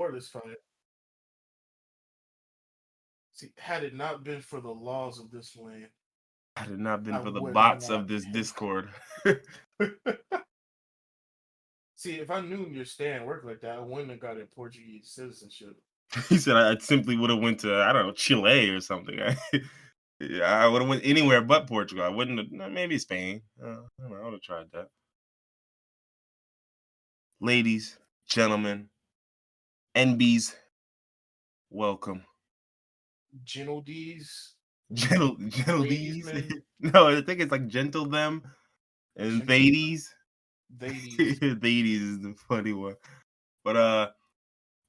before this fight. See, had it not been for the laws of this land, Had it not been I for the would bots not of this Discord. See, if I knew your stand worked like that, I wouldn't have got a Portuguese citizenship. He said I simply would have went to, I don't know, Chile or something. Yeah, I would have went anywhere but Portugal. I wouldn't have, maybe Spain. I don't know, I would have tried that. Ladies, gentlemen, NBs, welcome. Gentle D's, Gentle ladies, D's. men, No, I think it's like gentle them and gentle thadies. ladies. Thadies is the funny one. But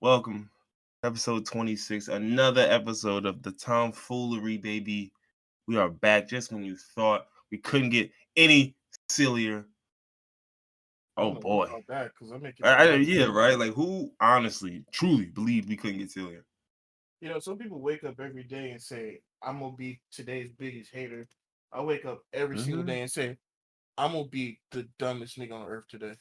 welcome. Episode 26. Another episode of the tomfoolery, baby. We are back just when you thought we couldn't get any sillier. I Oh don't know what boy. about that because I'm making it hard. Yeah, right. Like, who honestly, truly believed we couldn't get sillier? Some people wake up every day and say, "I'm gonna be today's biggest hater." I wake up every single day and say, "I'm gonna be the dumbest nigga on earth today."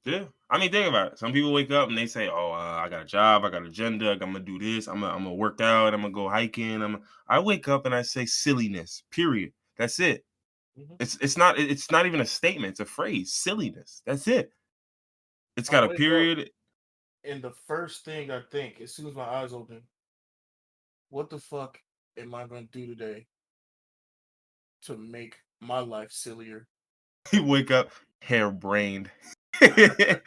Yeah, I mean, think about it. Some people wake up and they say, "Oh, I got a job, I got an agenda, I'm gonna do this, I'm gonna work out, I'm gonna go hiking." I wake up and I say silliness. Period. That's it. Mm-hmm. It's not even a statement. It's a phrase. Silliness. That's it. It's I got a wake up period. and the first thing I think, as soon as my eyes open, what the fuck am I gonna do today to make my life sillier? You wake up harebrained. I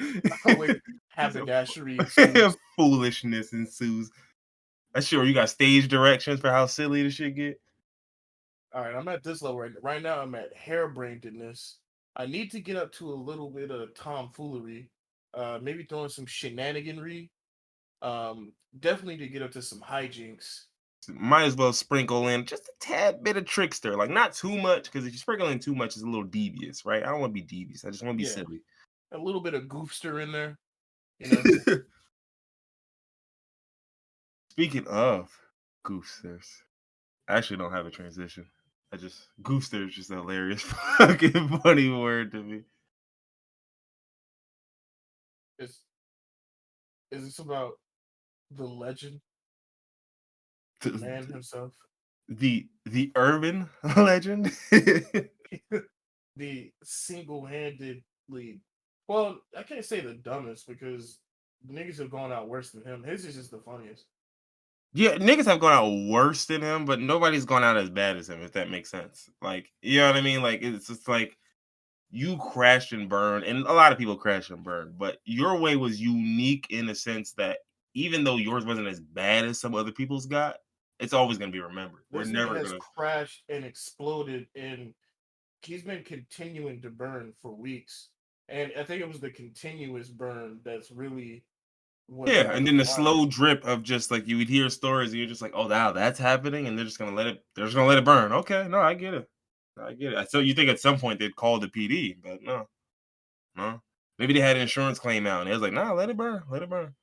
wake haberdashery ensues. Foolishness ensues. I'm sure you got stage directions for how silly the shit get. All right, I'm at this level right now. I'm at harebrainedness. I need to get up to a little bit of tomfoolery, maybe throwing some shenaniganry. Definitely to get up to some hijinks. Might as well sprinkle in just a tad bit of trickster, like not too much, because if you sprinkle in too much, it's a little devious, right? I don't want to be devious. I just want to be Yeah, silly. a little bit of goofster in there. Speaking of goofsters, I actually don't have a transition. Goofster is just a hilarious fucking funny word to me. Is this about the legend, the man himself, the urban legend? the single-handedly? Well, I can't say the dumbest because niggas have gone out worse than him. His is just the funniest. Yeah, niggas have gone out worse than him, but nobody's gone out as bad as him, if that makes sense. Like, you know what I mean? Like, it's just like you crashed and burned, and a lot of people crash and burn, but your way was unique in the sense that even though yours wasn't as bad as some other people's got, it's always gonna be remembered. We're This nigga never has gonna. crashed and exploded, and he's been continuing to burn for weeks. And I think it was the continuous burn that's really what Yeah, got and him then the wild. slow drip of just like you would hear stories, and you're just like, oh, wow, that's happening, and they're just gonna let it. They're just gonna let it burn. Okay, no, I get it. I get it. So you think at some point they'd call the PD, but no, no. Maybe they had an insurance claim out, and they was like, nah, let it burn, let it burn.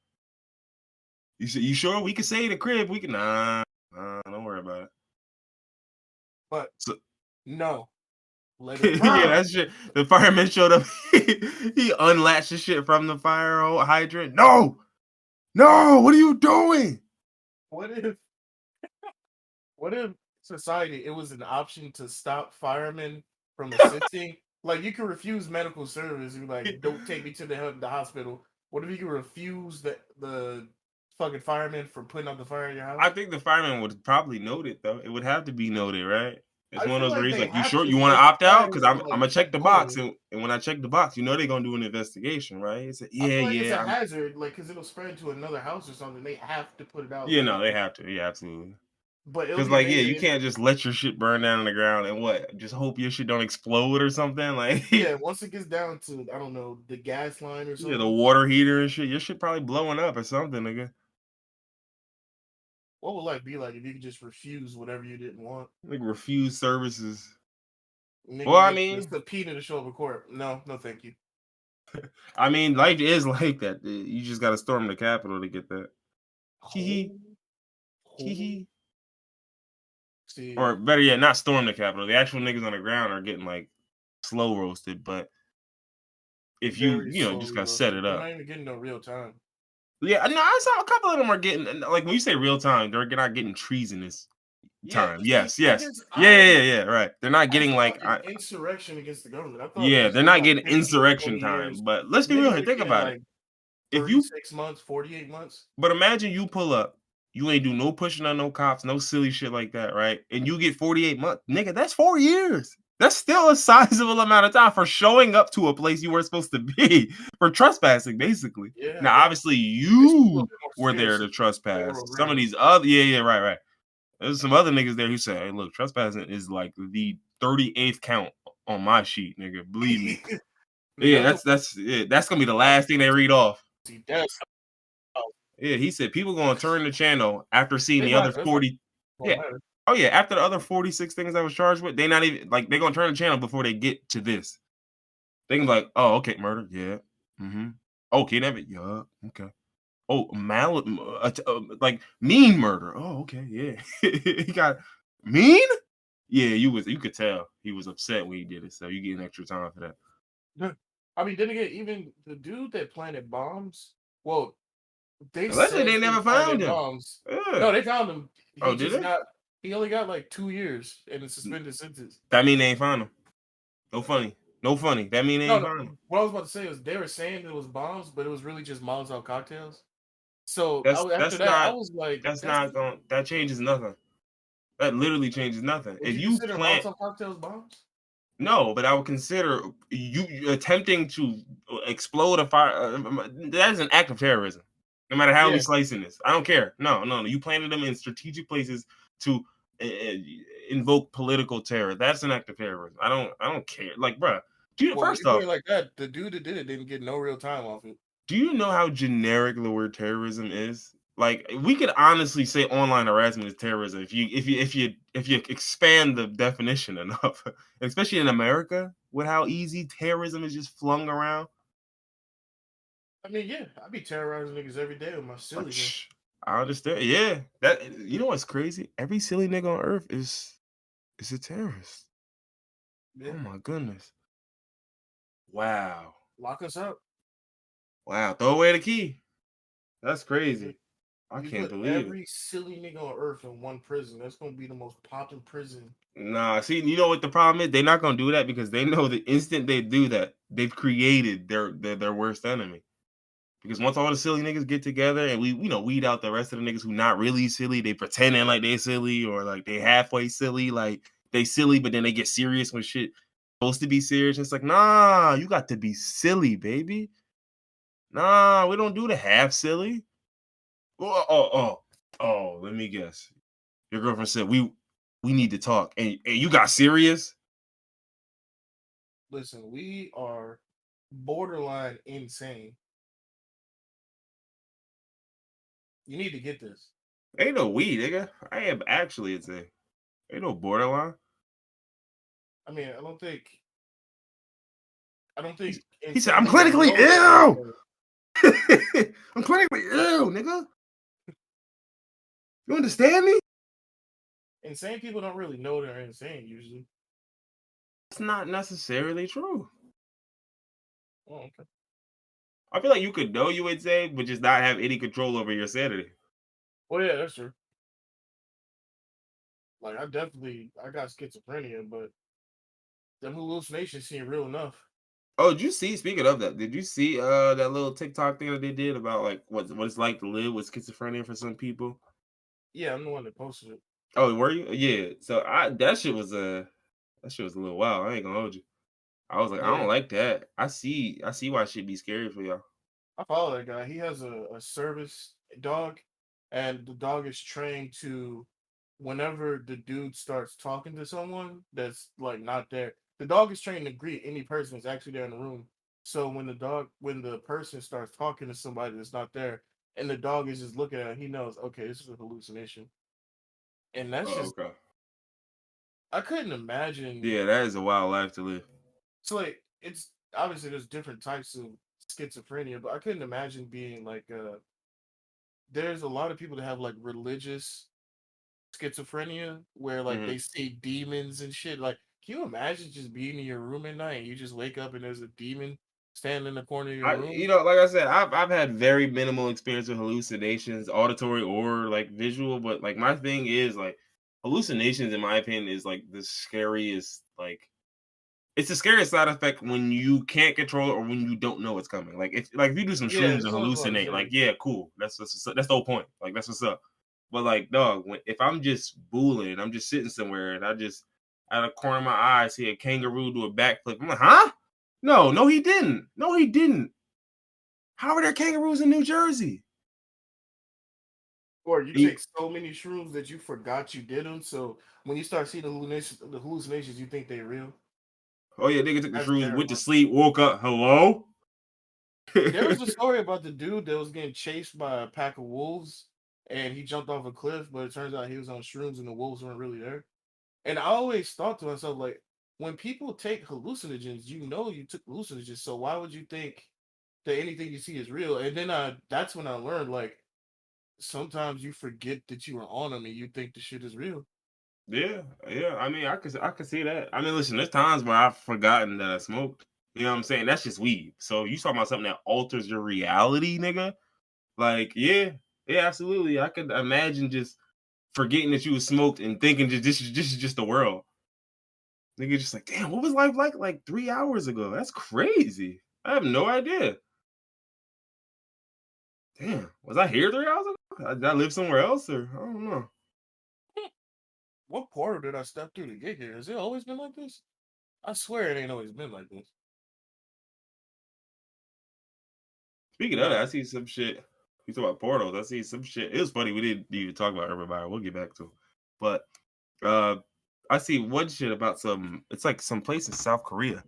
You sure we can say the crib? We can don't worry about it. But So no, let it yeah, burn. that shit. The fireman showed up. He unlatched the shit from the fire hydrant. No, no, what are you doing? What if what if society it was an option to stop firemen from assisting? Like you can refuse medical service. You're like, don't take me to the hospital. What if you can refuse the fucking fireman from putting out the fire in your I house? think the fireman would probably note it though. It would have to be noted, right? It's I one feel of those where like he's they like, "You have sure to you want to because opt out? fires Because will I'm like gonna check keep the box, going. and when I check the box, they're gonna do an investigation, right?" It's like, I yeah, feel like it's a yeah, hazard, like because it'll spread to another house or something. They have to put it out yeah. there, No, they have to. Yeah, absolutely. but it'll Because be like, yeah, amazing you if can't just let your shit burn down on the ground and what? Just hope your shit don't explode or something. Like, yeah. Once it gets down to I don't know the gas line or yeah, the something. water heater and shit, your shit probably blowing up or something, nigga. What would life be like if you could just refuse whatever you didn't want? Like refuse services. Nigga, Well, you get the subpoena to show up in court. No, no, thank you. I mean, life is like that. You just got to storm the Capitol to get that. Hee Oh, hee oh. hee. See, Or better yet, not storm the Capitol. The actual niggas on the ground are getting like slow roasted. But if you very just slowly gotta set roasted. it They're up. not even getting no real time. Yeah, no, I saw a couple of them are getting like when you say real time, they're not getting treasonous Yeah, time. see, Yes, yes. niggas, Yeah, yeah, yeah, yeah, right. They're not I getting thought like an insurrection against the government. I thought yeah, this they're was not like getting 15 to insurrection 20 time. years. But let's be real Niggas here. are Think getting about it. like If you 36 months, 48 months. but imagine you pull up, you ain't do no pushing on no cops, no silly shit like that, right? And you get 48 months, nigga. That's 4 years. That's still a sizable amount of time for showing up to a place you weren't supposed to be for trespassing, basically. Yeah, I Now, guess. obviously, This is a little you bit more were there serious to than trespass. federal Some of grounds. these other, yeah, yeah, right, right. There's some other niggas there who say, "Hey, look, trespassing is like the 38th count on my sheet, nigga. Believe me." Nigga, Yeah, that's gonna be the I last thing they read off. see that's Yeah, he said people gonna turn the channel after seeing they the might other that's not 40. gonna Yeah. matter. Oh yeah, after the other 46 things I was charged with, they not even like they gonna turn the channel before they get to this. They can be like, oh, okay, murder, yeah. Mm-hmm. Oh, kidnapping, yeah, okay. Oh, like mean murder. Oh, okay, yeah. He got mean? Yeah, you could tell he was upset when he did it, so you get an extra time for that. I mean, then again, even the dude that planted bombs, well, they Allegedly, said they he never found planted him. bombs. Yeah. No, they found him. Oh, did they? He only got like 2 years in a suspended sentence. That mean they ain't found him. No funny. No funny. That mean they No, ain't no, found him. what I was about to say was they were saying it was bombs, but it was really just Molotov cocktails. So That's after that's that, I not was like, that's "That's not going that changes nothing. That literally changes nothing. would If you you consider plant Molotov cocktails bombs?" no, but I would consider you attempting to explode a fire. That is an act of terrorism. No matter how we Yeah. slicing this, I don't care. No, no, no. You planted them in strategic places to uh, uh, invoke political terror. That's an act of terrorism. I don't care. Like, bruh, Well, when first you put off, it like that, the dude that did it didn't get no real time off it. do you know how generic the word terrorism is? Like we could honestly say online harassment is terrorism if you expand the definition enough, especially in America with how easy terrorism is just flung around. I mean, yeah, I be terrorizing niggas every day with my silliness. I understand. Yeah, that you know what's crazy? Every silly nigga on earth is a terrorist. Yeah, Oh my goodness! Wow, lock us up. wow! Throw away the key. That's Nigga. crazy. I You can't put believe it. every silly nigga on earth in one prison. That's gonna be the most popping prison. Nah, see, you know what the problem is? They're not gonna do that because they know the instant they do that, they've created their worst enemy. Because once all the silly niggas get together and we weed out the rest of the niggas who not really silly, they pretending like they silly or like they halfway silly, like they silly, but then they get serious when shit supposed to be serious. It's like, nah, you got to be silly, baby. Nah, we don't do the half silly. Oh, let me guess. Your girlfriend said we need to talk, and you got serious. Listen, we are borderline insane. You need to get this. Ain't no we, nigga. I am actually insane. Ain't no borderline. I mean, I don't think He said, insane I'm people clinically know they're ill. insane. I'm clinically ill, nigga. You understand me? Insane people don't really know they're insane usually. It's not necessarily true. Oh, okay. I feel like you could know you insane, but just not have any control over your sanity. Well, yeah, that's true. Like I got schizophrenia, but them hallucinations seem real enough. Oh, did you see? Speaking of that, did you see that little TikTok thing that they did about like what it's like to live with schizophrenia for some people? Yeah, I'm the one that posted it. Oh, were you? Yeah. So I that shit was a little wild. I ain't gonna hold you. I was like, I Yeah, don't like that. I see why shit be scary for y'all. I follow that guy. He has a service dog, and the dog is trained to whenever the dude starts talking to someone that's like not there, the dog is trained to greet any person that's actually there in the room. So when the person starts talking to somebody that's not there, and the dog is just looking at him, he knows, okay, this is a hallucination. And that's Oh, just okay. I couldn't imagine. Yeah, that is a wild life to live. So like it's obviously there's different types of schizophrenia, but I couldn't imagine being like there's a lot of people that have like religious schizophrenia where like Mhm. they see demons and shit. Like, can you imagine just being in your room at night and you just wake up and there's a demon? stand in the corner of your room. Like I said, I've had very minimal experience with hallucinations, auditory or like visual, but like my thing is like hallucinations, in my opinion, is like the scariest. Like it's the scariest side effect when you can't control it or when you don't know it's coming. Like if you do some Yeah, shrooms and that's what I was about to hallucinate, like say. yeah, cool. That's the whole point. Like that's what's up. But like dog, if I'm just booling, I'm just sitting somewhere and I just out of the corner of my eye see a kangaroo do a backflip. I'm like, huh? No, no, he didn't. No, he didn't. How are there kangaroos in New Jersey? Or you He- take so many shrooms that you forgot you did them. So when you start seeing the hallucinations, you think they're real. oh yeah, nigga took the That's shrooms, went to terrifying. sleep, woke up. Hello. There was a story about the dude that was getting chased by a pack of wolves, and he jumped off a cliff, but it turns out he was on shrooms, and the wolves weren't really there. And I always thought to myself, like, when people take hallucinogens, you know you took hallucinogens, so why would you think that anything you see is real? And then that's when I learned, like, sometimes you forget that you were on them and you think the shit is real. Yeah, yeah. I mean, I could see that. I mean, listen, there's times where I've forgotten that I smoked. You know what I'm saying? That's just weed. So you talking about something that alters your reality, nigga? Like, yeah, yeah, absolutely. I could imagine just forgetting that you was smoked and thinking just this is just the world. Nigga, just like, damn, what was life like 3 hours ago? That's crazy. I have no idea. Damn, was I here 3 hours ago? Did I live somewhere else or I don't know. What portal did I step through to get here? Has it always been like this? I swear it ain't always been like this. Speaking of that, Nah. I see some shit. We talk about portals. I see some shit. It was funny. We didn't even talk about everybody. We'll get back to it. But uh I see one shit about some. It's like some place in South Korea.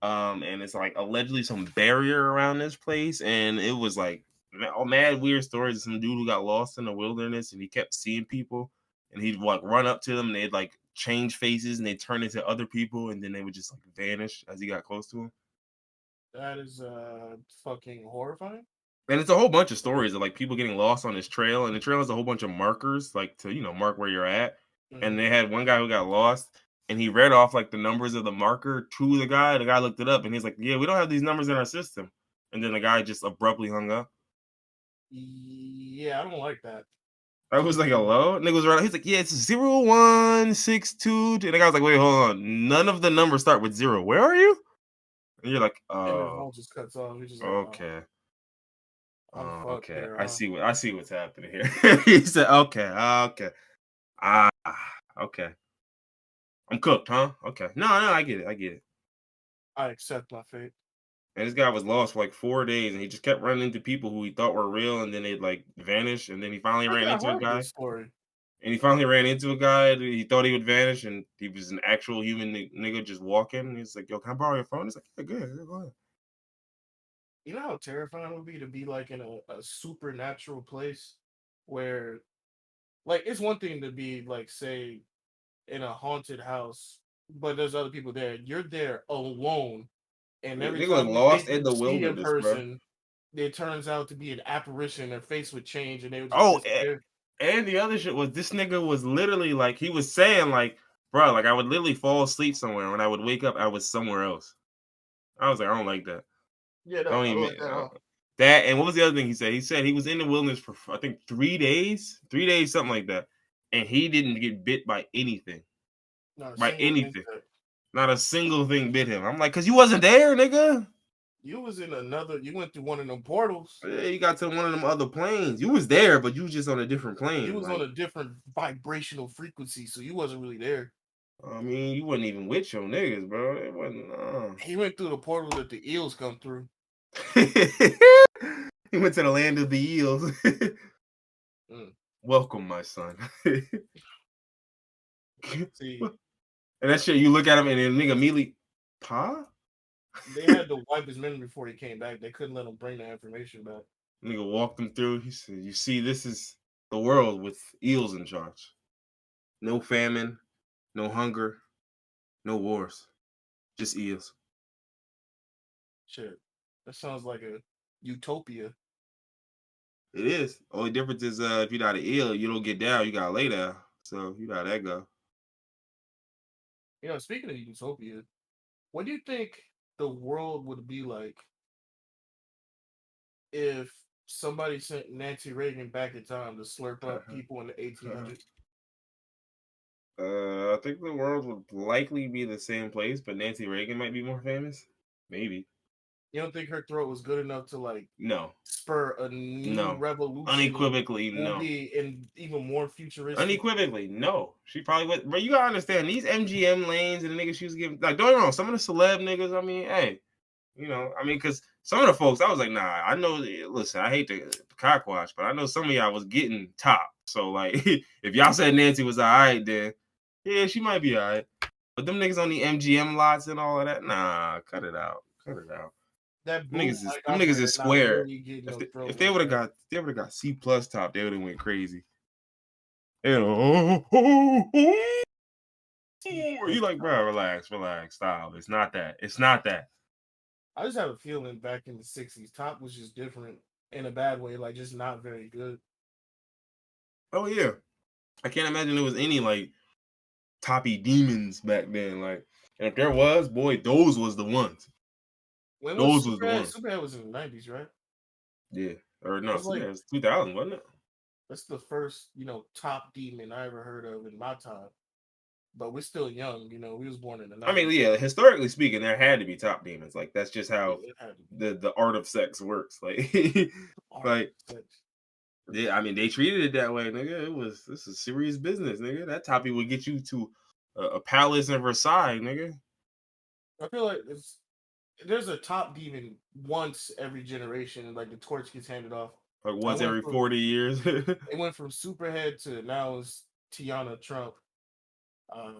And it's like allegedly some barrier around this place, and it was like all mad weird stories of some dude who got lost in the wilderness, and he kept seeing people, and he'd like run up to them, and they'd like change faces, and they'd turn into other people, and then they would just like vanish as he got close to him. That is fucking horrifying. And it's a whole bunch of stories of like people getting lost on this trail, and the trail has a whole bunch of markers, like to mark where you're at. And Hmm. they had one guy who got lost, and he read off like the numbers of the marker to the guy. The guy looked it up, and he's like, "Yeah, we don't have these numbers in our system." And then the guy just abruptly hung up. Yeah, I don't like that. I was like, "Hello?" Nigga was right. He's like, "Yeah, it's 0162." And the guy was like, "Wait, hold on. None of the numbers start with zero. Where are you?" And you're like, And the "Oh, phone just cuts off. He's just like, oh, okay." I'm Oh, fucked okay. here, I huh? see what's happening here. He said, "Okay, okay." Ah, okay. I'm cooked, huh? Okay. No, no, I get it. I get it. I accept my fate. And this guy was lost for like 4 days, and he just kept running into people who he thought were real, and then they'd like vanish, and then he finally I think ran I into a heard guy, this story. and he finally ran into a guy. That he thought he would vanish, and he was an actual human nigga just walking. And he's like, "Yo, can I borrow your phone?" He's like, "Yeah, good. Yeah, go ahead." You know how terrifying it would be to be like in a supernatural place where, like, it's one thing to be like, say, in a haunted house, but there's other people there. You're there alone, and every Nigga was time you lost think in you the see a wilderness, bro. person, it turns out to be an apparition. Their face would change, and they would just Oh, disappear. and the other shit was this nigga was literally like he was saying like, bro, like I would literally fall asleep somewhere. When I would wake up, I was somewhere else. I was like, I don't like that. Yeah, no, Don't I don't even like that at all. that. And what was the other thing he said? He said he was in the wilderness for I think 3 days, 3 days, something like that, and he didn't get bit by anything, Not a by single anything. insect. Not a single thing bit him. I'm like, cause you wasn't there, nigga. You was in another. You went through one of them portals. Yeah, you got to one of them other planes. You was there, but you was just on a different You plane. was on Like, a different vibrational frequency, so you wasn't really there. I mean, you wasn't even with your niggas, bro. It wasn't. He went through the portal that the eels come through. He went to the land of the eels. Mm. Welcome, my son. See, And that shit, you look at him and then nigga immediately, pa? they had to wipe his memory before he came back. They couldn't let him bring the information back. Nigga walked him through. He said, "You see, this is the world with eels in charge. No famine, no hunger, no wars, just eels." Shit, that sounds like a utopia. It is. Only difference is if you're not an eel, you don't get down. You gotta lay down. So you know how that go. You know, speaking of utopia, what do you think the world would be like if somebody sent Nancy Reagan back in time to slurp up Uh-huh. people in the 1800s? I think the world would likely be the same place, but Nancy Reagan might be more famous. Maybe. You don't think her throat was good enough to like No. spur a new No. revolution and Unequivocally, will no. be in even more futuristic? Unequivocally, no. She probably would. But you gotta understand these MGM lanes and the niggas she was giving. Like, don't get me wrong. Some of the celeb niggas. I mean, hey, because some of the folks, I was like, nah. I know. Listen, I hate to cockwash, but I know some of y'all was getting top. So like, if y'all said Nancy was alright, then yeah, she might be alright. But them niggas on the MGM lots and all of that, nah, cut it out. Cut it out. That Them boom niggas is mic them niggas operator is not square. really getting If no they, throat if they like would have that. got C plus top, they would have went crazy. You know, oh, you like, bro, relax, stop. It's not that. It's not that. I just have a feeling back in the '60s, top was just different in a bad way, like just not very good. Oh yeah, I can't imagine there was any like toppy demons back then. Like, and if there was, boy, those was the ones. When was Those was the Superhead? ones. Superhead was in the '90s, right? Yeah, or no, That's Super like was 2000, wasn't it? that's the first top demon I ever heard of in my time. But we're still young, we was born in the I mean, '90s. yeah, historically speaking, there had to be top demons. Like that's just Yeah, how it had to be. the art of sex works. Like, Art like sex. yeah, I mean, they treated it that way, nigga. This is serious business, nigga. That toppy would get you to a palace in Versailles, nigga. I feel like there's a top demon once every generation, and like the torch gets handed off. Like I once went every from 40 years. it went from Superhead to now it's Tiana Trump. Uh,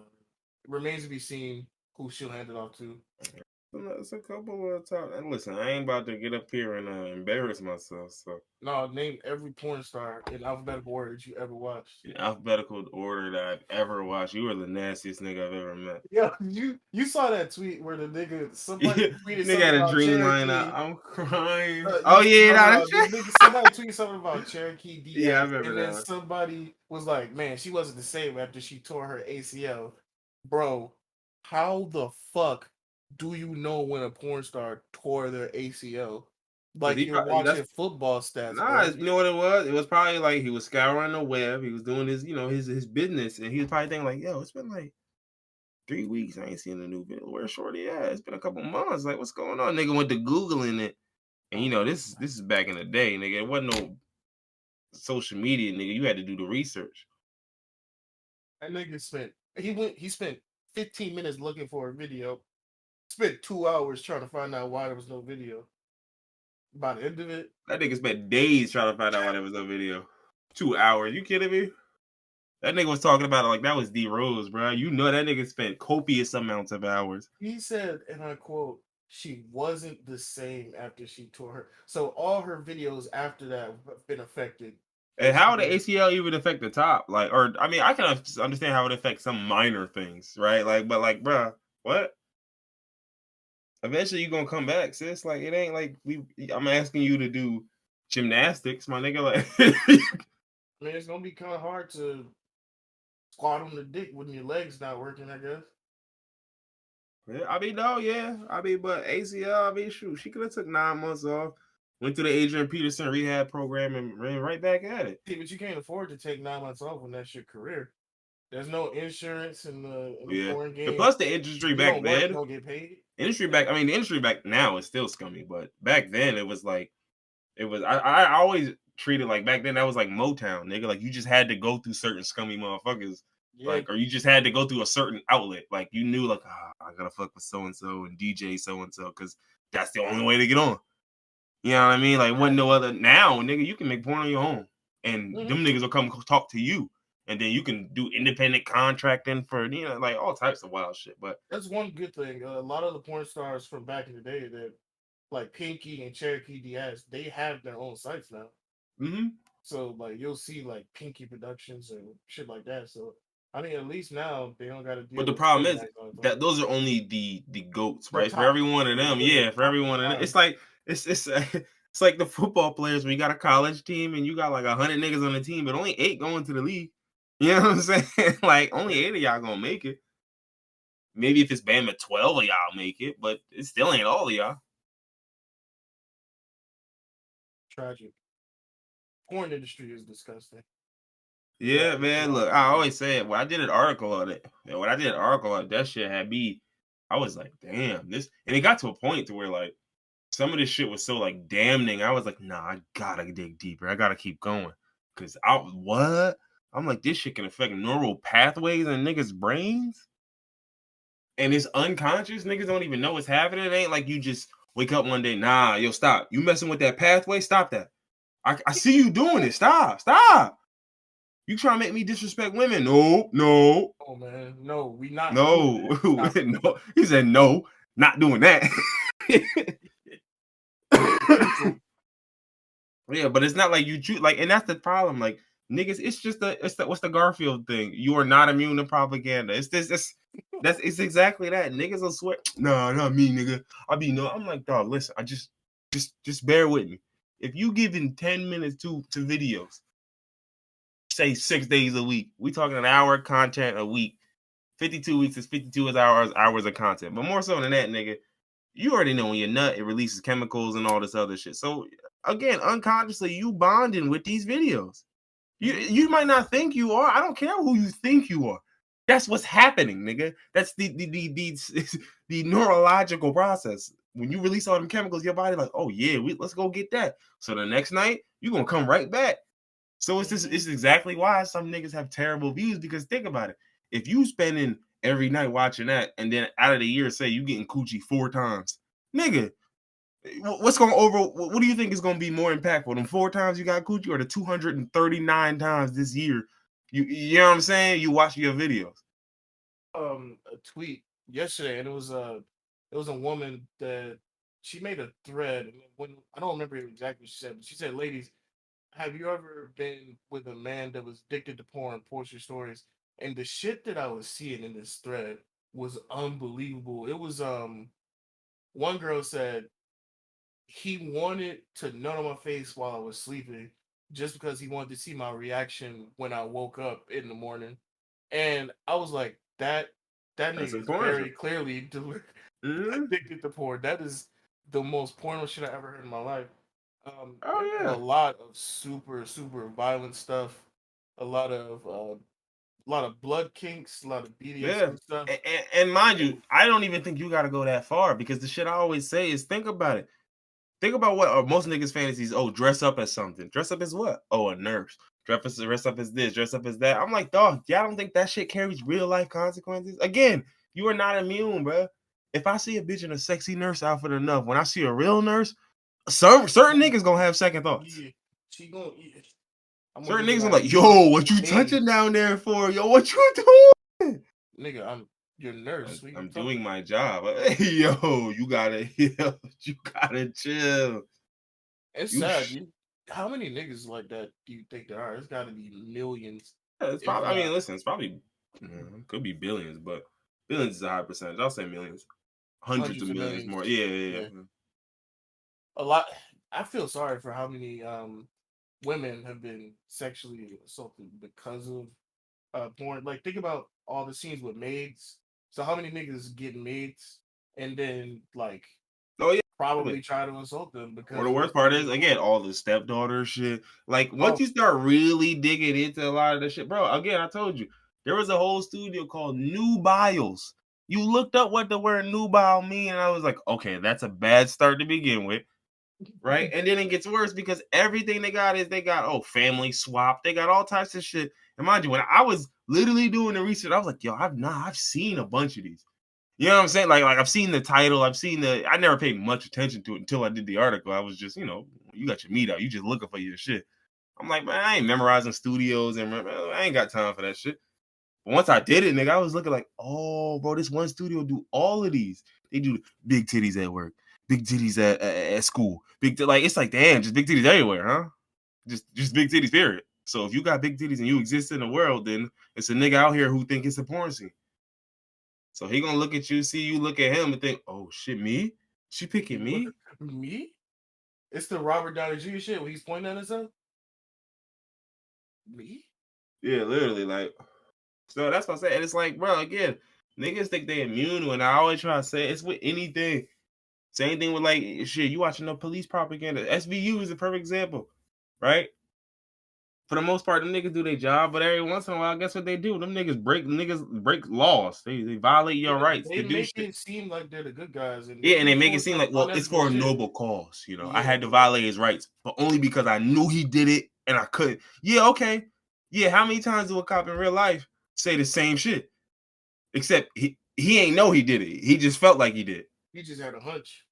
remains to be seen who she'll hand it off to. It's a couple of top. And listen, I ain't about to get up here and embarrass myself. So, No, name every porn star in alphabetical order that you ever watched. in alphabetical order that I've ever watched, you are the nastiest nigga I've ever met. Yeah, you saw that tweet where the nigga somebody tweeted Nigga something had a about dream line out. Cherokee. I'm crying. You Oh see yeah, something nah, about this nigga. Somebody tweeted something about Cherokee yeah, I Diaz, remember and that then one. somebody was like, "Man, she wasn't the same after she tore her ACL." Bro, how the fuck do you know when a porn star tore their ACL? Cause Like he you're probably watching that's football stats, nah. bro. You know what it was? It was probably like he was scouring the web. He was doing his, his business, and he was probably thinking like, yo, it's been like 3 weeks. I ain't seen a new video. Where's Shorty at? It's been a couple months. Like, what's going on? Nigga went to Googling it. And Oh, this is back in the day, nigga. It wasn't no social media, nigga. You had to do the research. that nigga spent 15 minutes looking for a video. Spent 2 hours trying to find out why there was no video. By the end of it, That nigga spent days trying to find out why there was no video. 2 hours. You kidding me? That nigga was talking about it like that was D Rose, bro. You know that nigga spent copious amounts of hours. he said, and I quote, she wasn't the same after she tore her. So all her videos after that have been affected. And And she how the was, ACL even affect the top? Like, or I mean, I can understand how it affects some minor things, right? Like, but like, bro, what? Eventually, you gonna come back, sis. Like, it ain't like I'm asking you to do gymnastics, my nigga. Like, I mean, it's gonna be kind of hard to squat on the dick when your legs not working, I guess. yeah, I mean, no, yeah. I mean, but ACL, I mean, shoot, she could have took 9 months off, went to the Adrian Peterson rehab program, and ran right back at it. See, but you can't afford to take 9 months off when that's your career. There's no insurance in the Yeah. porn And game. plus, the industry If you back don't work, you then, don't get paid. the industry back now is still scummy, but back then it was like, I always treated like back then that was like Motown, nigga. Like, you just had to go through certain scummy motherfuckers. Yeah, Like, or you just had to go through a certain outlet. Like, you knew, like, I gotta fuck with so and so and DJ so and so because that's the only way to get on. You know what I mean? Like, wasn't no other. Now, nigga, you can make porn on your own, and mhm. them niggas will come talk to you, and then you can do independent contracting for like all types of wild shit. But That's one good thing. A lot of the porn stars from back in the day that like Pinky and Cherokee Diaz, they have their own sites now. mhm. So like you'll see like Pinky Productions and shit like that. So I mean, at least now they don't got to But deal the with problem is scumbags all the time. that those are only the goats, The right? For top, every one of them, yeah, yeah. For top every of one the of them, line. it's like it's it's like the football players when you got a college team and you got like 100 niggas on the team, but only 8 going to the league. You know what I'm saying? Like only 8 of y'all gonna make it. Maybe if it's Bama, 12 of y'all make it, but it still ain't all of y'all. Tragic. Porn industry is disgusting. Yeah, man. Look, I always say it. When I did an article on it, when I did an article on it, that shit had me. I was like, damn, this, and it got to a point to where like some of this shit was so like damning. I was like, nah, I gotta dig deeper. I gotta keep going. Cause I'm like, this shit can affect neural pathways in niggas' brains. And it's unconscious. Niggas don't even know what's happening. It ain't like you just wake up one day, nah, yo, stop. You messing with that pathway? Stop that. I see you doing it. Stop. You trying to make me disrespect women? No. Oh man, no, we not doing No. that. No. He said no, not doing that. Yeah, but it's not like you choose like, and that's the problem. Like niggas, it's the what's the Garfield thing? You are not immune to propaganda. It's exactly that. Niggas will swear, no, not me, nigga. I'm like, dog, listen, just bear with me. If you giving 10 minutes to videos, say 6 days a week, we talking an hour of content a week. 52 weeks is 52 hours of content. But more so than that, nigga, you already know when you're nut, it releases chemicals and all this other shit. So again, unconsciously, you bonding with these videos. You might not think you are. I don't care who you think you are. That's what's happening, nigga. That's the neurological process. When you release all them chemicals, your body like, oh yeah, let's go get that. So the next night, you're gonna come right back. So it's exactly why some niggas have terrible views, because think about it. If you spending every night watching that, and then out of the year, say you getting coochie 4 times, nigga, what do you think is going to be more impactful? Them 4 times you got coochie, or the 239 times this year you know what I'm saying, you watch your videos? A tweet yesterday, and it was a woman that she made a thread. And when I don't remember exactly what she said, but she said, "Ladies, have you ever been with a man that was addicted to porn? Post your stories." And the shit that I was seeing in this thread was unbelievable. It was one girl said he wanted to nut on my face while I was sleeping just because he wanted to see my reaction when I woke up in the morning. And I was like, that That's nigga is important. very clearly Mm-hmm. addicted to porn. That is the most porno shit I ever heard in my life. Oh There's a yeah. lot of super violent stuff, a lot of blood kinks, a lot of Yeah. BDSM stuff. And mind you, And I don't even think you got to go that far, because the shit I always say is, think about it. Think about what are most niggas' fantasies. Oh, dress up as something. Dress up as what? Oh, a nurse. Dress up as this. Dress up as that. I'm like, dog, y'all don't think that shit carries real life consequences? Again, you are not immune, bro. If I see a bitch in a sexy nurse outfit enough, when I see a real nurse, certain niggas gonna have second thoughts. yeah, she gonna eat. I'm gonna Certain just be niggas are like, like, yo, yo, what you hey, touching down there for? Yo, what you doing? nigga, I'm your nurse. What you I'm talking doing about? my job. Hey, yo, you gotta chill. It's You sad. How many niggas like that do you think there are? It's got to be millions, Yeah, it's if probably. I mean, not listen, it's probably could be billions, but billions is a high percentage. I'll say millions, hundreds of hundreds of millions millions. more. Yeah. Yeah, a lot. I feel sorry for how many women have been sexually assaulted because of porn. Like, think about all the scenes with maids. So how many niggas get maids and then like Oh yeah. probably Exactly. try to assault them Or the because of worst what part they is, again, porn? all the stepdaughter shit. Like once Oh, you start really digging into a lot of the shit, bro. Again, I told you there was a whole studio called Nubiles. You looked up what the word nubile mean, and I was like, okay, that's a bad start to begin with. Right? And then it gets worse, because everything they got family swap, they got all types of shit. And mind you, when I was literally doing the research, I was like, yo, I've seen a bunch of these. You know what I'm saying? Like I've seen the title, I never paid much attention to it until I did the article. I was just, you got your meat out, you just looking for your shit. I'm like, man, I ain't memorizing studios, and I ain't got time for that shit. But once I did it, nigga, I was looking like, oh, bro, this one studio do all of these. They do big titties at work, big titties at school, like it's like, damn, just big titties everywhere, huh? Just big titties, period. So if you got big titties and you exist in the world, then it's a nigga out here who think it's a porn scene. So he gonna look at you, see you look at him, and think, oh shit, me? She picking what, me? me? It's the Robert Downey Jr. shit when he's pointing at himself. Me? Yeah, literally, like. So that's what I'm saying. And it's like, bro, again, niggas think they immune. When I always try to say, it's with anything. Same thing with like shit. You watching the police propaganda. SVU is a perfect example, right? For the most part, them niggas do their job, but every once in a while, guess what they do? Them niggas break laws. They violate your Yeah, rights they to do make shit. it seem like they're the good guys, and they Yeah, and be they make it doing seem some like, well, it's unethical for a shit. noble cause. You know, I Yeah, had to violate his rights, but only because I knew he did it and I couldn't. Yeah, okay. Yeah, how many times do a cop in real life say the same shit? Except he ain't know he did it. He just felt like he did. he just had a hunch.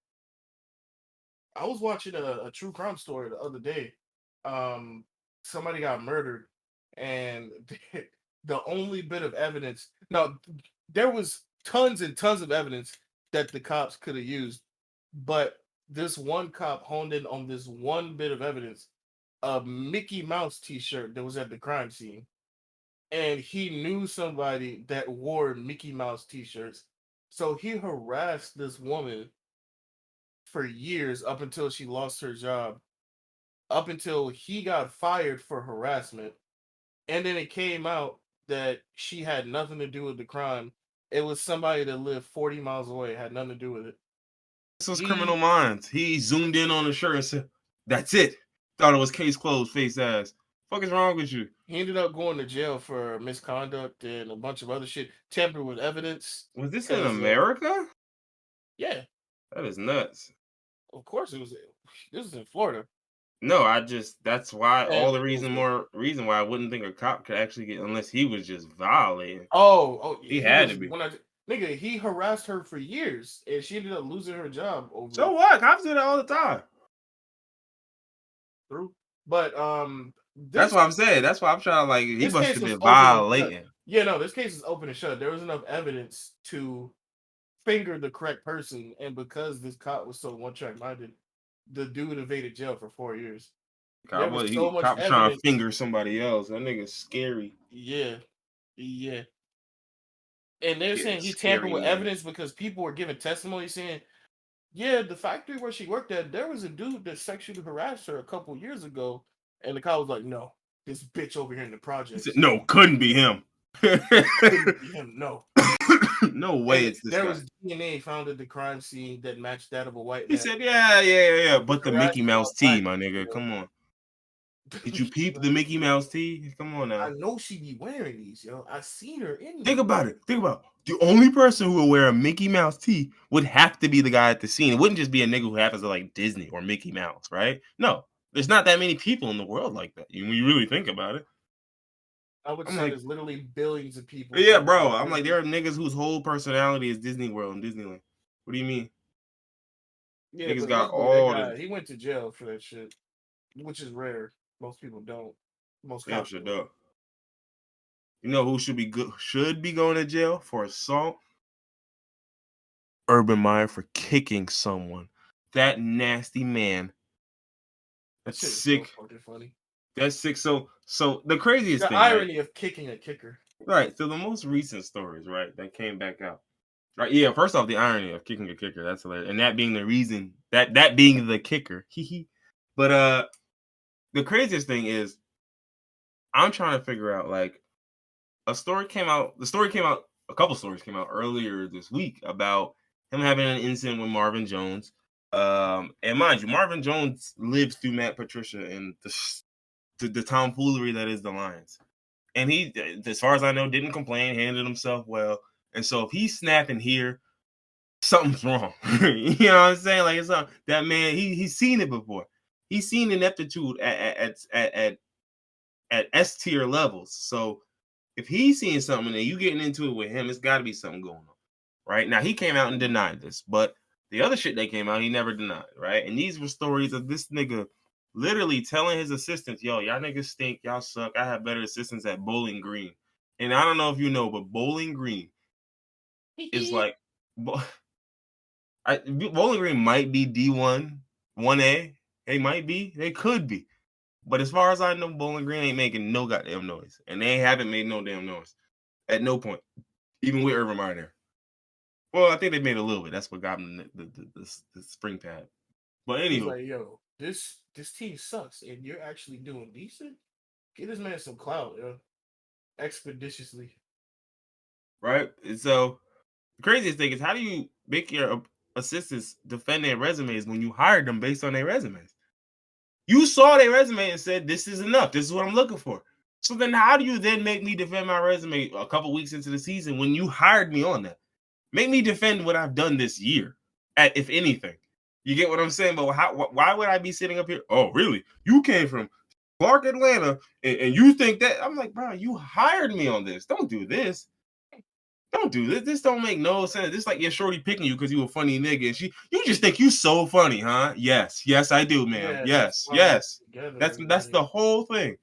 I was watching a true crime story the other day. Um, Somebody got murdered, and the only bit of evidence. No, there was tons and tons of evidence that the cops could have used, but this one cop honed in on this one bit of evidence: a Mickey Mouse T-shirt that was at the crime scene, and he knew somebody that wore Mickey Mouse T-shirts, so he harassed this woman for years up until she lost her job, up until he got fired for harassment. And then it came out that she had nothing to do with the crime. It was somebody that lived 40 miles away, had nothing to do with it. This was Criminal He Minds. He zoomed in on the shirt and said, "That's it." Thought it was case closed. Face ass. Fuck is wrong with you? he ended up going to jail for misconduct and a bunch of other shit, tampered with evidence. Was this in Because America? yeah, That is nuts. of course it was. This is in Florida, No, that's why all and the it was reason why I wouldn't think a cop could actually get unless he was just violating. He he had was to be. when I nigga he harassed her for years, and she ended up losing her job over So it. what? Cops do that all the time. Through. But That's this what I'm saying. That's why I'm trying to like he this must case have was been open and shut. violating. Yeah, no, this case is open and shut. There was enough evidence to finger the correct person, and because this cop was so one track minded, the dude evaded jail for 4 years. There was so much Cop was trying to evidence. finger somebody else. That nigga's scary. Yeah, yeah. And they're Yeah, saying he tampered scary with man. evidence because people were giving testimony saying, yeah, the factory where she worked at, there was a dude that sexually harassed her a couple years ago. And the cop was like, no, this bitch over here in the He said, projects. no, couldn't be him. Couldn't be him, no. No way And it's this there guy. was DNA found at the crime scene that matched that of a white He man. said, yeah. He But the Mickey harassed her Mouse on tee, black my nigga. people. Come on. Did you peep the Mickey Mouse tee? Come on I now. know she be wearing these, yo. I seen her in Think them. about it. Think about it. The only person who will wear a Mickey Mouse tee would have to be the guy at the scene. It wouldn't just be a nigga who happens to like Disney or Mickey Mouse, right? No, there's not that many people in the world like that. When you really think about it, I would I'm say like, there's literally billions of people yeah, that wear bro. I'm like, Disney. there are niggas whose whole personality is Disney World and Disneyland. What do you mean? Yeah, Niggas but got luckily that all the guy he went to jail for that shit, which is rare. Most people don't. Most damn cops shit don't. up. You know who should be going to jail for assault? Urban Meyer for kicking someone. That nasty man. That That's shit is so sick. fucking funny. That's sick. So the craziest The thing, right? irony of kicking a kicker. Right. So the most recent stories, right, that came back out. Right. Yeah. First off, the irony of kicking a kicker. That's hilarious, and that being the reason that being the kicker. But the craziest thing is, I'm trying to figure out like a story came out. The story came out. A couple stories came out earlier this week about him having an incident with Marvin Jones. And mind you, Marvin Jones lived through Matt Patricia and the tomfoolery that is the Lions. And he, as far as I know, didn't complain, handled himself well. And so if he's snapping here, something's wrong. You know what I'm saying? Like it's that man. He's seen it before. He's seen ineptitude at S tier levels. So if he's seeing something and you getting into it with him, it's got to be something going on, right? Now he came out and denied this, but the other shit that came out, he never denied, right? And these were stories of this nigga literally telling his assistants, "Yo, y'all niggas stink, y'all suck. I have better assistants at Bowling Green." And I don't know if you know, but Bowling Green is like, Bowling Green might be D1, 1A. They might be, they could be. But as far as I know, Bowling Green ain't making no goddamn noise, and they haven't made no damn noise at no point, even with Urban Meyer there. Well, I think they made a little bit. That's what got them the spring pad. But He's anywho, like, yo, this team sucks, and you're actually doing decent. Get this man some clout, yo. Expeditiously. right? And so the craziest thing is, how do you make your assistants defend their resumes when you hired them based on their resumes. You saw their resume and said, "This is enough. This is what I'm looking for." So then, how do you then make me defend my resume a couple weeks into the season when you hired me on that? Make me defend what I've done this year, if anything. You get what I'm saying? But why would I be sitting up here? Oh, really? You came from Clark, Atlanta, and you think that? I'm like, bro, you hired me on this. Don't do this. Don't do this. This don't make no sense. This like your shorty picking you because you a funny nigga. And you just think you so funny, huh? Yes, yes, I do, ma'am. Yeah, that's Yes, why yes. together. That's the whole thing.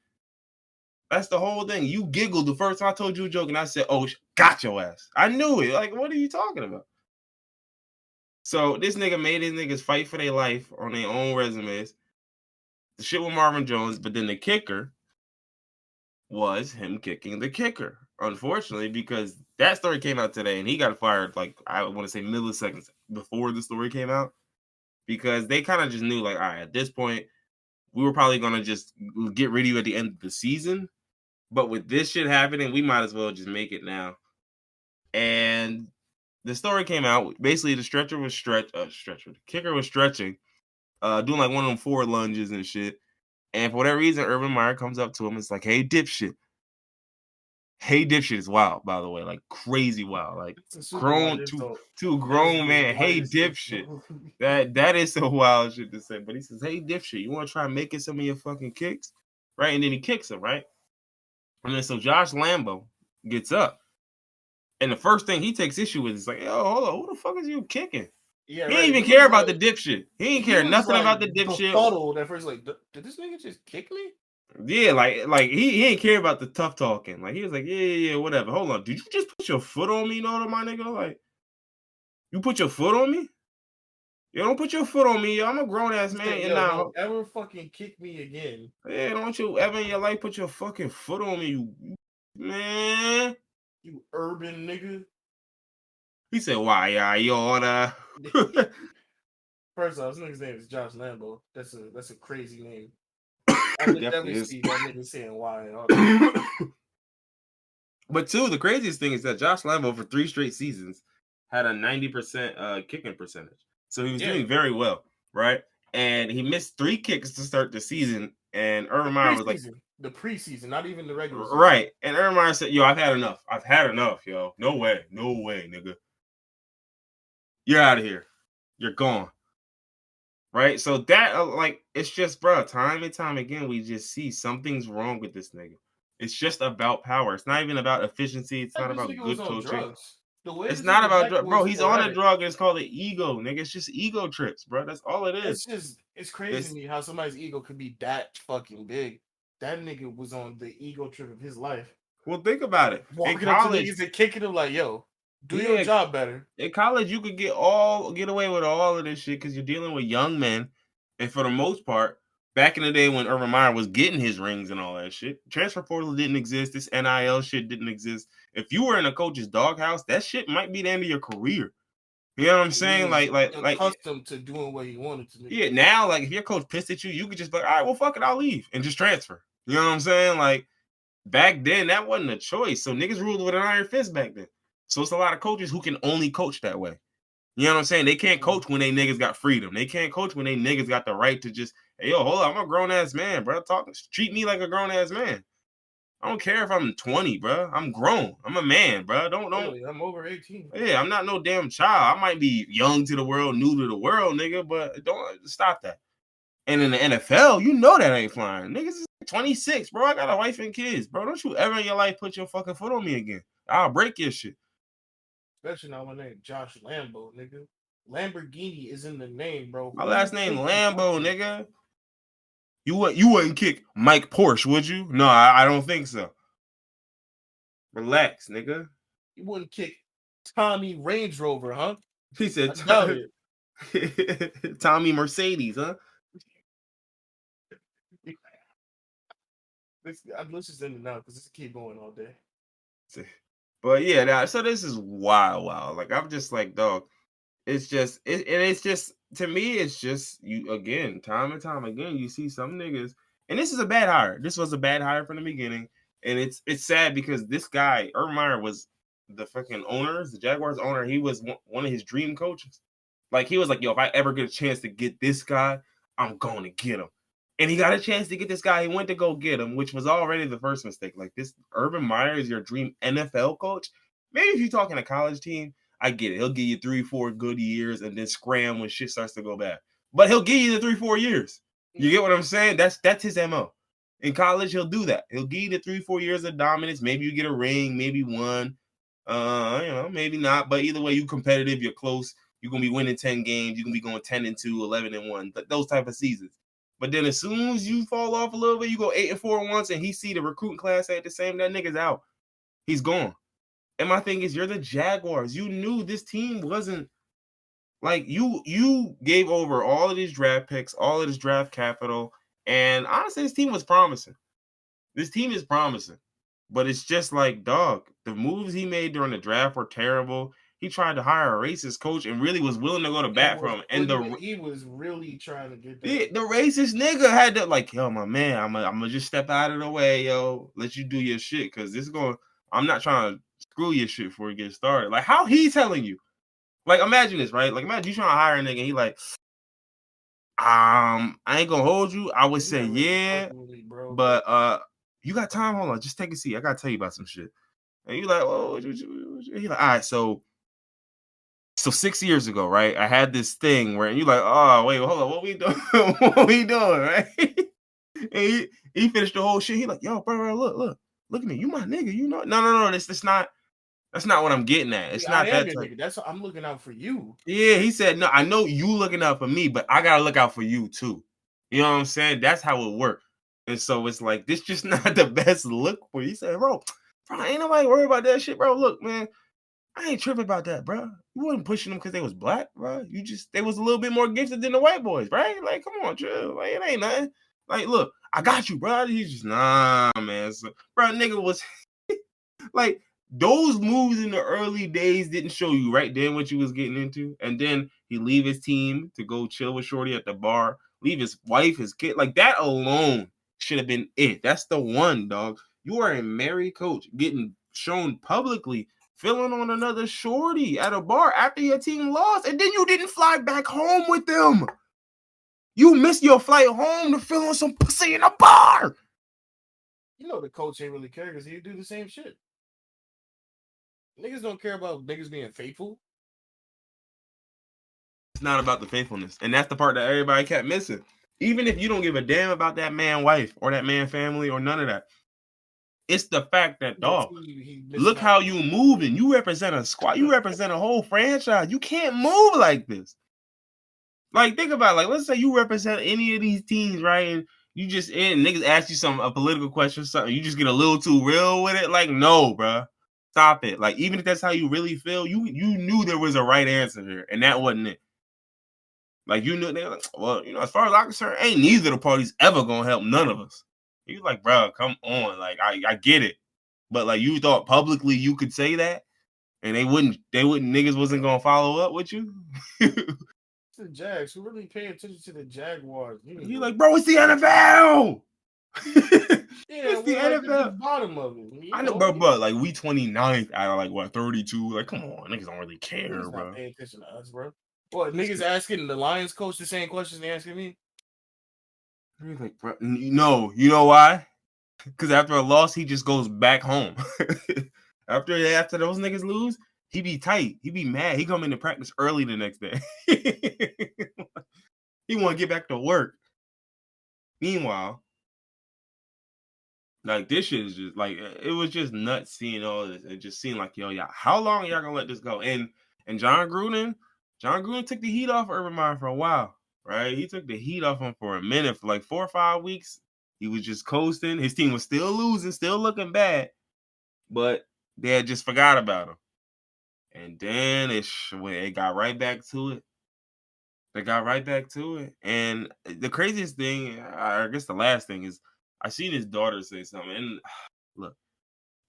That's the whole thing. You giggled the first time I told you a joke, and I said, "Oh, got your ass." I knew it. Like, what are you talking about? So this nigga made his niggas fight for their life on their own resumes. The shit with Marvin Jones, but then the kicker was him kicking the kicker. Unfortunately, because that story came out today, and he got fired like I want to say milliseconds before the story came out, because they kind of just knew like, all right, at this point, we were probably gonna just get rid of you at the end of the season. But with this shit happening, we might as well just make it now. And the story came out. Basically, the kicker was stretching, doing like one of them forward lunges and shit. And for whatever reason, Urban Meyer comes up to him. It's like, "Hey, dipshit." Hey, dipshit is wild, by the way, like crazy wild, like It's a super wild grown insult. to That is grown the man. Hey, wildest dipshit. insult. That is some wild shit to say. But he says, "Hey, dipshit, you want to try making some of your fucking kicks, right?" And then he kicks him, right? And then so Josh Lambo gets up, and the first thing he takes issue with is like, "Yo, hold on, who the fuck is you kicking?" Yeah, He didn't right. even He care was about like, the dipshit. He didn't he care was nothing like about the dipshit. befuddled at first. Like, did this nigga just kick me? Yeah, like he didn't care about the tough talking. Like he was like, yeah, whatever. Hold on, did you just put your foot on me, no, my nigga? Like you put your foot on me? You don't put your foot on me. Yo. I'm a grown ass He man, said, and "Yo, now, don't ever fucking kick me again." yeah, don't you ever in your life put your fucking foot on me, you man. You urban nigga. He said, "Why, you order?" First off, this nigga's name is Josh Lambo. That's a crazy name. I could Definitely definitely is. see that nigga saying why and all that. But two, the craziest thing is that Josh Lambo for 3 straight seasons had a 90% kicking percentage. So he was Yeah, doing very well, right? And he missed 3 kicks to start the season. And the Urban Meyer was like, preseason, not even the regular season. right. And Urban Meyer said, "Yo, I've had enough. I've had enough, yo. No way. No way, nigga. You're out of here. You're gone." Right? So that, like, it's just, bro, time and time again, we just see something's wrong with this nigga. It's just about power. It's not even about efficiency. It's not This about nigga was good on coaching. drugs. The way It's this not nigga about act drug, bro. was He's on a sporadic. drug. And it's called an ego, nigga. It's just ego trips, bro. That's all it is. It's crazy to It's me how somebody's ego could be that fucking big. That nigga was on the ego trip of his life. well, think about it. In Walking up to college, niggas and kicking them like, "Yo, do your yeah, job better." in college you could get away with all of this shit because you're dealing with young men, and for the most part, back in the day when Urban Meyer was getting his rings and all that shit, transfer portal didn't exist. This NIL shit didn't exist. If you were in a coach's doghouse, that shit might be the end of your career. You know what I'm He saying? was Like accustomed to doing what he wanted to do. yeah, now like if your coach pissed at you, you could just be like, all right, well, fuck it, I'll leave and just transfer. You know what I'm saying? Like back then, that wasn't a choice. So niggas ruled with an iron fist back then. So it's a lot of coaches who can only coach that way. You know what I'm saying? They can't coach when they niggas got freedom. They can't coach when they niggas got the right to just, hey, yo, hold on, I'm a grown ass man, bro. Treat me like a grown ass man. I don't care if I'm 20, bro. I'm grown. I'm a man, bro. Don't. Really, I'm over 18. Yeah, I'm not no damn child. I might be young to the world, new to the world, nigga, but don't stop that. And in the NFL, you know that ain't flying. Niggas is 26, bro. I got a wife and kids, bro. Don't you ever in your life put your fucking foot on me again. I'll break your shit. Especially now my name Josh Lambo, nigga. Lamborghini is in the name, bro. My Who you last name think you Lambo, fucking- nigga. You wouldn't kick Mike Porsche, would you? No, I don't think so. Relax, nigga. You wouldn't kick Tommy Range Rover, huh? He said I doubt it. Tommy Mercedes, huh? Let's just end it now because this keep going all day. But yeah, so this is wild. Like I'm just like, dog. It's just to me, it's just you again, time and time again, you see some niggas, and this is a bad hire. This was a bad hire from the beginning, and it's sad because this guy, Urban Meyer, was the fucking owner, the Jaguars owner. He was one of his dream coaches. Like, he was like, yo, if I ever get a chance to get this guy, I'm going to get him. And he got a chance to get this guy. He went to go get him, which was already the first mistake. Like, this Urban Meyer is your dream NFL coach. Maybe if you're talking a college team, I get it. He'll give you 3-4 good years and then scram when shit starts to go bad. But he'll give you the 3-4 years. You get what I'm saying? That's his MO. In college, he'll do that. He'll give you the 3-4 years of dominance. Maybe you get a ring, maybe one. Maybe not. But either way, you competitive, you're close. You're gonna be winning 10 games. You're gonna be going 10-2, 11-1, those type of seasons. But then as soon as you fall off a little bit, you go 8-4 once, and he see the recruiting class at the same. That nigga's out. He's gone. And my thing is, you're the Jaguars. You knew this team wasn't like you gave over all of these draft picks, all of this draft capital, and honestly, this team was promising. This team is promising. But it's just like, dog, the moves he made during the draft were terrible. He tried to hire a racist coach and really was willing to go to bat for him. And he was really trying to get that. The racist nigga had to, like, yo, my man, I'm gonna just step out of the way, yo. Let you do your shit, because I'm not trying to screw your shit before you get started. Like, how he telling you? Like, imagine this, right? Like, imagine you trying to hire a nigga and he like, I ain't gonna hold you. I would say, yeah, but you got time? Hold on, just take a seat. I gotta tell you about some shit. And you like, oh, he like, all right, so 6 years ago, right? I had this thing where you like, oh, wait, hold on, what we doing? What we doing, right? And he finished the whole shit. He like, yo, bro, look at me, you my nigga, you know? No, that's not what I'm getting at. It's not that type. That's what I'm looking out for you. Yeah, he said, no, I know you looking out for me, but I gotta look out for you too. You know what I'm saying? That's how it works. And so it's like, this just not the best look for you. He said, bro, ain't nobody worried about that shit, bro. Look, man, I ain't tripping about that, bro. You wasn't pushing them because they was black, bro. They was a little bit more gifted than the white boys, right? Like, come on, chill. Like, it ain't nothing. Like, look, I got you, bro. He's just, nah, man. So, bro, nigga was like, those moves in the early days didn't show you right then what you was getting into. And then he leave his team to go chill with Shorty at the bar, leave his wife, his kid. Like, that alone should have been it. That's the one, dog. You are a married coach getting shown publicly filling on another shorty at a bar after your team lost, and then you didn't fly back home with them. You missed your flight home to fill on some pussy in a bar. You know the coach ain't really care because he do the same shit. Niggas don't care about niggas being faithful. It's not about the faithfulness. And that's the part that everybody kept missing. Even if you don't give a damn about that man wife or that man family or none of that. It's the fact that, dog, look how you moving. You represent a squad. You represent a whole franchise. You can't move like this. Like, think about it. Like, let's say you represent any of these teams, right? And you just, niggas ask you a political question or something. You just get a little too real with it. Like, no, bro. Stop it. Like, even if that's how you really feel, you knew there was a right answer here, and that wasn't it. Like, you knew, they're like, well, as far as I'm concerned, ain't neither of the parties ever gonna help none of us. He was like, bro, come on. Like, I get it. But, like, you thought publicly you could say that, and niggas wasn't gonna follow up with you? It's the Jags. Who really pay attention to the Jaguars? You're like, bro, it's the NFL. Yeah, it's the NFL. The bottom of it. I know, bro, like, we 29th out of, like, what, 32? Like, come on, niggas don't really care, bro. Not paying attention to us, bro. What, niggas asking the Lions coach the same questions they asking me? You're like, bro, no, you know why? Because after a loss, he just goes back home. after those niggas lose, he be tight. He be mad. He come into practice early the next day. He want to get back to work. Meanwhile, like, this shit is just, like, it was just nuts seeing all this. It just seemed like, yo, how long are y'all going to let this go? And John Gruden took the heat off Urban Meyer for a while, right? He took the heat off him for a minute, for like 4 or 5 weeks. He was just coasting. His team was still losing, still looking bad, but they had just forgot about him. And then it got right back to it. They got right back to it. And the craziest thing, I guess the last thing, is I seen his daughter say something. And look,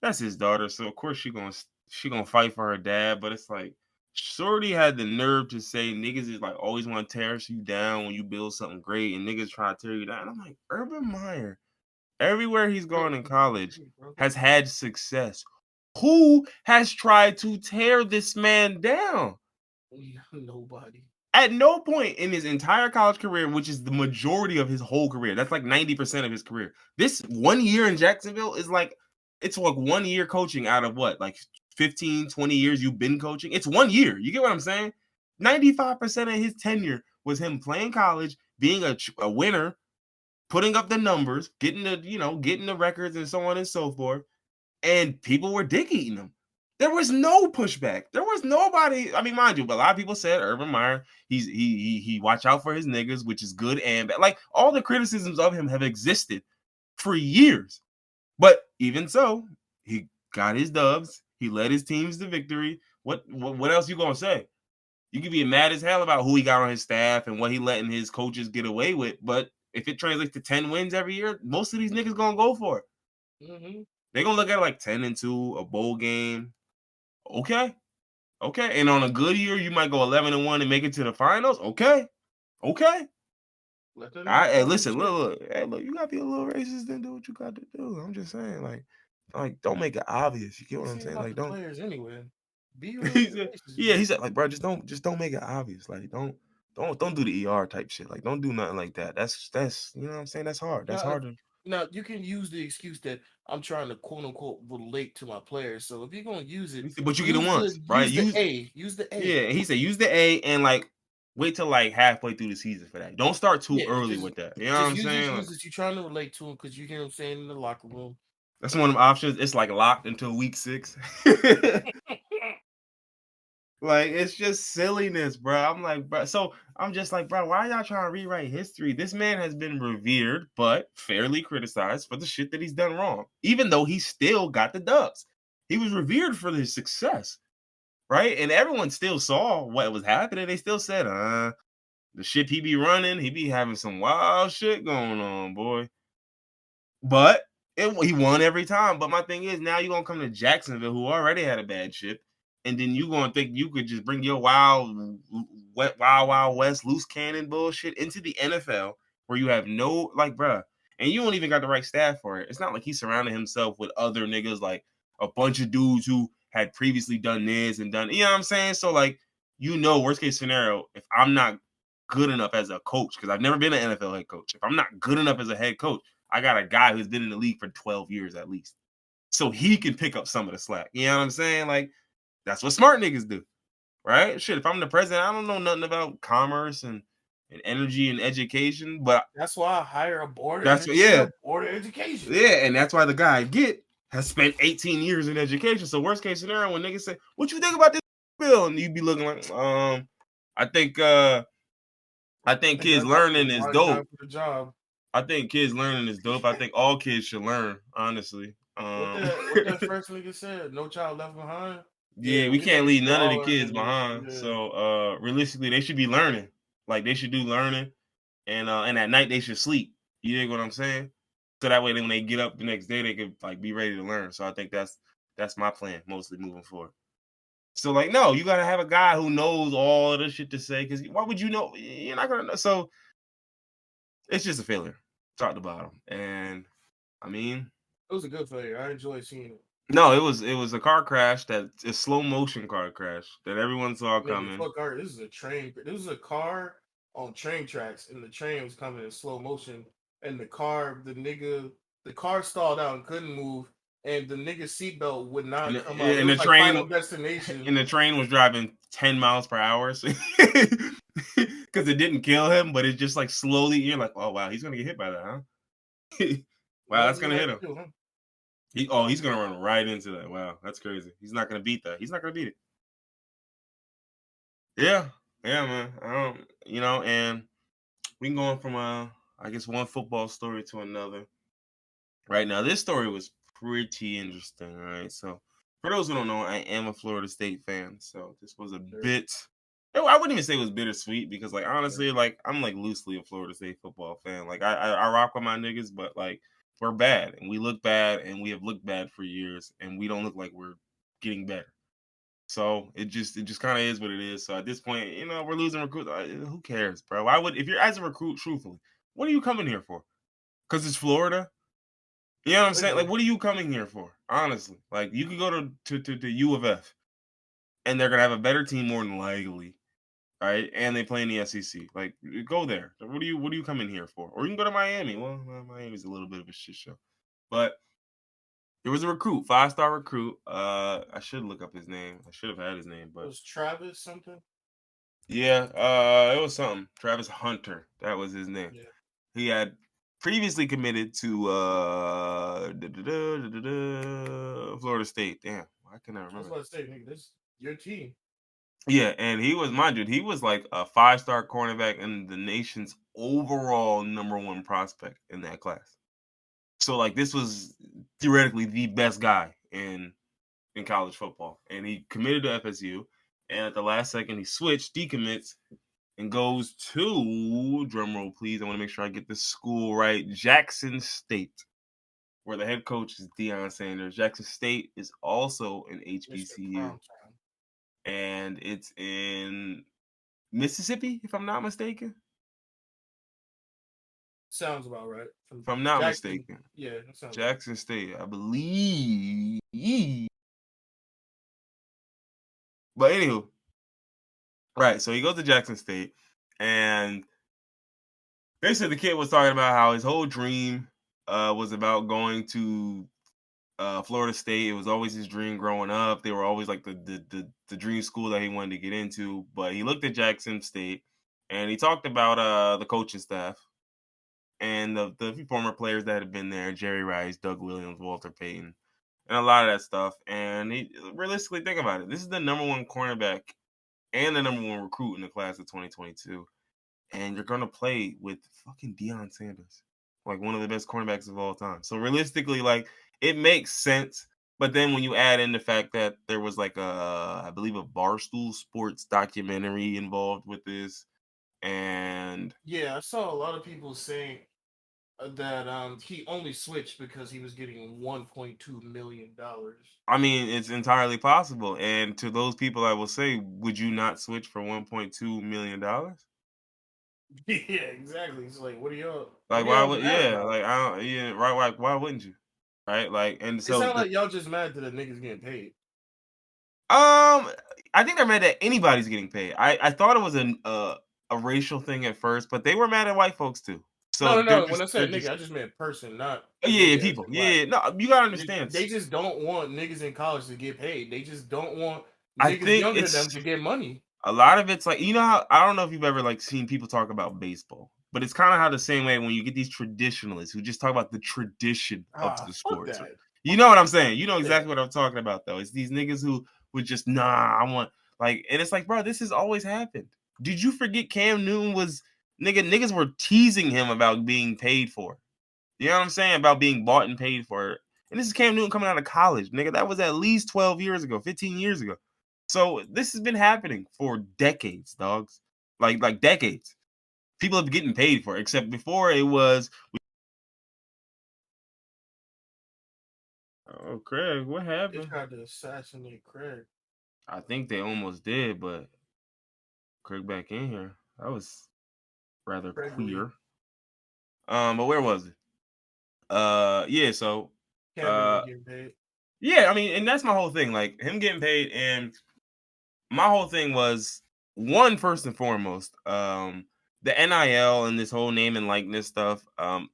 that's his daughter, so of course she gonna fight for her dad. But it's like, Shorty had the nerve to say niggas is like always want to tear you down when you build something great, and niggas try to tear you down. And I'm like, Urban Meyer, everywhere he's gone in college, has had success. Who has tried to tear this man down? Nobody. At no point in his entire college career, which is the majority of his whole career, that's like 90% of his career. This 1 year in Jacksonville is like, it's like 1 year coaching out of what, like 15, 20 years you've been coaching? It's 1 year. You get what I'm saying? 95% of his tenure was him playing college, being a winner, putting up the numbers, getting the records and so on and so forth. And people were dick eating him. There was no pushback. There was nobody. I mean, mind you, but a lot of people said Urban Meyer, he watch out for his niggas, which is good and bad. Like all the criticisms of him have existed for years. But even so, he got his dubs. He led his teams to victory. What else you gonna say? You can be mad as hell about who he got on his staff and what he letting his coaches get away with. But if it translates to 10 wins every year, most of these niggas gonna go for it. Mm-hmm. They're gonna look at it like 10-2, a bowl game. Okay. And on a good year, you might go 11-1 and make it to the finals. Okay. Let them Hey, talk listen, shit. look. Hey, look, you gotta be a little racist and do what you got to do. I'm just saying, like, don't make it obvious. You get what This I'm ain't saying? about Like, the don't. players anyway. Be real, He be said, racist. yeah, he said, like, bro, just don't make it obvious. Like, don't do the ER type shit. Like, don't do nothing like that. That's you know what I'm saying. That's hard. That's Now, hard to. now you can use the excuse that I'm trying to quote unquote relate to my players. So if you're gonna use it, He said, but you get it once, right? use the A. Use the A. Yeah, he said use the A and like wait till like halfway through the season for that. Don't start too Yeah, early with that. You know what just I'm saying? Like, use this. You're trying to relate to him because you hear him saying in the locker room. that's one of the options. It's like locked until week 6. Like it's just silliness, bro. I'm like, bro. So I'm just like, bro, why y'all trying to rewrite history? This man has been revered, but fairly criticized for the shit that he's done wrong, even though he still got the dubs. He was revered for his success, right? And everyone still saw what was happening. They still said, the shit he be running, he be having some wild shit going on, boy. But he won every time. But my thing is, now you're gonna come to Jacksonville, who already had a bad ship, and then you gonna think you could just bring your wild west loose cannon bullshit into the NFL, where you have no like, bruh, and you don't even got the right staff for it. It's not like he surrounded himself with other niggas, like a bunch of dudes who had previously done this and done. You know what I'm saying? So like, worst case scenario, if I'm not good enough as a coach, because I've never been an NFL head coach, if I'm not good enough as a head coach, I got a guy who's been in the league for 12 years at least. So he can pick up some of the slack. You know what I'm saying? Like, that's what smart niggas do. Right? Shit, if I'm the president, I don't know nothing about commerce and energy and education, but That's why I hire a board of that's energy and yeah. a board of education. Yeah, and that's why the guy I get has spent 18 years in education. So worst case scenario, when niggas say, "What you think about this bill?" and you be looking like, I think kids That's the learning is right guy dope. for the job. I think kids learning is dope. I think all kids should learn, honestly. What that first nigga said? No child left behind. Yeah, Yeah, we we can't niggas leave should none of the all learn kids English. behind. Yeah. So realistically, they should be learning. Like they should do learning, and at night they should sleep. You dig what I'm saying? So that way, then when they get up the next day, they could like be ready to learn. So I think that's my plan mostly moving forward. So like, no, you gotta have a guy who knows all of the shit to say. Because why would you know? You're not gonna know. So it's just a failure, top to bottom. And I mean, It was a good failure. I enjoyed seeing it. no, it was a car crash, that a slow motion car crash that everyone saw Nigga, coming. fuck art. This is a train. This is a car on train tracks, and the train was coming in slow motion. And the car stalled out and couldn't move. And the nigga's seatbelt would And not the, come up. It and the was like Final train Destination. and the train was driving 10 miles per hour because it didn't kill him, but it just like slowly. You're like, oh wow, he's gonna get hit by that, huh? Wow, that's Nothing you gonna had hit to him. do, huh? He's gonna run right into that. Wow, that's crazy. He's not gonna beat that. He's not gonna beat it. Yeah, yeah, man. I don't, and we can go on from I guess one football story to another. Right now, this story was pretty interesting, right? So, for those who don't know, I am a Florida State fan. So, this was a Sure, bit. I wouldn't even say it was bittersweet because, like, sure. honestly, like, I'm like loosely a Florida State football fan. Like, I rock with my niggas, but like, we're bad and we look bad and we have looked bad for years and we don't look like we're getting better. So it just kind of is what it is. So at this point, we're losing recruits. Who cares, bro? Why would if you're as a recruit, truthfully, what are you coming here for? Because it's Florida. You know what I'm saying? Like, Literally. what are you coming here for? Honestly, like, you could go to U of F, and they're gonna have a better team more than likely. right? And they play in the SEC. Like, go there. What do you come in here for? Or you can go to Miami. Well, Miami's a little bit of a shit show, but there was a recruit, 5-star recruit. I should look up his name. I should have had his name, It but was Travis something? yeah, it was something. Travis Hunter. That was his name. Yeah. He had previously committed to Florida State. Damn, why can I I was remember? about to say, nigga, this your team. Yeah, and he was, mind you, he was like a 5-star cornerback and the nation's overall #1 prospect in that class. So like this was theoretically the best guy in college football. And he committed to FSU. And at the last second he switched, decommits, and goes to, drumroll please, I want to make sure I get this school right, Jackson State, where the head coach is Deion Sanders. Jackson State is also an Mr. HBCU, Primetime. and it's in Mississippi, if I'm not mistaken. Sounds about right. If From I'm not Jackson. mistaken, Yeah, that sounds right. Jackson State, I believe. But anywho, right. So he goes to Jackson State, and basically the kid was talking about how his whole dream was about going to Florida State. It was always his dream growing up. They were always like the dream school that he wanted to get into. But he looked at Jackson State, and he talked about the coaching staff and the former players that had been there: Jerry Rice, Doug Williams, Walter Payton, and a lot of that stuff. And he realistically, think about it. This is the #1 cornerback and the #1 recruit in the class of 2022. And you're gonna play with fucking Deion Sanders, like one of the best cornerbacks of all time. So realistically, like it makes sense. But then when you add in the fact that there was like I believe a Barstool Sports documentary involved with this, and Yeah, I saw a lot of people saying that he only switched because he was getting $1.2 million. I mean it's entirely possible. And to those people, I will say, would you not switch for $1.2 million? Yeah, exactly. It's like, what Like are why y'all would mad yeah about? like I don't yeah right why wouldn't you, right? Like and It so sounds like y'all just mad that the niggas getting paid. I think they're mad that anybody's getting paid. I thought it was a racial thing at first, but they were mad at white folks too. So No, no, they're no. When I they're said nigga, just I just meant person, not yeah, nigga as people. in black. Yeah, no, you gotta They, understand. they just don't want niggas in college to get paid. They just don't want I niggas think younger than them it's to get money. a lot of it's like, you know how, I don't know if you've ever like seen people talk about baseball, but it's kind of how the same way when you get these traditionalists who just talk about the tradition of Ah, the fuck sports. that. You know what I'm saying? You know Yeah. exactly what I'm talking about though. It's these niggas who would just I want, like, and it's like, bro, this has always happened. Did you forget Cam Newton was niggas were teasing him about being paid for it. You know what I'm saying? About being bought and paid for it. And this is Cam Newton coming out of college, nigga. That was at least 12 years ago, 15 years ago. So this has been happening for decades, dogs. Like decades. People have been getting paid for it, except before it was. Oh, Craig, what They happened? tried to assassinate Craig. I think they almost did, but Craig back in here. That was rather Craig Lee. queer. But where was it? Yeah, so Cam uh Newton getting paid. yeah, I mean, and that's my whole thing. Like him getting paid, and my whole thing was, one, first and foremost, the NIL and this whole name and likeness stuff.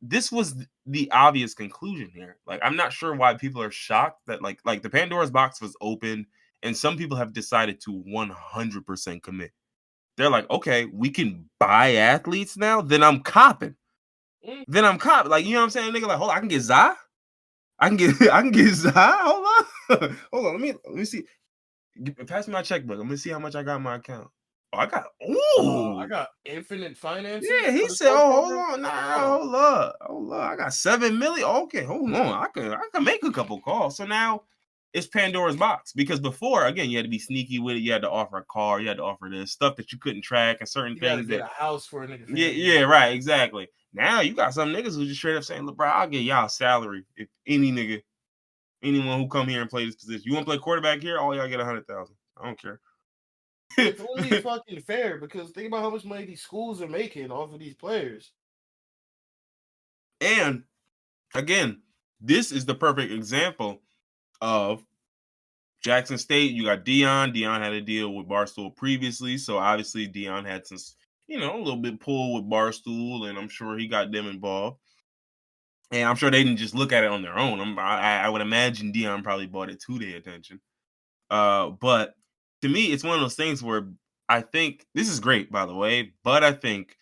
This was the obvious conclusion here. Like, I'm not sure why people are shocked that like the Pandora's box was open, and some people have decided to 100% commit. They're like, okay, we can buy athletes now. Then I'm copping. Mm. Then I'm copping. Like, you know what I'm saying, nigga? Like, hold on, I can get Zai. I can get I can get Zai. Hold on, hold on. Let me see. Pass me my checkbook. I'm gonna see how much I got in my account. Oh, I got. I Ooh, got infinite yeah. finances He for the said, sports "Oh, program. hold on, Oh, hold up, hold up. I got 7 million. Okay, hold on. I can make a couple calls. So now it's Pandora's box, because before, again, you had to be sneaky with it. You had to offer a car. You had to offer this stuff that you couldn't track, and certain you got to things get that. a house for a nigga Yeah, family. yeah, right, exactly. Now you got some niggas who just straight up saying, "Look, bro, I'll get y'all salary if anyone who come here and play this position. You want to play quarterback here? All y'all get 100,000. I don't care." It's only fucking fair because think about how much money these schools are making off of these players. And again, this is the perfect example of Jackson State, you got Dion. Dion had a deal with Barstool previously, so obviously Dion had some, a little bit pull with Barstool, and I'm sure he got them involved. And I'm sure they didn't just look at it on their own. I would imagine Dion probably brought it to their attention. But to me, it's one of those things where I think this is great, by the way, but I think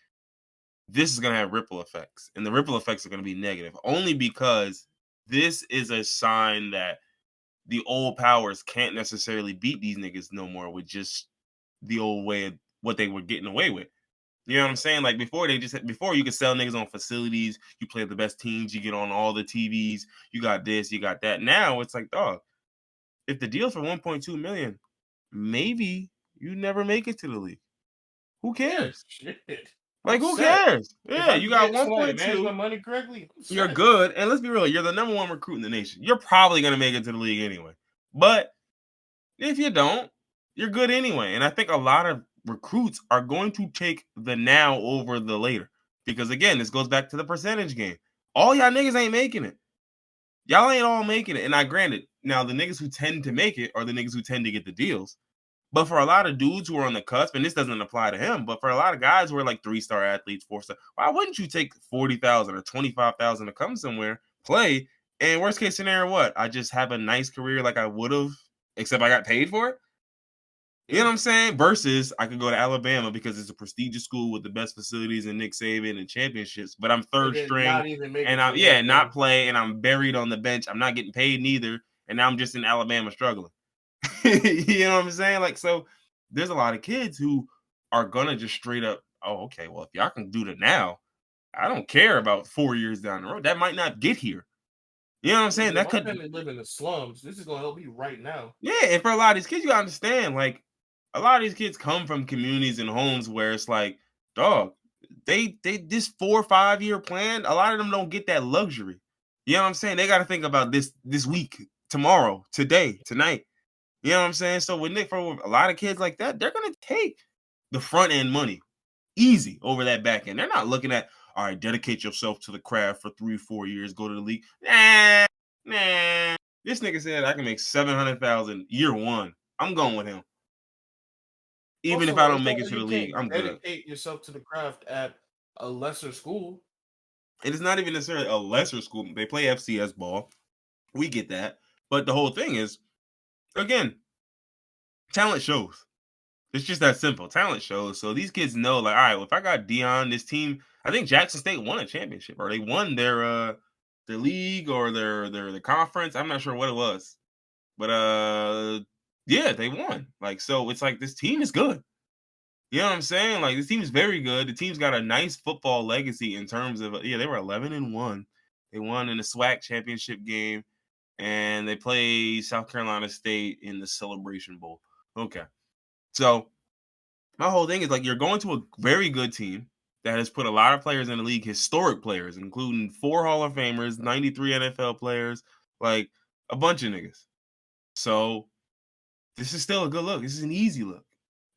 this is going to have ripple effects, and the ripple effects are going to be negative only because this is a sign that the old powers can't necessarily beat these niggas no more with just the old way of what they were getting away with. You know what I'm saying? Like before you could sell niggas on facilities, you play the best teams, you get on all the TVs, you got this, you got that. Now it's like, dog, if the deal's for 1.2 million, maybe you never make it to the league. Who cares? Yeah, shit. Like, who Set. cares? If Yeah, I you can got get somebody to manage my 1.2. money correctly, You're good. And let's be real, you're the number one recruit in the nation. You're probably going to make it to the league anyway. But if you don't, you're good anyway. And I think a lot of recruits are going to take the now over the later. Because again, this goes back to the percentage game. All y'all niggas ain't making it. Y'all ain't all making it. And I granted, now the niggas who tend to make it are the niggas who tend to get the deals. But for a lot of dudes who are on the cusp, and this doesn't apply to him, but for a lot of guys who are like 3-star athletes, 4-star, why wouldn't you take 40,000 or 25,000 to come somewhere, play, and worst case scenario, what? I just have a nice career like I would have, except I got paid for it. You know what I'm saying? Versus I could go to Alabama because it's a prestigious school with the best facilities and Nick Saban and championships, but I'm third string not even make and I'm not play and I'm buried on the bench. I'm not getting paid neither, and now I'm just in Alabama struggling. You know what I'm saying? Like, so there's a lot of kids who are gonna just straight up, oh, okay, well, if y'all can do it now, I don't care about 4 years down the road. That might not get here. You know what I'm saying? That could live in the slums. This is gonna help you right now. Yeah, and for a lot of these kids, you gotta understand, like, a lot of these kids come from communities and homes where it's like, dog, they this 4 or 5 year plan, a lot of them don't get that luxury. You know what I'm saying? They gotta think about this week, tomorrow, today, tonight. You know what I'm saying? So for a lot of kids like that, they're gonna take the front end money easy over that back end. They're not looking at, all right, dedicate yourself to the craft for 3-4 years, go to the league. Nah. This nigga said I can make 700,000 year one. I'm going with him. Even if I don't make it to the league, I'm good. Dedicate yourself to the craft at a lesser school. It is not even necessarily a lesser school. They play FCS ball. We get that. But the whole thing is, again, talent shows. It's just that simple. Talent shows. So these kids know, like, all right, well, if I got Dion, this team, I think Jackson State won a championship, or they won their league or their conference. I'm not sure what it was. But yeah, they won. Like, so it's like this team is good. You know what I'm saying? Like, this team is very good. The team's got a nice football legacy in terms of they were 11-1. They won in the SWAC championship game, and they play South Carolina State in the Celebration Bowl. Okay. So my whole thing is, like, you're going to a very good team that has put a lot of players in the league, historic players, including 4 Hall of Famers, 93 NFL players, like a bunch of niggas. So this is still a good look. This is an easy look.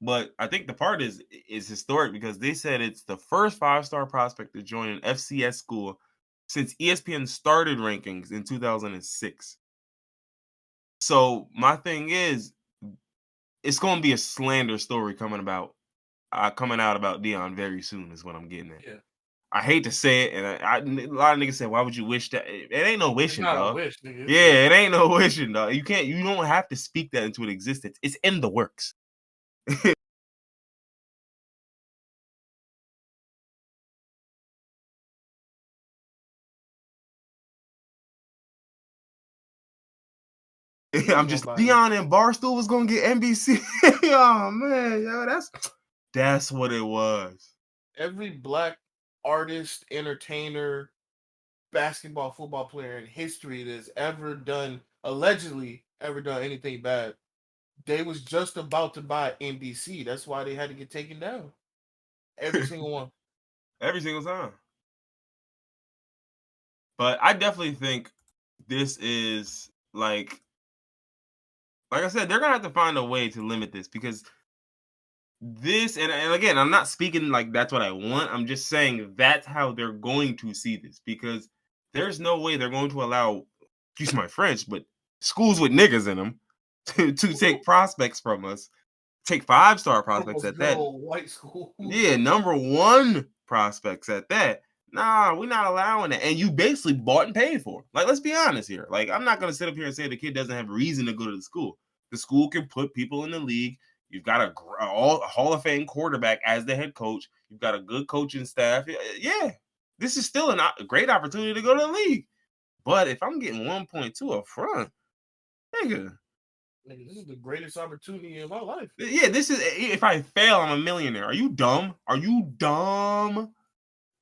But I think the part is historic because they said it's the first 5-star prospect to join an FCS school since ESPN started rankings in 2006. So my thing is, it's going to be a slander story coming out about Dion very soon is what I'm getting at. Yeah. I hate to say it, and a lot of niggas say, "Why would you wish that?" It ain't no wishing, dog. Wish, nigga. Yeah, it ain't no wishing, dog. You don't have to speak that into existence. It's in the works. I'm just Dion and Barstool was gonna get NBC. Oh man, yo, that's what it was. Every black artist, entertainer, basketball, football player in history that's allegedly ever done anything bad, they was just about to buy NBC. That's why they had to get taken down. Every single one. Every single time. But I definitely think this is like I said, they're gonna have to find a way to limit this because this, and again, I'm not speaking like that's what I want. I'm just saying that's how they're going to see this because there's no way they're going to allow, excuse my French, but schools with niggas in them to take prospects from us, take 5-star prospects Almost at good that. old white school. Yeah, number one prospects at that. Nah, we're not allowing it. And you basically bought and paid for. Like, let's be honest here. Like, I'm not gonna sit up here and say the kid doesn't have reason to go to the school. The school can put people in the league. You've got a Hall of Fame quarterback as the head coach. You've got a good coaching staff. Yeah, this is still a great opportunity to go to the league. But if I'm getting 1.2 up front, nigga, This is the greatest opportunity in my life. yeah, this is if I fail, I'm a millionaire. Are you dumb? Are you dumb?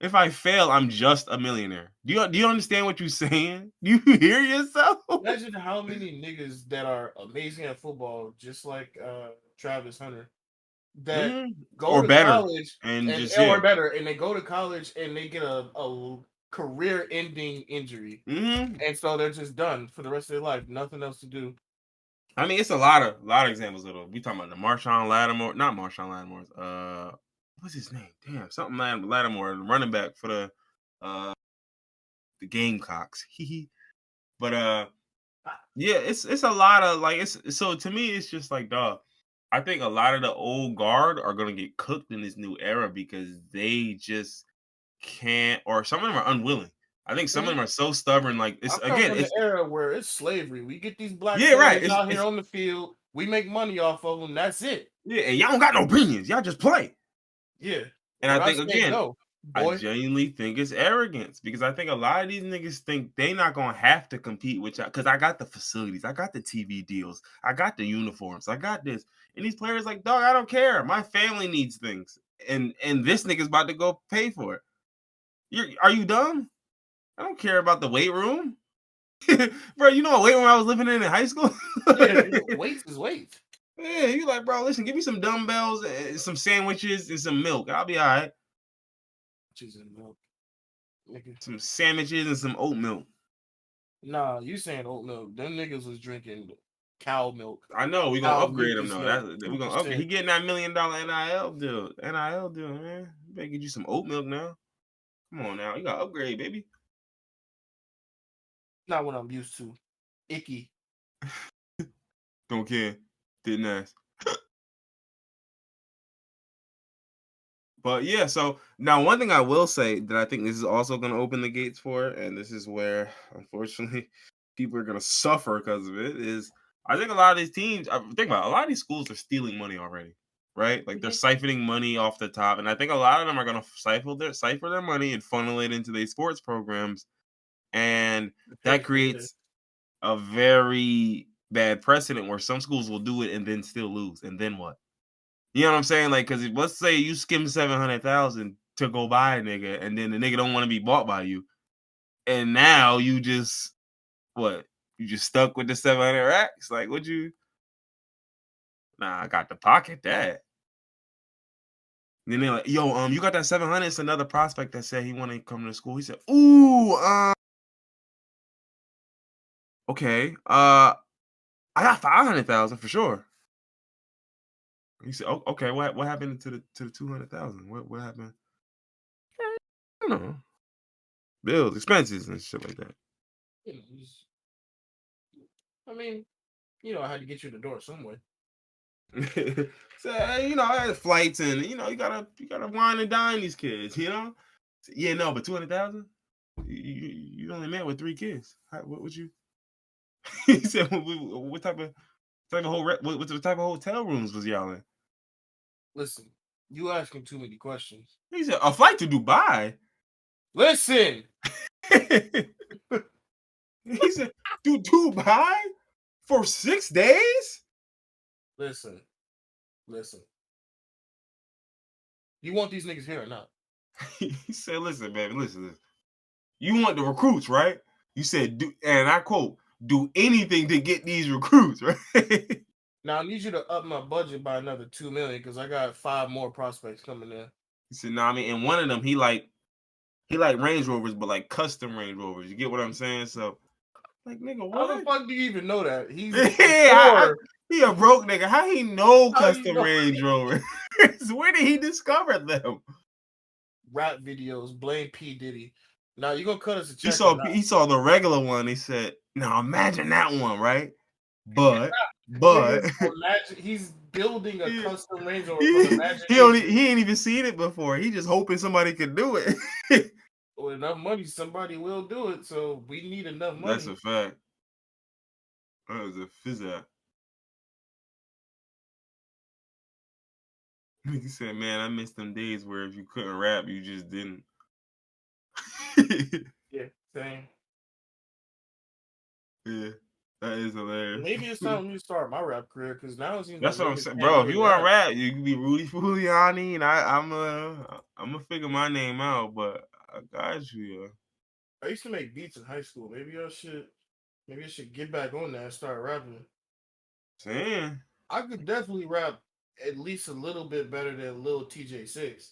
If I fail, I'm just a millionaire. Do you understand what you're saying? Do you hear yourself? Imagine how many niggas that are amazing at football, just like Travis Hunter, that go Or to better. college And and just or better, and they go to college and they get a career-ending injury, and so they're just done for the rest of their life. Nothing else to do. I mean, it's a lot of examples of those. We talking about the Marshawn Lattimore, not Marshawn Lattimore's. What's his name? Damn, something Lattimore, the running back for the Gamecocks. But yeah, it's a lot of like it's so to me it's just like dog. I think a lot of the old guard are gonna get cooked in this new era because they just can't, or some of them are unwilling. I think some of them are so stubborn. Like I it's come again, from the it's era where it's slavery. We get these black yeah, right. players out here on the field. We make money off of them. That's it. Yeah, and y'all don't got no opinions. Y'all just play. Yeah. And Where I I think say again, go, I boy. genuinely think it's arrogance because I think a lot of these niggas think they not gonna have to compete with y'all because I got the facilities, I got the TV deals, I got the uniforms, I got this. And these players like, dog, I don't care. My family needs things, and this nigga's about to go pay for it. Are you dumb? I don't care about the weight room, bro. You know what weight room I was living in high school? Yeah, weights is weight. Yeah, you like, bro, listen, give me some dumbbells, some sandwiches, and some milk. I'll be all right. Cheese and milk. Some sandwiches and some oat milk. Nah, you saying oat milk. Them niggas was drinking cow milk. I know we're gonna upgrade him though. We're gonna upgrade. 2%. He getting that $1 million NIL deal. NIL deal, man. You better get you some oat milk now. Come on now, you gotta upgrade, baby. Not what I'm used to. Icky. Don't care. Didn't ask. But yeah, so now one thing I will say that I think this is also going to open the gates for, and this is where unfortunately people are going to suffer because of it, is I think a lot of these teams, think about it, a lot of these schools are stealing money already, right? Like they're siphoning money off the top, and I think a lot of them are going to cipher their money and funnel it into these sports programs, and that creates a very bad precedent where some schools will do it and then still lose, and then what? You know what I'm saying? Like, because let's say you skim 700,000 to go buy a nigga, and then the nigga don't want to be bought by you, and now you just what? You just stuck with the 700 racks? Like, would you? Nah, I got to pocket that. And then they're like, yo, you got that 700? It's another prospect that said he wanted to come to school. He said, ooh, okay, I got 500,000 for sure. He said, "Oh, okay. What happened to the 200,000? What happened? I don't know. Bills, expenses, and shit like that." I mean, I had to get you the door somewhere. So I had flights, and you gotta wine and dine these kids. Yeah, no, but 200,000. You only met with 3 kids. What would you? He said, "What type of what type of hotel rooms was y'all in?" Listen, you asking too many questions. He said, "A flight to Dubai." Listen. He said, "To Dubai for 6 days." Listen. You want these niggas here or not? He said, "Listen, baby, listen. You want the recruits, right?" You said, and I quote, "Do anything to get these recruits," right? Now I need you to up my budget by another $2 million because I got 5 more prospects coming in. He said, "No, I mean, and one of them, he like Range Rovers, but like custom Range Rovers. You get what I'm saying?" So, like, nigga, what? How the fuck do you even know that? He's he a broke nigga. How he know custom know? Range Rovers? Where did he discover them? Rap videos, blame P. Diddy. Now you gonna cut us a check? He saw the regular one. He said, "Now imagine that one, right? but Niggas imagine he's building a custom Range Rover from imagination. he ain't even seen it before. He just hoping somebody could do it. With enough money, somebody will do it. So we need enough That's money. a fact. That was a fizz. He said, "Man, I miss them days where if you couldn't rap, you just didn't." Yeah, same. Yeah, that is hilarious. Maybe it's time for me to start my rap career because now it seems That's like what I'm niggas saying, can't bro. If really you want to rap. rap, you can be Rudy Giuliani, and I'm gonna figure my name out. But I got you. I used to make beats in high school. Maybe I should get back on that and start rapping. Saying. I could definitely rap at least a little bit better than Lil TJ6.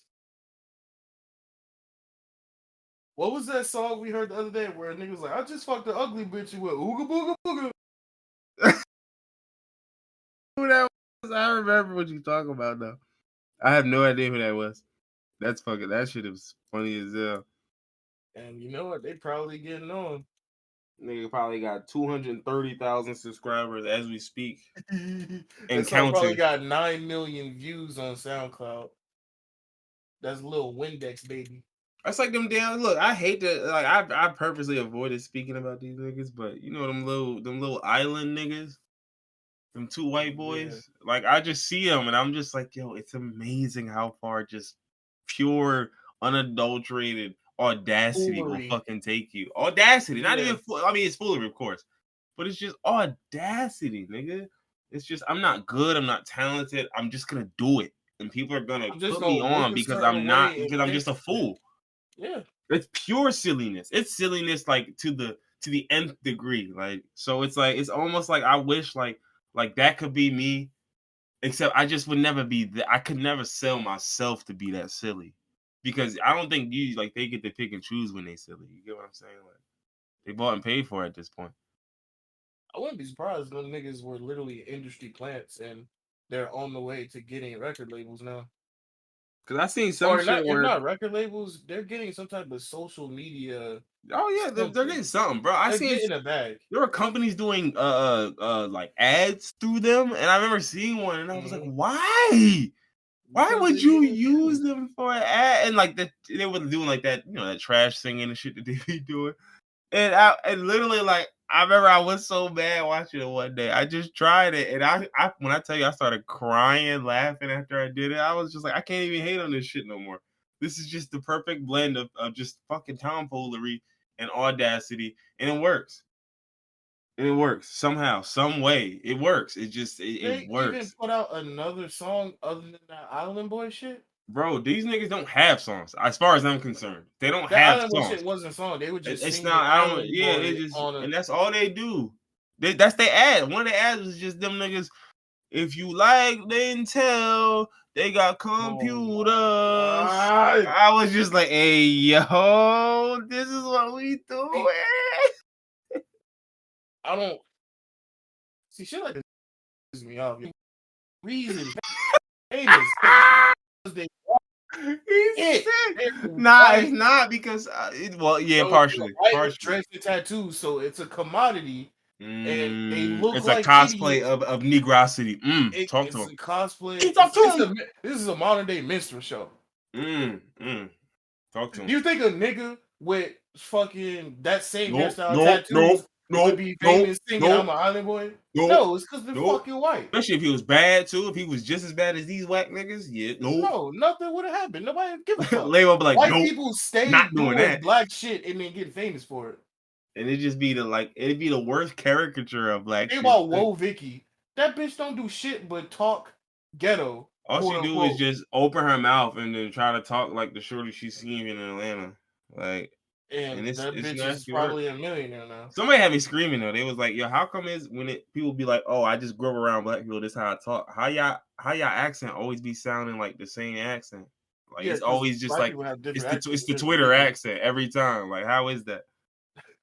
What was that song we heard the other day where a nigga was like, I just fucked the ugly bitch and went ooga booga booga? Who that was? I remember what you talking about though. I have no idea who that was. That's fucking. That shit is funny as hell. And you know what? They probably getting on. Nigga probably got 230,000 subscribers as we speak That and song probably counting. got 9 million views on SoundCloud. That's Lil Windex, baby. That's like them damn. Look, I hate to like. I purposely avoided speaking about these niggas, but you know them little island niggas, them two white Yeah. boys. Like I just see them and I'm just like, yo, it's amazing how far just pure, unadulterated audacity will Foolery. fucking take you. Audacity, not Yeah. even. I mean, it's foolery, of course, but it's just audacity, nigga. It's just I'm not good. I'm not talented. I'm just gonna do it, and people are gonna I'm just put me gonna look on a because certain I'm not way and because I'm think just a it. fool. Yeah. It's pure silliness. It's silliness like to the nth degree. Like so, it's like it's almost like I wish like that could be me, except I just would never be. I could never sell myself to be that silly, because I don't think you like they get to pick and choose when they silly. You get what I'm saying? Like they bought and paid for it at this point. I wouldn't be surprised if those niggas were literally industry plants and they're on the way to getting record labels now. Cause I seen some Or shit not, if where not record labels, they're getting some type of social media oh yeah, they're something. getting something, bro. I They're seen getting a bag. there were companies doing like ads through them, and I remember seeing one, and I was like, Mm-hmm. why? Why Because would they're you getting use views. them for an ad? And like they were doing like that, you know, that trash singing and shit that they be doing. And literally like I remember I was so mad watching it one day. I just tried it, and I when I tell you I started crying, laughing after I did it. I was just like, I can't even hate on this shit no more. This is just the perfect blend of just fucking tomfoolery and audacity, and it works. And it works somehow, some way. It works. It They even works. put out another song other than that Island Boy shit. Bro, these niggas don't have songs. As far as I'm concerned, they don't That have Island Boy songs. shit wasn't a song. They were just It's singing not. I don't. Island Yeah, it Boy just on a. and that's all they do. That's their ad. One of the ads was just them niggas. If you like, then tell. They got Oh my computers. god! I was just like, hey yo, this is what we doing. See, I don't see shit like this pisses me off. Reason famous because they He's it. sick. They're Nah, it's white. not because well, yeah, So they're partially, white with partially. dreads and tattoos, so it's a commodity, and they look It's a like cosplay idiots. of negrocity. Talk to It's him. a cosplay. He talk to him. This is a modern day minstrel show. Talk to Do him. you think a nigga with fucking that same Nope, hairstyle, nope, tattoos nope, would nope, be nope, famous singing nope, "I'm an Island Boy"? nope, No, it's because they're nope. fucking white. Especially if he was bad too. If he was just as bad as these whack niggas, yeah, nope. No, nothing would have happened. Nobody would give a fuck. Label be like, White nope, people stay not doing doing that. black shit and then get famous for it. And it just be it'd be the worst caricature of black Think shit. about Whoa Vicky. That bitch don't do shit but talk ghetto, All quote she do is unquote. just open her mouth and then try to talk like the shorty she's seeing in Atlanta. Like, and And that it's bitch is nasty work. probably a millionaire now. Somebody had me screaming though. They was like, "Yo, how come is when people be like, oh, I just grew up around black people. This how I talk. How y'all accent always be sounding like the same accent? Like Yeah, it's because always just black like people have it's different the accents it's for the different Twitter reasons. accent every time. Like how is that?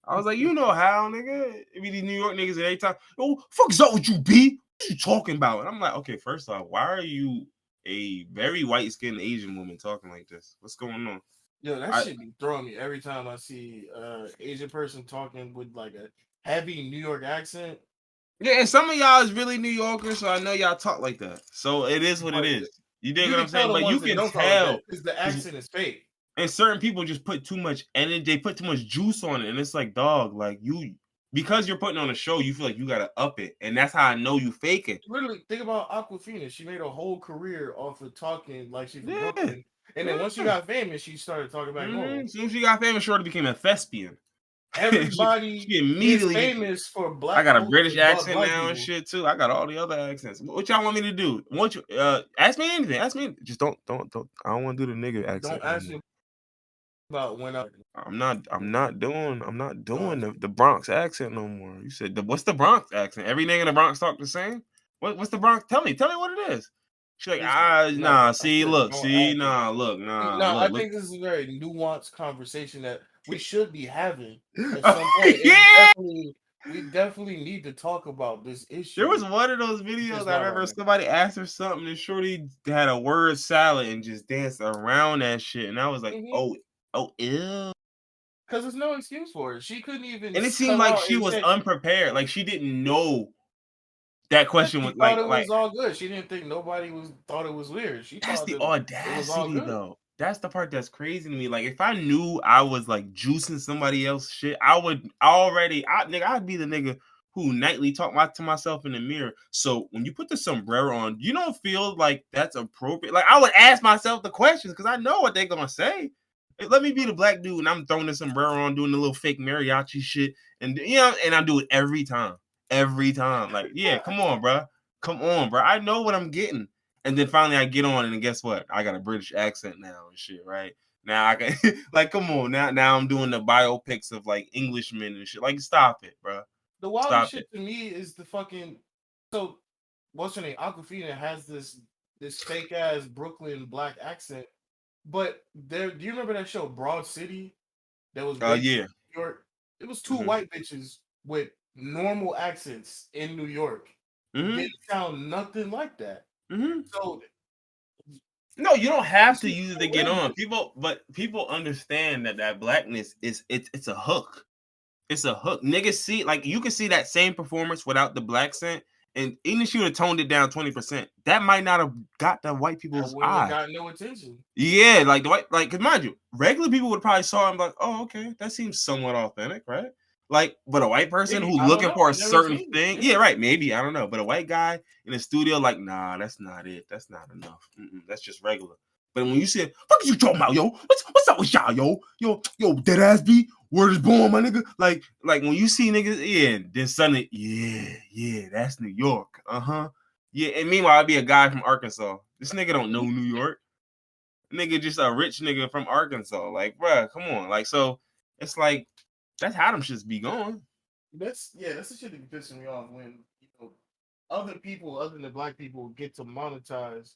I was like, you know how, nigga? It be these New York niggas at every time. Oh, fuck is up with you, B? What you talking about? And I'm like, okay, first off, why are you a very white skinned Asian woman talking like this? What's going on? Yo, that I shit be throwing me every time I see Asian person talking with like a heavy New York accent. Yeah, and some of y'all is really New Yorkers, so I know y'all talk like that. So it is what it But is. You dig you what I'm can tell saying? the But you ones that can don't talk like tell that because the because accent is fake. and certain people just put too much energy, they put too much juice on it, and it's like, dog, like you because you're putting on a show, you feel like you gotta up it, and that's how I know you fake it. Literally, think about Aquafina. She made a whole career off of talking like she's from Yeah, Brooklyn, and then once she yeah. got famous, she started talking back normal. As soon as she got famous, Shorty became a thespian. Everybody she is immediately became. famous for I black got a culture, British but accent black now and people. shit too. I got all the other accents. What y'all want me to do? Want you ask me anything. Ask me. Just don't. I don't want to do the nigga accent Don't no ask more. me about when I. I'm not doing the Bronx accent no more. You said what's the Bronx accent? Every nigga in the Bronx talk the same? What's the Bronx? Tell me what it is. She's like, It's not. No, nah, I see, said look, don't see, ask me. nah, look, No, I look. think this is a very nuanced conversation that we should be having at some point. Yeah. We definitely need to talk about this There issue. was one of those It's videos just I not remember happening. somebody asked her something and Shorty had a word salad and just danced around that shit. And I was like, oh, ew. Because there's no excuse for it. She couldn't even And it seemed come like out she and was say, unprepared. Like she didn't know that yeah, question she was thought like it like was all good. She didn't think nobody was thought it was weird. She that's thought the that it was all audacity good. though. That's the part that's crazy to me. Like if I knew I was like juicing somebody else shit, I would already nigga, I'd be the nigga who nightly talk to myself in the mirror. So when you put the sombrero on, you don't feel like that's appropriate. Like I would ask myself the questions because I know what they're gonna say. Let me be the black dude and I'm throwing the sombrero on, doing the little fake mariachi shit, and and I do it every time. Every time. Like, yeah, come on, bro. Come on, bro. I know what I'm getting. And then finally I get on and guess what? I got a British accent now and shit, right? Now I can like come on, now I'm doing the biopics of like Englishmen and shit. Like stop it, bro. The wildest Stop it. shit to me is the fucking. So, what's her name? Aquafina has this fake ass Brooklyn black accent. But there, do you remember that show Broad City that was based Yeah. in New York? It was two Mhm. white bitches with normal accents in New York. Mhm. Didn't sound nothing like that. Mhm. So No, you don't have this to is use it to get on. outrageous. People understand that blackness is it's a hook. It's a hook. Niggas see like you can see that same performance without the black scent, and even if you would have toned it down 20%, that might not have got the white I people's wouldn't have eye. got no attention. Yeah, like the white, like, cause mind you, regular people would probably saw him like, oh, okay, that seems somewhat authentic, right? Like, but a white person Maybe who I don't looking know. for I a never certain seen it. thing, yeah, Yeah. right, maybe I don't know, but a white guy in a studio, like, nah, that's not it, that's not enough, that's just regular. But when you say, "Fuck is you talking about, yo? What's up with y'all, yo, dead ass beat, word is born, my nigga." Like when you see niggas, yeah, then suddenly, yeah, that's New York, yeah. And meanwhile, I'd be a guy from Arkansas. This nigga don't know New York. Nigga just a rich nigga from Arkansas. Like, bruh, come on. Like, so it's like that's how them shits be going. That's the shit that pisses me off when other people other than black people get to monetize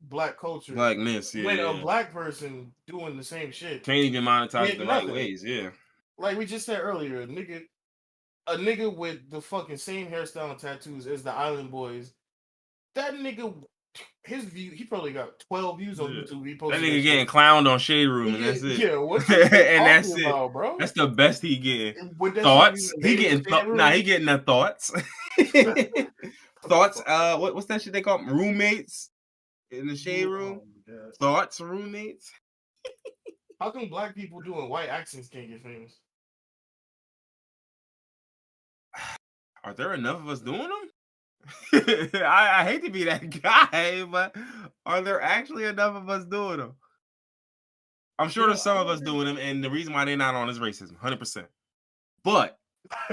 black culture Blackness, when a yeah. black person doing the same shit Can't even monetize it get the right nothing. ways, yeah. Like we just said earlier, a nigga with the fucking same hairstyle and tattoos as the Island Boys. That nigga, he probably got 12 views on Yeah. YouTube. He That posted that nigga shit. getting clowned on Shade Room and Yeah, that's it. yeah. What you And talking that's it. about, bro? That's the best he getting. Would that shit have Thoughts. even He made it getting to Shade nah, Room? he getting the thoughts. What the Thoughts, fuck? what's that shit they call 'em? Roommates in the Shade Room? Oh my god. Thoughts, roommates. How come black people doing white accents can't get famous? Are there enough of us doing them? I hate to be that guy, but are there actually enough of us doing them? I'm sure there's I some of don't us think doing them, and the reason why they're not on is racism, 100%. But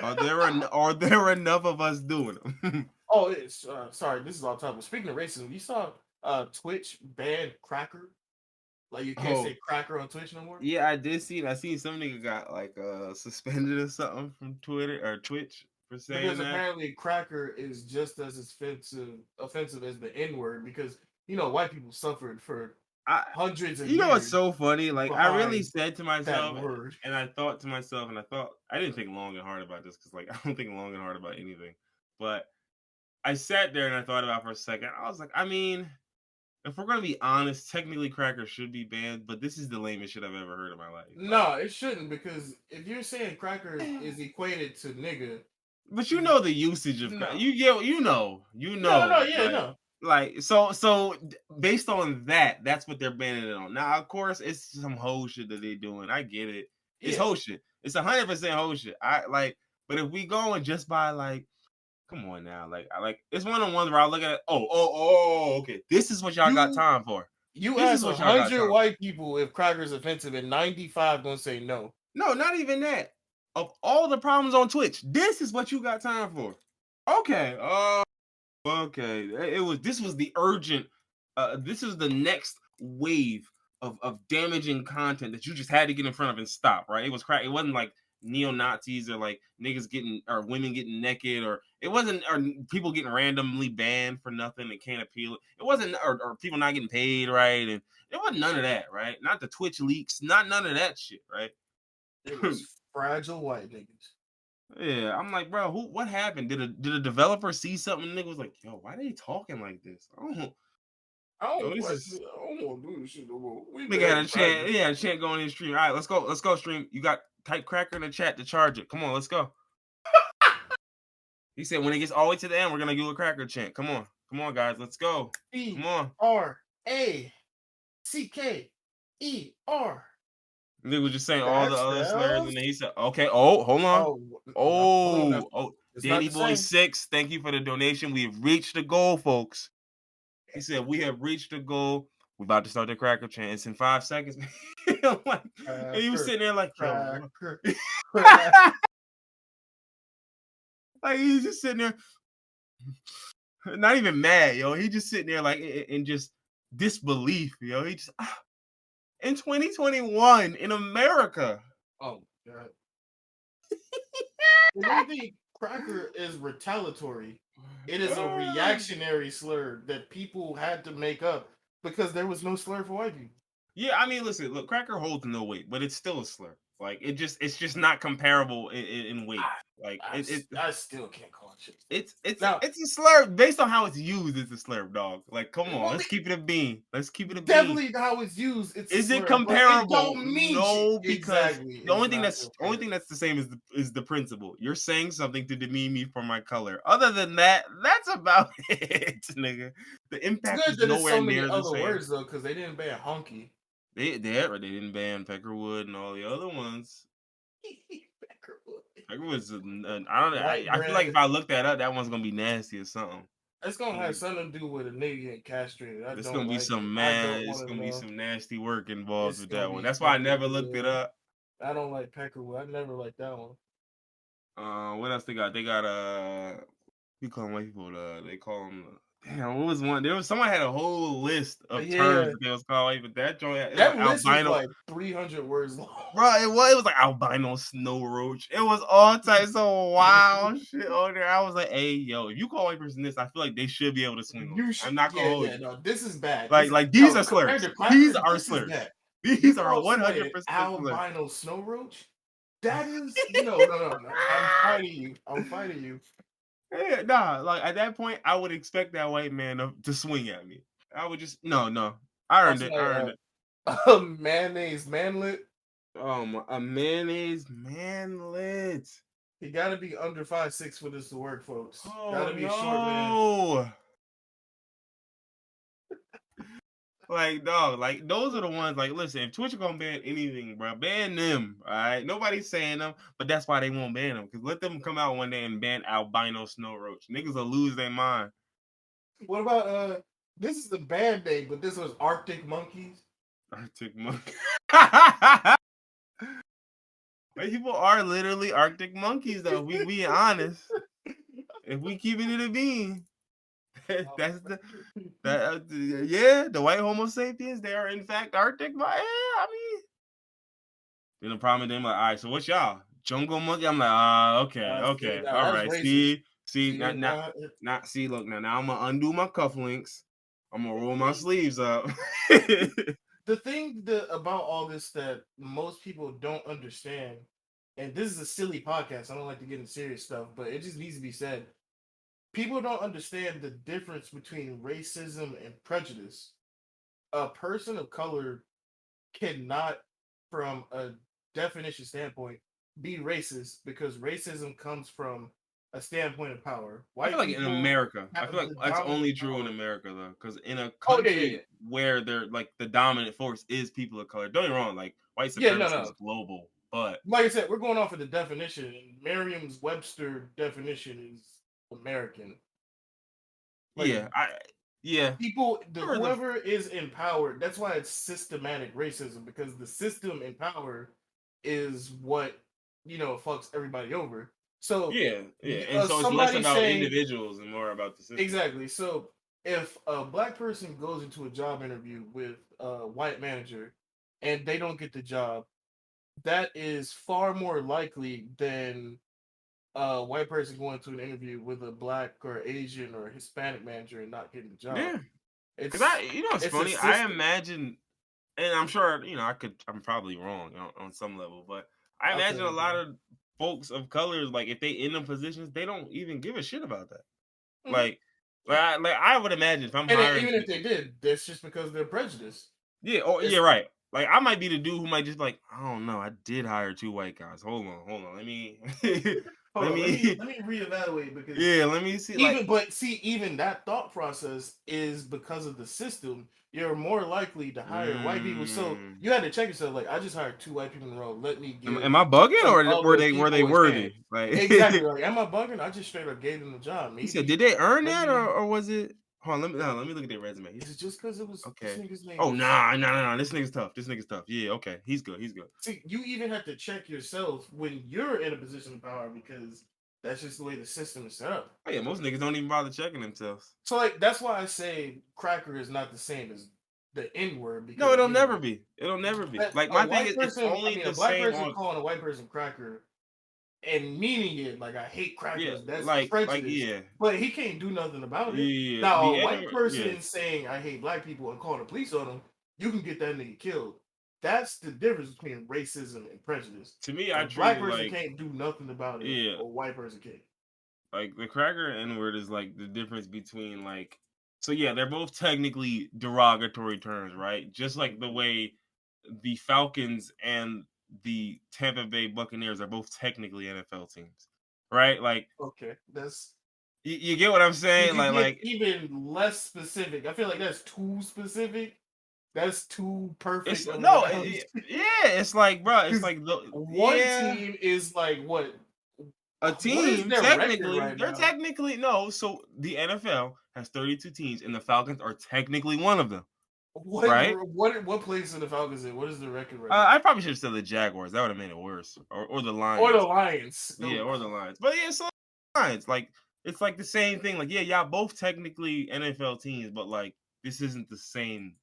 are there enough of us doing them? Oh, it's sorry. This is all topic. Speaking of racism, you saw Twitch ban Cracker. Like you can't Oh, say Cracker on Twitch no more. yeah, I did see it. I seen some nigga got like suspended or something from Twitter or Twitch for saying Because that. apparently cracker is just as offensive as the N word because white people suffered for I hundreds of You know what's years so funny? Like I really behind said to that myself, word. and I thought to myself, and I thought I didn't think long and hard about this because like I don't think long and hard about anything. But I sat there and I thought about it for a second. I was like, I mean, if we're gonna be honest, technically crackers should be banned, but this is the lamest shit I've ever heard in my life. Like, No, it shouldn't because if you're saying cracker is equated to nigga, But you know the usage of No. you know No, yeah, no. based on that, that's what they're banning it on. Now, of course, it's some whole shit that they're doing. I get it. It's Yeah. whole shit. It's 100% whole shit. I like, but if we go and just by like, come on now, like I like it's one on ones where I look at it. Okay. This is what y'all got You time for. you This is ask what y'all got 100 time. white people if cracker's offensive, and 95 gonna say no. No, not even that. Of all the problems on Twitch, this is what you got time for. Okay. Okay. This was the urgent this is the next wave of damaging content that you just had to get in front of and stop, right? It was crack. It wasn't like neo-Nazis or like niggas getting or women getting naked, or it wasn't or people getting randomly banned for nothing and can't appeal. It wasn't or people not getting paid, right? And it wasn't none of that, right? Not the Twitch leaks, not none of that shit, right? It was fragile white niggas. Yeah, I'm like, bro, what happened? Did a developer see something? And nigga was like, yo, why are they talking like this? I Yo, don't this like is this. I don't want to do this shit no more. We nigga had a banned crackers. chant. Yeah, a chant going in the stream. All right, let's go stream. You got type cracker in the chat to charge it. Come on, let's go. He said when it gets all the way to the end, we're gonna do a cracker chant. Come on, guys, let's go. Come on. Baracker. Nigga was just saying all the That other slurs, spells. and then he said, okay, hold on. Oh, no, hold on. It's not Danny the Boy same. 6, thank you for the donation. We have reached the goal, folks. He said, we have reached the goal. We're about to start the cracker chant. It's in 5 seconds. Like, and he was sitting there like, yo. Cracker. Like, he's just sitting there, not even mad, yo. He just sitting there like in just disbelief, yo. He just, in 2021 in America. Oh, God. The only thing cracker is retaliatory. It is a reactionary slur that people had to make up because there was no slur for white people. Yeah, I mean, listen, look, cracker holds no weight, but it's still a slur. Like it's just not comparable in weight. Like I still can't call it shit. It's Now, it's a slur based on how it's used. It's a slur, dog. Like, come on, well, let's keep it a bean. Let's keep it a bean. definitely how it's used. It's a Is it slur, but it comparable? don't mean No, shit. because Exactly. the only thing that's the same is the principle. You're saying something to demean me for my color. Other than that, that's about it, nigga. The impact It's is good that there's nowhere so many near the other same. words though, because they didn't ban honky. They didn't ban Peckerwood and all the other ones. Peckerwood's I feel like if I look that up, that one's gonna be nasty or something. It's gonna have something to do with a nigga getting castrated. I It's don't gonna be like some it. man. I It's don't gonna be want to know. some nasty work involved It's with gonna that one. be That's why I never fucking looked it good. up. I don't like Peckerwood. I never liked that one. What else they got? They got we call them white people. They call them. Damn, what was one? There was someone had a whole list of terms that they was called white, but that joint it was That like list was albino. like 300 words long. Bro, it was like albino snow roach. It was all types of wild shit on there. I was like, hey, yo, if you call a white person this, I feel like they should be able to swing on You you. should, I'm not gonna hold you. no, this is bad. Like these are compared slurs. to Cracker, These are this is slurs. bad. These You are call somebody 100% an slurs. albino snow roach? That is no. I'm fighting you. Yeah, nah, like at that point, I would expect that white man to swing at me. I would just no. I earned it. A mayonnaise manlet. A mayonnaise manlet. He got to be under 5'6" for this to work, folks. Oh, Got to be a short man. Like, dog, like those are the ones. Like, listen, if Twitch gonna ban anything, bro, ban them. All right, nobody's saying them, but that's why they won't ban them. Because let them come out one day and ban albino snow roach. Niggas will lose their mind. What about this is the band name, but this was Arctic monkeys. Arctic monkey. People are literally Arctic monkeys, though. We be honest. If we keeping it a bean, that's the white Homo sapiens. They are in fact Arctic. But yeah, I mean, then the problem with them like, all right, so what's y'all jungle monkey? I'm like, okay, all right. See, not see. Look, now I'm gonna undo my cufflinks. I'm gonna roll my sleeves up. The thing about all this that most people don't understand, and this is a silly podcast, I don't like to get into serious stuff, but it just needs to be said. People don't understand the difference between racism and prejudice. A person of color cannot, from a definition standpoint, be racist because racism comes from a standpoint of power. I feel White like in people America, I have feel like the that's dominant only true in power. America though, because in a Oh yeah, yeah, yeah. country where they're like the dominant force is people of color. Don't get me wrong, like white Yeah, no, supremacy is no. global, but Like I said, we're going off of the definition, and Merriam's-Webster definition is American. Like yeah, yeah, people, I heard the whoever is in power. That's why it's systematic racism, because the system in power is what fucks everybody over. So yeah, yeah, and so it's less somebody about saying individuals and more about the system. exactly. So if a black person goes into a job interview with a white manager and they don't get the job, that is far more likely than a white person going to an interview with a black or Asian or Hispanic manager and not getting the job. Yeah, because It's it's it's a funny. I system. imagine, and I'm sure I'm probably wrong on some level, but I I'll tell imagine a you, lot bro. of folks of color, like if they in them positions, they don't even give a shit about that. Mhm. Like, I would imagine if I'm And hiring even if they people. did, that's just because they're prejudiced. Yeah, oh yeah, It's right. Like I might be the dude who might just like, I don't know, I did hire 2 white guys. Hold on. Let me hold let on, let me me let me reevaluate, because yeah, let me see like even that thought process is because of the system. You're more likely to hire white people. So mm, you had to check yourself. Like, I just hired two white people in a row. Let me am give I bugging some or were other they people a worthy? chance. Like Exactly. Like, am I bugging? I just straight up gave them the job. he said, did Maybe they earn let that me. or was it hold on, let me no, let me look at their resume. Is it just because it was this Okay. nigga's name Oh was? nah. This nigga's tough. This nigga's tough. Yeah, okay. He's good. He's good. See, you even have to check yourself when you're in a position of power, because that's just the way the system is set up. Oh yeah, most niggas don't even bother checking themselves. So like that's why I say cracker is not the same as the N word, No, because it'll again, never be. It'll never be. Like a my thing white is it's person, I only mean a the black same person on calling a white person cracker and meaning it like I hate yeah, crackers, that's like prejudice. yeah. But he can't do nothing about it. Yeah, Now the a N white yeah. person saying I hate black people and calling the police on them, you can get that nigga killed. That's the difference between racism and prejudice. To me, A I treat black it person like can't do nothing about it. yeah, A white person can. like the cracker N word is like the difference between like so yeah, they're both technically derogatory terms, right? Just like the way the Falcons and the Tampa Bay Buccaneers are both technically NFL teams, right? Like Okay, that's you get what I'm Did saying? you get Like even less specific? I feel like that's too specific. That's too it's perfect of an no, analogy. yeah, it's like bro, it's Because like the one yeah. team is like what? A What is team, their record technically, right they're now? technically no. So the NFL has 32 teams, and the Falcons are technically one of them, right? What place in the Falcons in? What is the record right now? I probably should have said the Jaguars. That would have made it worse, or the Or the Lions. Lions? Yeah, No. or the Lions. But yeah, so Lions. Like it's like the same thing. Like yeah, y'all both technically NFL teams, but like this isn't the same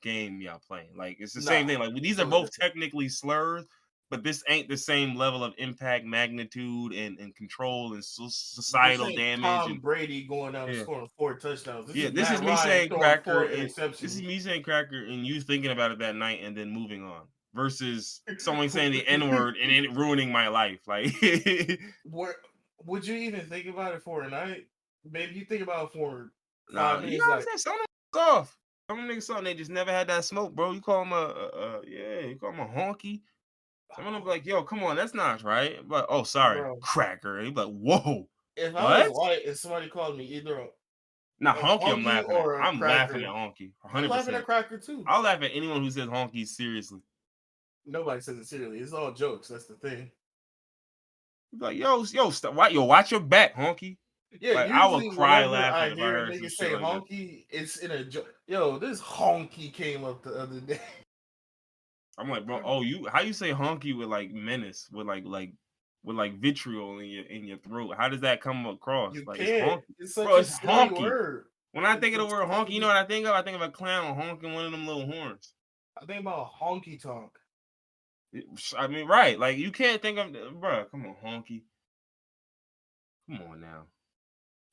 game y'all playing. Like it's the same Nah, thing. Like it's these are totally both different. technically slurs, but this ain't the same level of impact, magnitude, and control and This societal ain't damage. Tom And Brady going out and yeah, scoring 4 touchdowns. This yeah. is This is Matt me Ryan saying throwing cracker, four and this is interceptions. me saying cracker, and you thinking about it that night and then moving on. Versus someone saying the N word and it ruining my life. Like Where would you even think about it for a night? Maybe you think about it for nah, five you know minutes. what I'm Like, saying? Some of them off. Some of them niggas something they just never had that smoke, bro. You call them yeah, you call them a honky. Some of them be like, yo, come on, that's not right. But oh, sorry, bro, cracker. And you be like, whoa, if I was what? white and somebody called me either Now a honky, I'm honky laughing at. or a I'm laughing at cracker, honky, I'm laughing 100%. at cracker too. I'll laugh at anyone who says honky seriously. Nobody says it seriously. It's all jokes. That's the thing. You be like, yo, watch your back, honky. Yeah, Like I would usually cry whenever laughing I if I hear a heard some nigga shit say like that. honky, it's in a joke. Yo, this honky came up the other day. I'm like, bro, oh, how you say honky with like menace, with with like vitriol in your throat? How does that come across? You Like it's can't. honky, It's bro. such a It's silly honky. word. When I think of the It's word such honky, you know a. what I think of? I think of a clown honking one of them little horns. I think about honky tonk. I mean, right? Like you can't think of, bro. Come on, honky. Come on now.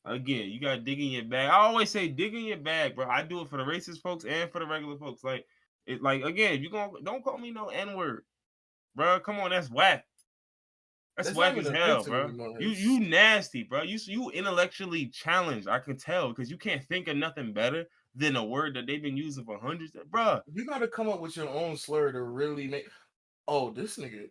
Again, you gotta dig in your bag. I always say dig in your bag, bro. I do it for the racist folks and for the regular folks. Like it, like again, if you gonna don't call me no N word, bro. Come on, that's whack. That's That's not whack even as hell, offensive bro. anymore. You nasty, bro. You intellectually challenged. I can tell because you can't think of nothing better than a word that they've been using for hundreds of, bro. You got to come up with your own slur to really make. Oh, this nigga.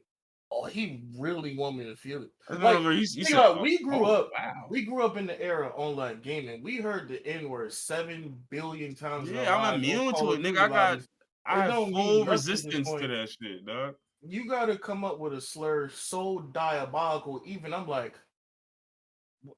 Oh, he really want me to feel it. That's one Like, of where you think said, about it, oh, oh, wow. we grew up in the era on like gaming. We heard the N word 7 billion times in our Yeah, I'm lives on immune Call to of it, nigga. Duty lobbies. I It have don't mean full nothing at this resistance to point. that shit, dog. You gotta come up with a slur so diabolical. Even I'm like,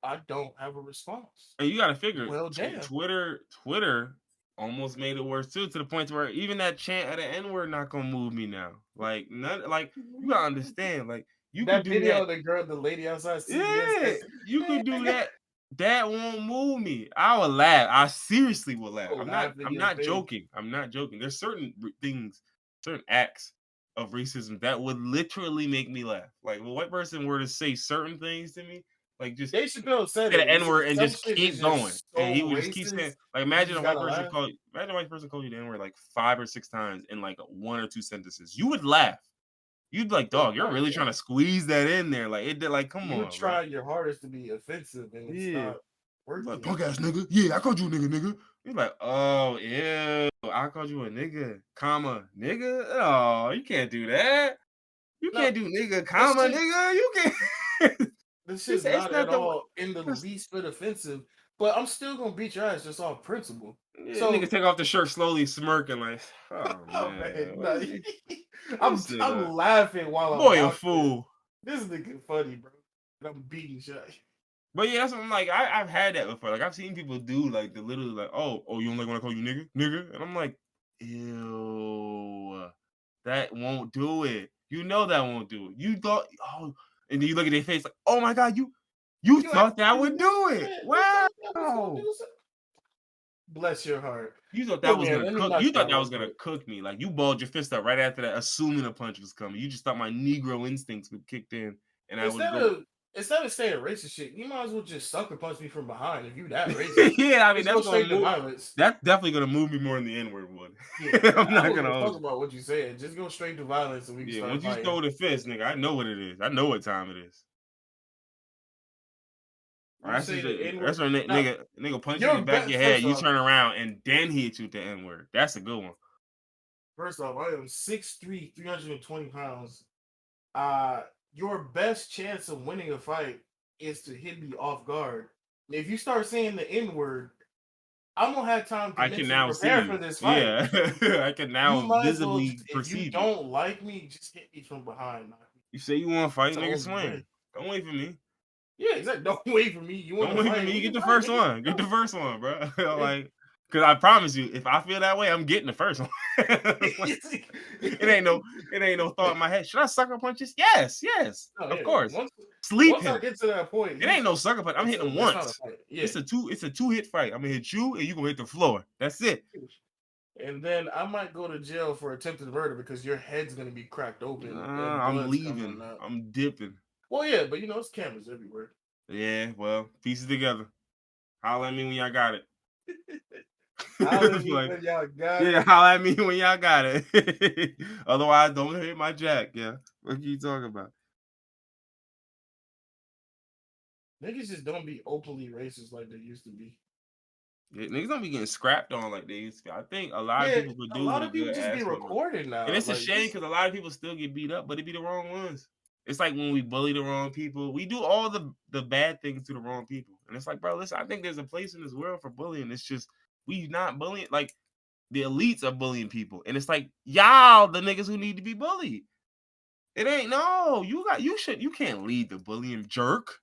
I don't have a response. And you got to figure, Well, damn. Twitter almost made it worse too, to the point where even that chant of the N word not gonna move me now. Like none, like you gotta understand, like you could That do video that. of the lady outside CVS Yeah, that's you could do that. That won't move me. I will laugh. I seriously will laugh. laugh in I'm your not face. joking. I'm not joking. There's certain things, certain acts of racism that would literally make me laugh. Like if a white person were to say certain things to me, like just Dave Chappelle said say it. the He N said word and some just shit is keep going, just and so he would just keep saying, racist. like You just gotta laugh. imagine a white person call you the N word like 5 or 6 times in like 1 or 2 sentences. You would laugh. You'd be like, Yeah, dog, you're oh, really yeah. trying to squeeze that in there. Like it did. Like, come You on, bro. try your hardest to be offensive and it's Yeah. not Like working. punk ass nigga. Yeah, I called you a nigga. You're like, oh ew, I called you a nigga, comma nigga. Oh, you can't do that. You No, can't do nigga, this comma shit nigga. You can't. this It's is it's not not at the way. all in the That's, least bit offensive, but I'm still gonna beat your ass just off principle. yeah, nigga So take off the shirt slowly, smirking like, oh oh man, man, what no. is he? I'm This nigga, I'm laughing while I'm boy, a watching it. fool. This nigga funny, bro. And I'm beating shit. But yeah, that's what I'm like. I've had that before. Like I've seen people do like the literally like, oh, you don't like when I call you nigga, and I'm like, ew, that won't do it. You know that won't do it. You thought, oh, and then you look at their face like, oh my god, you You thought that actually would do it. man, you Wow. thought that was gonna do something. Bless your heart. You thought that But was man, gonna let me cook. knock You you thought out that real was gonna quick. cook me. Like you balled your fist up right after that, assuming a punch was coming. You just thought my Negro instincts would kicked in, and I would Instead go. of instead of saying racist shit, you might as well just sucker punch me from behind if you that racist. Yeah, I mean Just go that's gonna straight to move. violence. That's definitely gonna move me more than the N word would. Yeah, I'm I not don't gonna give a hold fuck you. about what you said. Just go straight to violence and we can Yeah, start once you fighting. throw the fist, nigga, I know what it is. I know what time it is. Or You say the N word. that's when Now, nigga punch you in your the back of bet your head. first You off, turn around and then he hit you with the N word. That's a good one. I am 6'3", 320 pounds. Your best chance of winning a fight is to hit me off guard. If you start saying the N word, I'm gonna have time to I can mentally now see prepare for you. this fight. Yeah, I can You now might as well visibly just, if you perceive you. don't like me, just hit me from behind. You say you want to fight, That's the nigga, only swing. way. Don't wait for me. Yeah, exactly. Don't wait for me. You want Don't to wait for fight? me. We Get can the fight, first nigga. one. Get the Go. first one, bro. Like, because I promise you, if I feel that way, I'm getting the first one. Like, it ain't no thought in my head. Should I sucker punches? Yes, Oh of yeah. course. Sleep Once I him. get to that point, It ain't no sucker punch. I'm hitting him that's not a once. fight. Yeah. It's a 2 hit fight. I'm gonna hit you and you gonna hit the floor. That's it. And then I might go to jail for attempted murder because your head's gonna be cracked open and I'm blood's coming leaving. out. I'm dipping. Well, yeah, but you know, it's cameras everywhere. Yeah, well, pieces together. Holla at me when y'all got it. I'll let me Like, when y'all got yeah, it. holla at me when y'all got it. Otherwise, don't hit my jack. Yeah. What are you talking about? Niggas just don't be openly racist like they used to be. Yeah, niggas don't be getting scrapped on like they used to. I think a lot of Yeah, people could a do lot with a of people good just be ass whooping. recorded And now. it's a Like shame this, because a lot of people still get beat up, but it be the wrong ones. It's like when we bully the wrong people. We do all the bad things to the wrong people. And it's like, bro, listen, I think there's a place in this world for bullying. It's just we not bullying. Like the elites are bullying people. And it's like, y'all the niggas who need to be bullied. It ain't no, you can't lead the bullying jerk.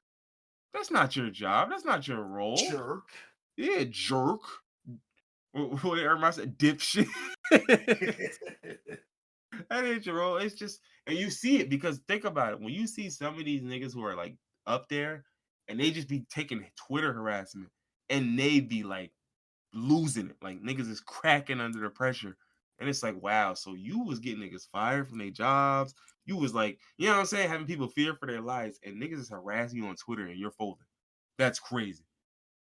That's not your job. That's not your role. jerk. Yeah, jerk. What did everybody say? Dipshit. That ain't your role. It's just, and you see it because think about it. When you see some of these niggas who are like up there and they just be taking Twitter harassment and they be like losing it. Like niggas is cracking under the pressure. And it's like, wow, so you was getting niggas fired from their jobs. You was like, you know what I'm saying? Having people fear for their lives and niggas is harassing you on Twitter and you're folding. That's crazy.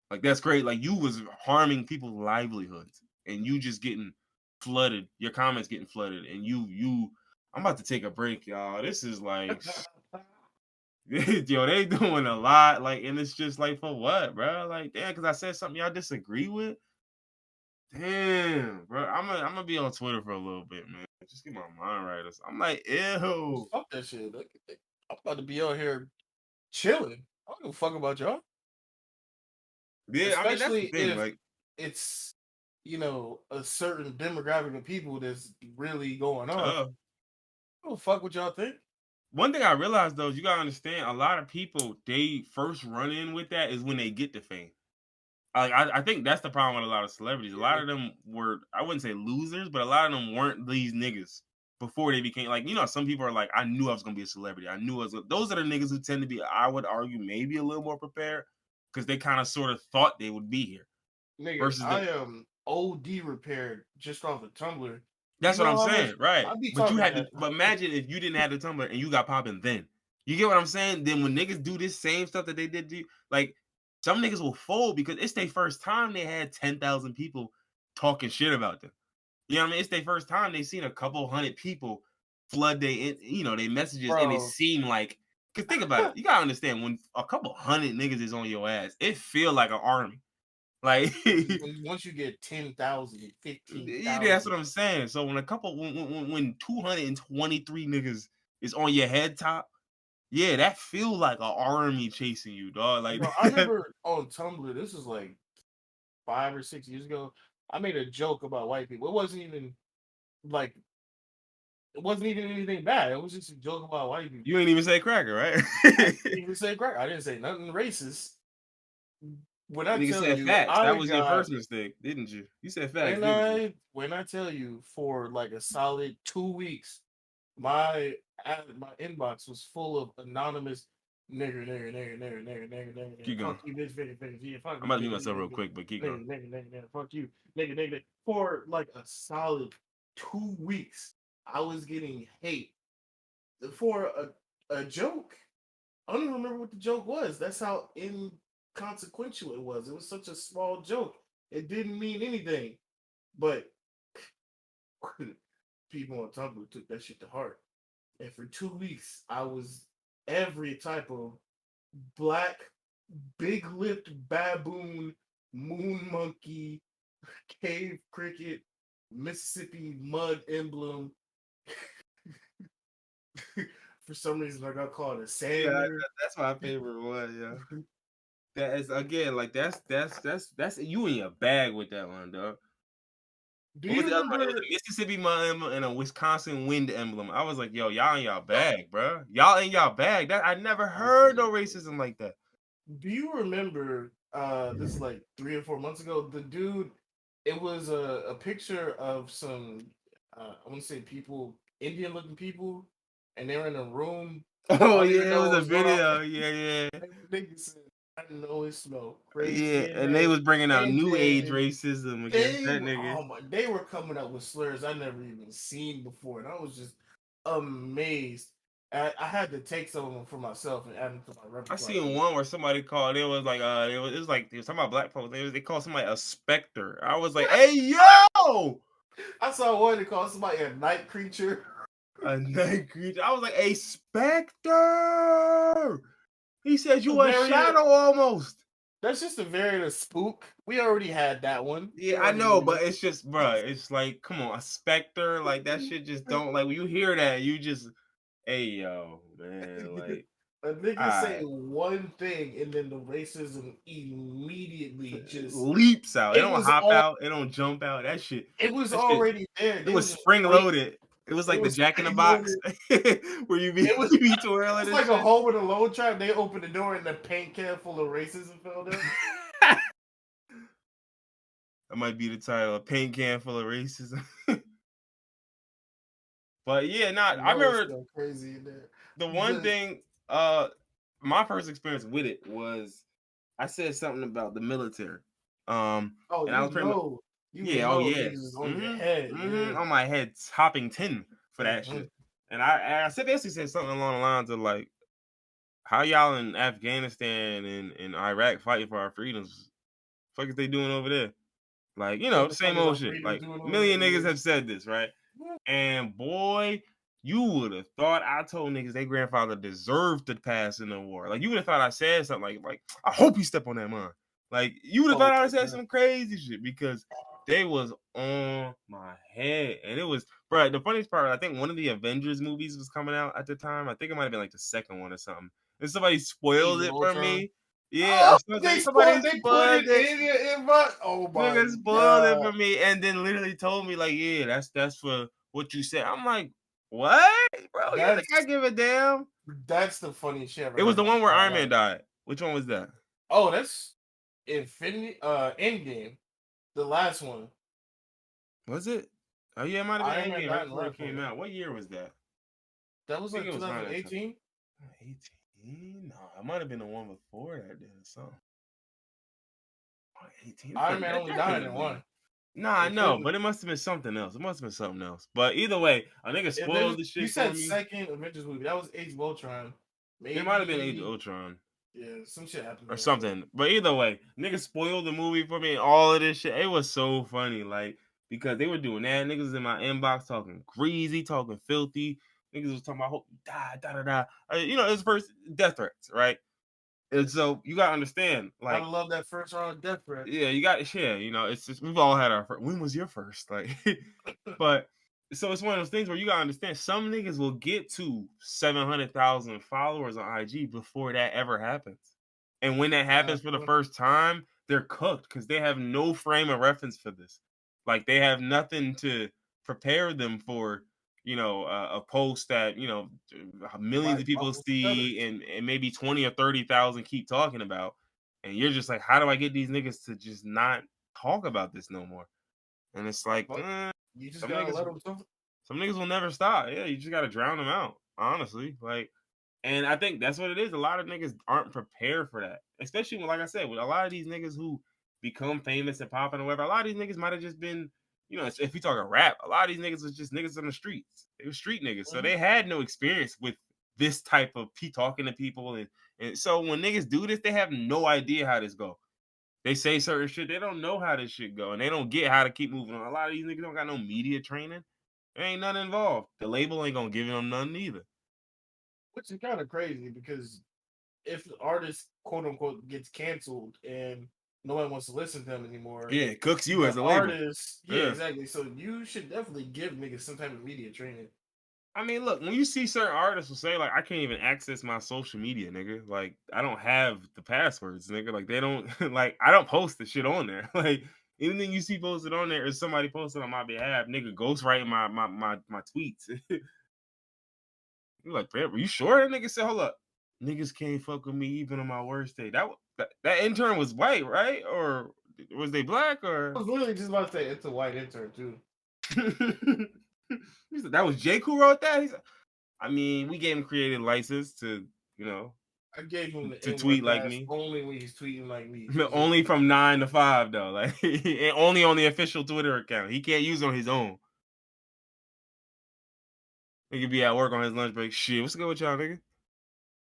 Like that's great. Like you was harming people's livelihoods and you just getting flooded. Your comments getting flooded, and you. I'm about to take a break, y'all. This is like, yo, they doing a lot. Like, and it's just like for what, bro? Like, damn, because I said something y'all disagree with. Damn, bro. I'm gonna be on Twitter for a little bit, man. Just get my mind right. I'm like, ew. Fuck that shit. Like, I'm about to be out here chilling. I don't give a fuck about y'all. Yeah, I mean that's the Especially thing. if Like, it's, a certain demographic of people that's really going on. uh, I don't fuck what y'all think. one thing I realized though is you gotta understand a lot of people they first run in with that is when they get the fame. I think that's the problem with a lot of celebrities. A lot Yeah. of them were I wouldn't say losers, but a lot of them weren't these niggas before they became like some people are like I knew I was gonna be a celebrity. I knew I was. Those are the niggas who tend to be I would argue maybe a little more prepared because they kind of sort of thought they would be here Nigga, versus the I am OD repaired just off of Tumblr. You That's what know I'm how much saying, right? I be But you talking had to. that. But imagine if you didn't have the Tumblr and you got popping then. You get what I'm saying? Then when niggas do this same stuff that they did to you, like some niggas will fold because it's their first time they had 10,000 people talking shit about them. You know what I mean? It's their first time they seen a couple hundred people flood their messages and it Bro. seemed like. Cause think about it, you gotta understand when a couple hundred niggas is on your ass, it feel like an army. Like Once you get 10,000, yeah, that's 15,000. what I'm saying. So when 223 niggas is on your head top, yeah, that feel like an army chasing you, dog. Like Bro, I remember on Tumblr, this was like 5 or 6 years ago. I made a joke about white people. Like it wasn't even anything bad. It was just a joke about white people. you ain't even say cracker, right? I didn't even say crack. I didn't say nothing racist. When I Nigga tell said you, facts. That I was your got first mistake, didn't you? You said facts, when didn't you? I tell you for like a solid 2 weeks, my my inbox was full of anonymous nigger. Keep going. Fuck you, bitch, yeah, fuck I'm you, about to bitch, mute myself real quick, but keep going. fuck you, nigga. For like a solid 2 weeks, I was getting hate for a joke. I don't even remember what the joke was. That's how inconsequential it was. It was such a small joke. It didn't mean anything. But people on Tumblr took that shit to heart. And for 2 weeks, I was every type of black, big lipped baboon, moon monkey, cave cricket, Mississippi mud emblem. For some reason, I got called a Yeah, sander. that's my favorite one. Yeah, that is again like that's you in your bag with that one, dog. Do What was you the other one? It was remember? a Mississippi mud emblem and a Wisconsin wind emblem. I was like, yo, y'all in y'all bag, bro. Y'all in y'all bag. That I never heard no racism like that. Do you remember? This is like 3 or 4 months ago. The dude, it was a picture of some, I want to say people, Indian looking people, and they were in a room. I Oh don't even yeah, it know was what a was going on. video. Yeah, And the nigga said, "I know it smelled yeah. crazy in And they there," was bringing out and new age then racism against that nigga. oh my, they were coming up with slurs I never even seen before, and I was just amazed. I had to take some of them for myself and add them to my I repertoire. seen one where somebody called. It was like it was like they was talking about black folks. They called somebody a specter. I was like, hey yo, I saw one that called somebody a night creature. a night creature. I was like, a specter. He said A you a variant. shadow almost. That's just a variant of spook. We already had that one. We Yeah, I already know, knew but that. it's just, bro. It's like, come on, a specter, like that shit just don't like when you hear that, you just, hey yo, man, like, A nigga say I one thing and then the racism immediately just leaps out. It it don't was hop all out. It don't jump out. it was That shit. already there. It They was was just spring wait. loaded. It was It like the was Jack in the spring Box loaded. where you be It was you be twirling it's and like a shit. home with a load trap. They opened the door and the paint can full of racism fell down. That might be the title, a paint can full of racism. But yeah, I not. I know it's remember so crazy in there. the one But thing. My first experience with it was I said something about the military. oh, And I was pretty much yeah, oh yeah, niggas is on your head, yeah. on my head, topping 10 for that Mm-hmm. shit. And I said basically said something along the lines of like, how y'all in Afghanistan and Iraq fighting for our freedoms? Fuck is they doing over there? Like, What the fuck same is old our shit. freedom Like, doing over million there? niggas Yeah. have said this, right? And boy, you would have thought I told niggas their grandfather deserved to pass in the war. Like, you would have thought I said something like I hope you step on that mine. Like, you would have Oh thought I my said god. some crazy shit because They was on my head, and it was, bro. The funniest part, I think one of the Avengers movies was coming out at the time. I think it might have been like the second one or something. And somebody Age spoiled of it for Ultron. me. Yeah, Oh, somebody they put spoiled it it. in my. Oh my Nigga spoiled it god, for me, and then literally told me like, yeah, that's for what you said. I'm like, what, bro? You think I that's give a damn? the funniest shit I ever It was heard the in my one where entire Iron Man life. died. Which one was that? Oh, that's Endgame, the last one. Was it? Oh yeah, it might have been Iron Man Endgame right died in the before it last one. came out. What year was that? That was I think like it was around that time. 2018. 18? No, it might have been the one before that then or something. 18. Iron Man only That couldn't died in have been. one. Nah, I It know, couldn't. but it must have been something else. It must have been something else. But either way, a nigga spoiled the You shit for said me. second Avengers movie. That was Age of Ultron. It might have been Age of Maybe. Ultron Yeah, some shit happened or there, but something. But either way, niggas spoiled the movie for me and all of this shit. It was so funny, like, because they were doing that. Niggas was in my inbox talking greasy, talking filthy. Niggas was talking about hope you die, da da da. You know, it was first death threats, right? And so you gotta understand, gotta like, love that first round death threat. yeah, you got to share. You know, it's just we've all had our first. When was your first? Like, but so it's one of those things where you gotta understand. Some niggas will get to 700,000 followers on IG before that ever happens, and when that happens for the first time, they're cooked because they have no frame of reference for this. Like, they have nothing to prepare them for. You know, a post that millions Like of people ruffles and see, feathers. and maybe 20 or 30,000 keep talking about. And you're just like, how do I get these niggas to just not talk about this no more? And it's like, But you just some gotta niggas, let them talk. some niggas will never stop. Yeah, you just gotta drown them out, honestly. Like, and I think that's what it is. A lot of niggas aren't prepared for that, especially when, like I said, with a lot of these niggas who become famous and popping or whatever. A lot of these niggas might have just been, if you talk a rap, a lot of these niggas was just niggas on the streets. They were street niggas, so Mhm. they had no experience with this type of talking to people, and so when niggas do this, they have no idea how this go. They say certain shit, they don't know how this shit go, and they don't get how to keep moving on. A lot of these niggas don't got no media training. There ain't nothing involved. The label ain't gonna give them nothing either. Which is kind of crazy because if the artist quote unquote gets canceled and no one wants to listen to them anymore, Yeah, it cooks you the as a label. artist, yeah, Yeah. exactly. So you should definitely give niggas some type of media training. I mean, look, when you see certain artists will say, like, I can't even access my social media, nigga. Like, I don't have the passwords, nigga. Like, they don't, like, I don't post the shit on there. Like, anything you see posted on there is somebody posted on my behalf, nigga, ghostwriting my tweets. You're like, "Babe, are you sure?" That nigga said, hold up. Niggas can't fuck with me even on my worst day. That intern was white, right? Or was they black I or was literally just about to say it's a white intern too. He said, that was Jake who wrote that? He said, I mean, we gave him creative license to, I gave him the to N tweet word like pass me. only when he's tweeting like me. Only from 9 to 5 though. Like, and only on the official Twitter account. He can't use it on his own. He could be at work on his lunch break. Shit, what's good with y'all, nigga?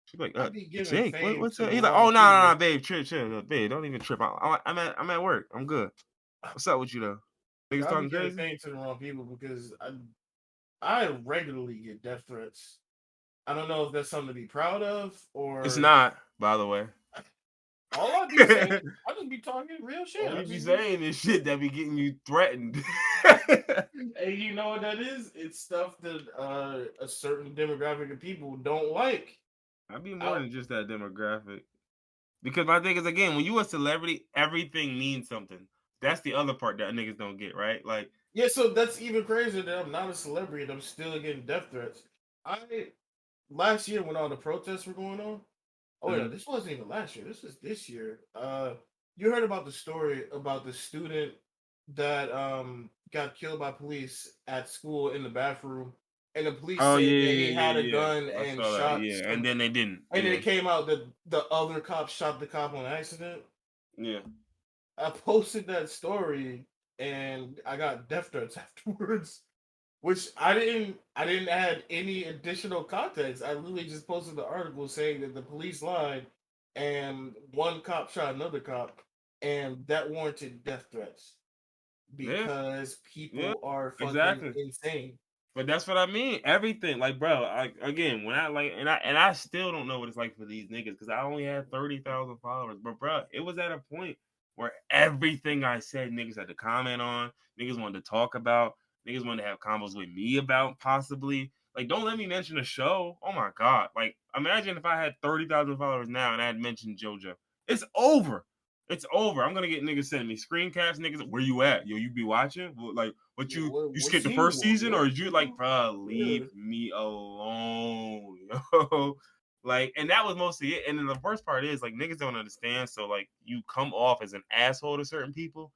She's like, I be giving Jake, fame what's to up? the He's like, wrong oh, no, no, no, people. babe, chill, babe, don't even trip. I'm at work. I'm good. What's up with you though? Niggas I be talking giving crazy? fame to the wrong people because I regularly get death threats. I don't know if that's something to be proud of It's or not, by the way. all I be saying. I just be talking real shit. All I you be just be, saying is shit that be getting you threatened. hey, you know what that is? It's stuff that a certain demographic of people don't like. I'd be more I, than just that demographic. Because my thing is, again, when you a celebrity, everything means something. That's the other part that niggas don't get, right? Like, yeah, so that's even crazier that I'm not a celebrity and I'm still getting death threats. I last year when all the protests were going on. Oh yeah, mhm. this wasn't even last year. This was this year. You heard about the story about the student that got killed by police at school in the bathroom, and the police Oh said yeah, that yeah, he yeah, had a yeah, gun yeah. I and saw that. shot Yeah, and some, then they didn't. and then Yeah, it came out that the other cop shot the cop on accident. yeah. I posted that story and I got death threats afterwards. Which I didn't add any additional context. I literally just posted the article saying that the police lied and one cop shot another cop and that warranted death threats Yeah, because yeah, people are fucking exactly. insane. But that's what I mean. Everything, like, bro. Again, when I like, and I still don't know what it's like for these niggas because I only had 30,000 followers. But bro, it was at a point. where everything I said, niggas had to comment on, niggas wanted to talk about, niggas wanted to have combos with me about possibly. Like, don't let me mention a show. Oh my god! Like, imagine if I had 30,000 followers now and I had mentioned JoJo. It's over. It's over. I'm gonna get niggas sending me screencasts. Niggas, where you at? Yo, you be watching? Like, what Yeah, you what skipped the scene first you on? season, Yeah. or did you like, bro? Yeah. Leave me alone, yo. Like, and that was mostly it. And then the worst part is, like, niggas don't understand. So, like, you come off as an asshole to certain people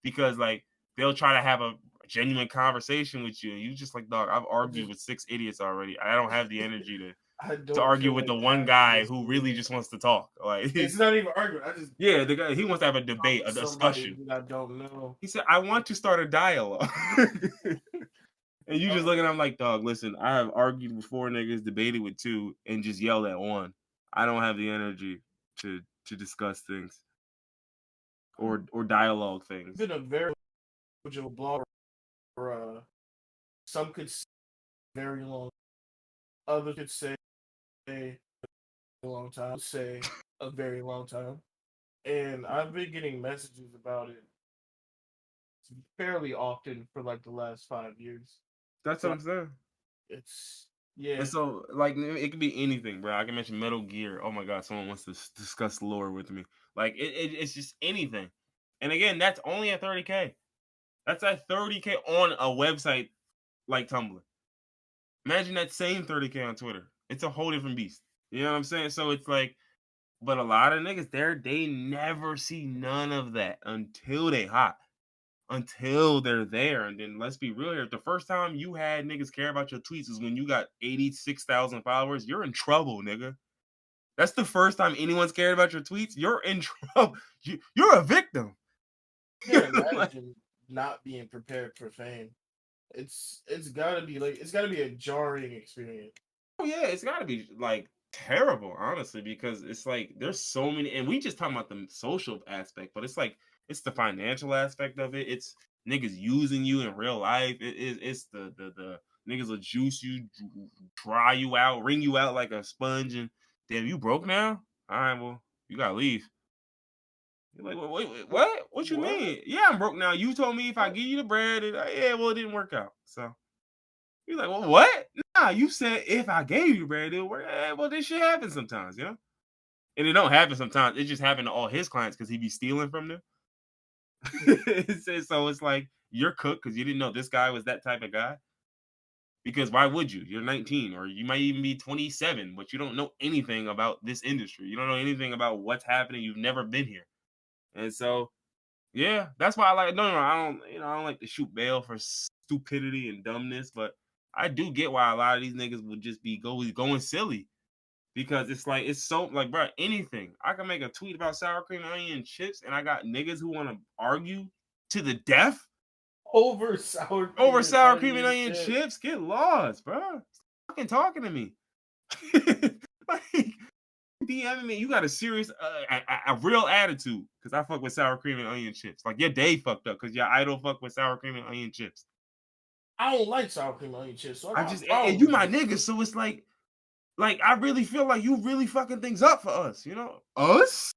because, like, they'll try to have a genuine conversation with you. And you just like, dog, I've argued with 6 idiots already. I don't have the energy I to don't argue feel with like the one having guy this. who really just wants to talk. Like, It's not even arguing. I just yeah, the guy, he wants to have a talk debate, to a somebody discussion. that I don't know. He said, I want to start a dialogue. And you just looking at him like, dog, listen, I have argued with 4 niggas, debated with 2, and just yelled at 1. I don't have the energy to discuss things or dialogue things. Been a very original blogger. Some could say very long. Others could say a long time. Say a very long time. And I've been getting messages about it fairly often for like the last 5 years. That's So what I'm saying. it's yeah. And so, like, it could be anything, bro. I can mention Metal Gear. Oh my god, someone wants to discuss lore with me. Like, it's just anything. And again, that's only at 30K. That's at 30K on a website like Tumblr. Imagine that same 30K on Twitter. It's a whole different beast. You know what I'm saying? So it's like, but a lot of niggas there, they never see none of that until they hot. Until they're there. And then let's be real here. If the first time you had niggas care about your tweets is when you got 86,000 followers, you're in trouble, nigga. That's the first time anyone's cared about your tweets. You're in trouble. You're a victim. Can't imagine not being prepared for fame. It's gotta be a jarring experience. Oh yeah, it's gotta be like terrible, honestly, because it's like there's so many, and we just talking about the social aspect, but it's like it's the financial aspect of it. It's niggas using you in real life. It's the niggas will juice you, dry you out, wring you out like a sponge, and damn, you broke now. All right, well, you gotta leave. You're like, wait, what? What you mean? Yeah, I'm broke now. You told me if I give you the bread, yeah, well, it didn't work out. So you're like, well, what? Nah, you said if I gave you the bread, it would work. Well, this shit happens sometimes, you know? And it don't happen sometimes. It just happened to all his clients because he be stealing from them. So it's like you're cooked because you didn't know this guy was that type of guy. Because why would you? You're 19 or you might even be 27, but you don't know anything about this industry. You don't know anything about what's happening. You've never been here. And so, yeah, that's why I like, no, I don't like to shoot bail for stupidity and dumbness, but I do get why a lot of these niggas would just be going silly. Because it's like, it's so, like, bro, anything. I can make a tweet about sour cream and onion chips, and I got niggas who want to argue to the death Over sour cream and onion chips. Get lost, bro. Stop fucking talking to me. Like, DMing me, you got a serious, a real attitude because I fuck with sour cream and onion chips. Like, your day fucked up because your idol fuck with sour cream and onion chips. I don't like sour cream and onion chips, so I just, and you my nigga, so it's like I really feel like you really fucking things up for us, you know? Us?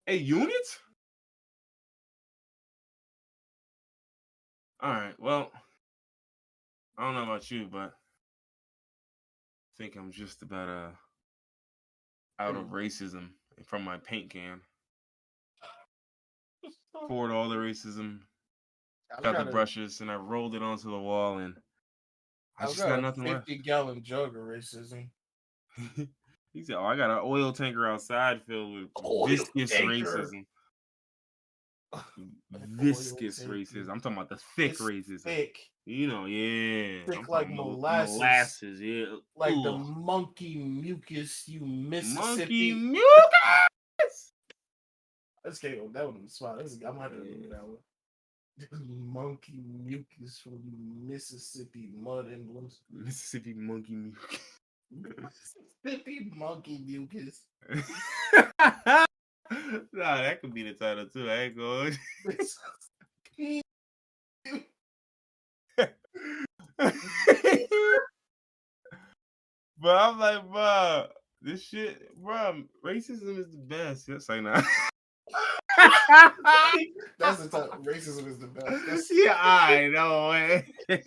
A unit? All right, well, I don't know about you, but I think I'm just about out of racism from my paint can. Poured all the racism, got the brushes, and I rolled it onto the wall, and I just got nothing left. 50-gallon jug of racism. He said, "Oh, I got an oil tanker outside filled with viscous racism." Viscous racism. I'm talking about the thick racism. Thick. You know, yeah. Thick like molasses. Molasses, yeah. Like the monkey mucus, you Mississippi. Monkey mucus! Let's get that one on the spot. I'm gonna have to remember that one. Monkey mucus from Mississippi mud emblems. Mississippi monkey mucus. Mississippi monkey mucus. Nah, that could be the title too. I ain't going. But I'm like, bro, This shit, bro. Racism is the best. Yes, I know. That's the type. Racism is the best. That's Yeah, I know. Man.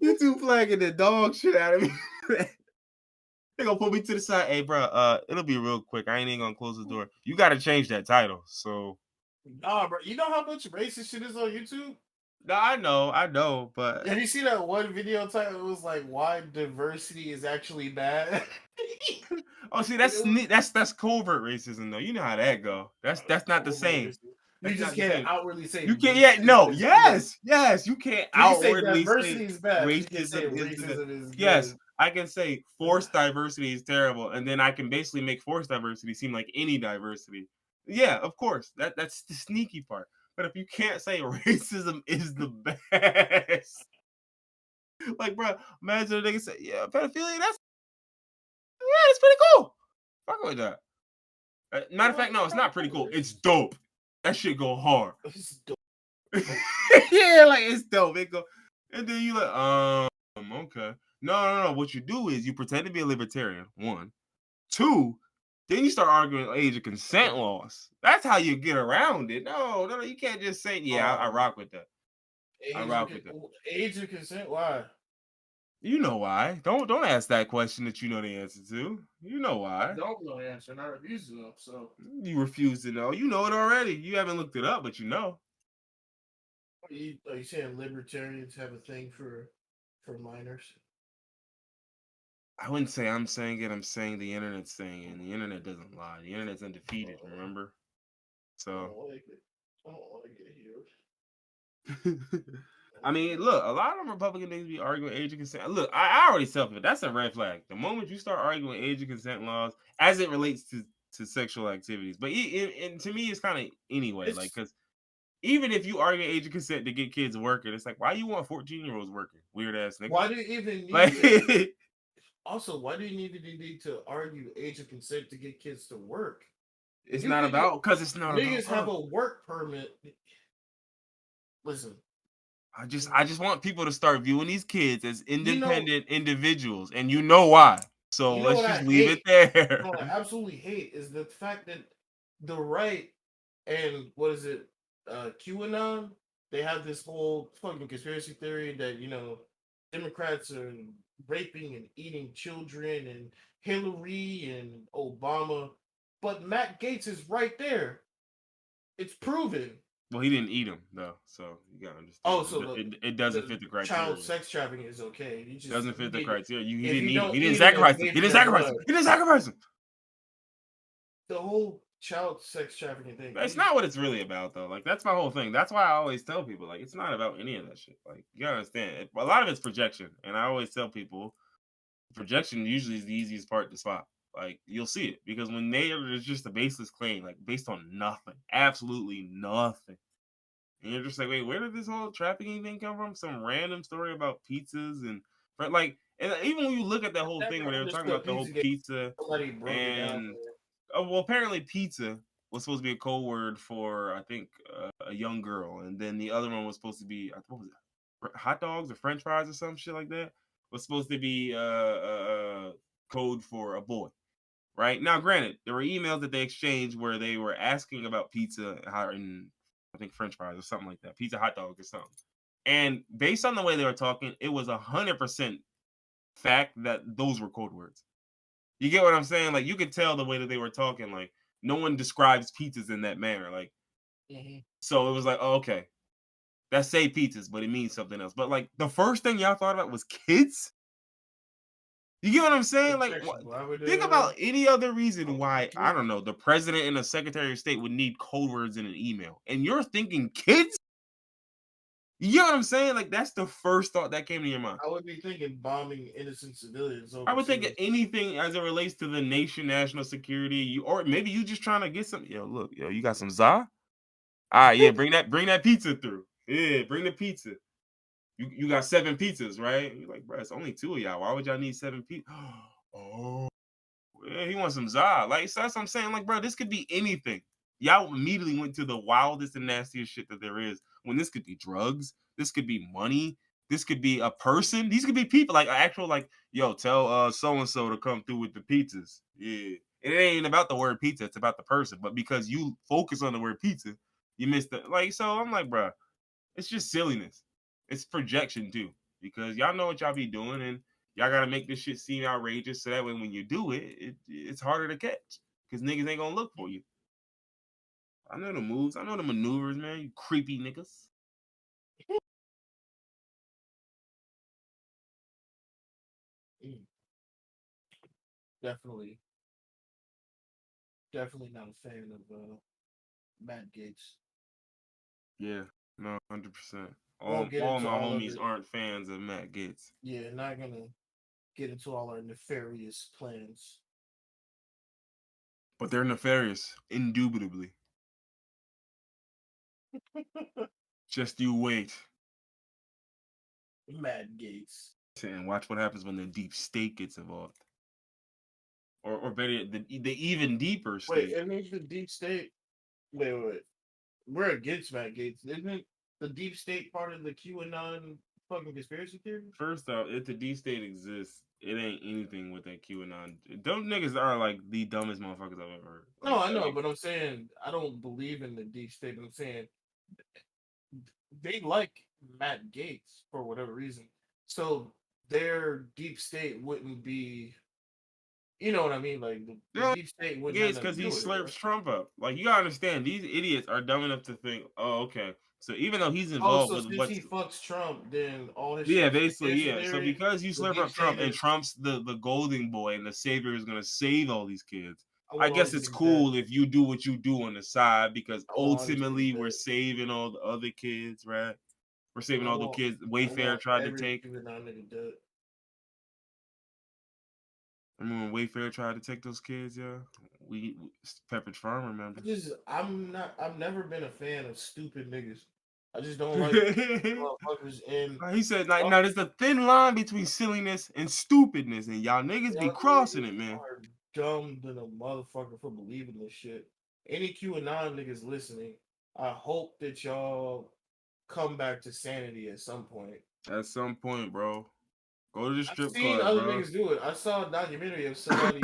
You two flagging the dog shit out of me. They gonna put me to the side. Hey, bro. It'll be real quick. I ain't even gonna close the door. You gotta change that title. So. nah, bro. You know how much racist shit is on YouTube? No, I know, but Have you seen that one video title? It was like, "Why diversity is actually bad." oh, see, And it was that's covert racism though. You know how that go. That's not the horrible same. racism. You That's just not the can't same. outwardly say You can't. Yeah, no. racism is good. Yes. You can't You can say outwardly diversity say is bad, but you can say racism is the. racism is Yes, good. I can say forced diversity is terrible, and then I can basically make forced diversity seem like any diversity. Yeah, of course. That's the sneaky part. But if you can't say racism is the best, like, bro, imagine a nigga say, yeah, pedophilia. That's pretty cool. Fuck with that. Matter of fact, no, it's not pretty cool. It's dope. That shit go hard. It's dope. Yeah, like it's dope. It go, and then you like, okay. No. What you do is you pretend to be a libertarian. One, two. Then you start arguing age of consent laws. That's how you get around it. No. You can't just say, yeah, I rock with that. I rock with that. Age of consent? Why? You know why? Don't ask that question that you know the answer to. You know I why. don't know the answer, and I refuse to know. So You refuse to know. You know it already. You haven't looked it up, but you know. are you saying libertarians have a thing for minors? I wouldn't say I'm saying it. I'm saying the internet's saying it, and the internet doesn't lie. The internet's undefeated. Remember? I So. don't like it. I don't want to get healed. I mean, look, a lot of them Republican niggas be arguing age of consent. Look, I already tell people that's a red flag. The moment you start arguing age of consent laws as it relates to sexual activities, but and to me, it's kind of anyway, like, because even if you argue age of consent to get kids working, it's like, why you want 14-year-olds working? Weird ass nigga. Why do you even need like, to? Also, why do you need to argue age of consent to get kids to work? It's not about because it's not niggas about have a work permit. Listen, I just want people to start viewing these kids as independent individuals, and you know why. So let's just leave it there. What I absolutely hate is the fact that the right and what is it, QAnon, they have this whole fucking conspiracy theory that Democrats are raping and eating children and Hillary and Obama, but Matt Gaetz is right there. It's proven. Well, he didn't eat them though, so you gotta understand. Oh, so it doesn't fit the criteria. Child sex trafficking is okay. You just doesn't fit the criteria. He didn't eat him. He He didn't sacrifice him. He didn't sacrifice him. The whole child sex trafficking thing. That's not what it's really about, though. Like, that's my whole thing. That's why I always tell people, like, it's not about any of that shit. Like, you gotta understand. A lot of it's projection, and I always tell people, projection usually is the easiest part to spot. Like, you'll see it because when there's just a baseless claim, like based on nothing, absolutely nothing. And you're just like, wait, where did this whole trafficking thing come from? Some random story about pizzas and like, and even when you look at that whole thing where they were talking about the whole pizza and well, apparently pizza was supposed to be a code word for I think a young girl, and then the other one was supposed to be what was it, hot dogs or French fries or some shit like that was supposed to be code for a boy. Right now, granted, there were emails that they exchanged where they were asking about pizza and I think French fries or something like that, pizza hot dogs or something. And based on the way they were talking, it was 100% fact that those were code words. You get what I'm saying? Like, you could tell the way that they were talking. Like, no one describes pizzas in that manner. Like, so it was like, oh, okay, that's say pizzas, but it means something else. But like, the first thing y'all thought about was kids. You get what I'm saying? Like, think about any other reason why, I don't know, the president and the secretary of state would need code words in an email. And you're thinking kids? You get what I'm saying? Like, that's the first thought that came to your mind. I would be thinking bombing innocent civilians. I would think of anything as it relates to the nation, national security, or maybe you just trying to get some. Yo, look, you got some za? All right, yeah, bring that pizza through. Yeah, bring the pizza. You got 7 pizzas, right? You're like, bro, it's only 2 of y'all. Why would y'all need 7 pizzas? Oh, yeah, he wants some za. Like, so that's what I'm saying. Like, bro, this could be anything. Y'all immediately went to the wildest and nastiest shit that there is. When this could be drugs, this could be money, This could be a person. These could be people, like actual, like, yo, tell so and so to come through with the pizzas. Yeah, it ain't about the word pizza. It's about the person. But because you focus on the word pizza, you miss the like. So I'm like, bro, it's just silliness. It's projection too, because y'all know what y'all be doing, and y'all gotta make this shit seem outrageous, so that way when you do it, it's harder to catch, because niggas ain't gonna look for you. I know the moves. I know the maneuvers, man. You creepy niggas. Mm, definitely, definitely not a fan of Matt Gates. Yeah, no, 100%. Won't get All into my all of homies it. aren't fans of Matt Gates, Yeah, not gonna get into all our nefarious plans. but they're nefarious, indubitably. Just you wait Matt Gates. and watch what happens when the deep state gets involved, or better, yet, the even deeper Wait, state. it means the deep state. Wait. We're against Matt Gates. Isn't the deep state part of the QAnon fucking conspiracy theory? First off, if the D state exists, it ain't anything with that QAnon. Dumb niggas are like the dumbest motherfuckers I've ever heard. No, Like, I know, but I'm saying I don't believe in the deep state. But I'm saying they like Matt Gates for whatever reason. So their deep state wouldn't be, you know what I mean? Like they the don't deep state wouldn't have Gates nothing because to he do with it, slurps right? Trump up. Like, you gotta understand, these idiots are dumb enough to think, oh, okay. So even though he's Oh, involved so with since what's he fucks Trump, then all his yeah, shit's a basically, conspiracy yeah. So theory. because you The slurp deep up Trump state and is Trump's the golden boy and the savior who's gonna save all these kids, I I won't guess always it's think that. cool if you do what you do on the side, because I won't always think ultimately we're that. saving all the other kids, right? We're saving I all the want kids I Wayfair want tried to every take. QAnon nigga dead. Remember when Wayfair tried to take those kids, yeah? We Pepperidge Farm, remember? I've never been a fan of stupid niggas. I just don't like motherfuckers in He said, like, y'all, now there's a thin line between silliness and stupidness, and y'all niggas be y'all crossing niggas it, man. are dumb than a motherfucker for believing this shit. Any QAnon niggas listening, I hope that y'all come back to sanity at some point. At some point, bro. Go to the I've strip seen club, other bro. niggas do it. I saw a documentary of somebody.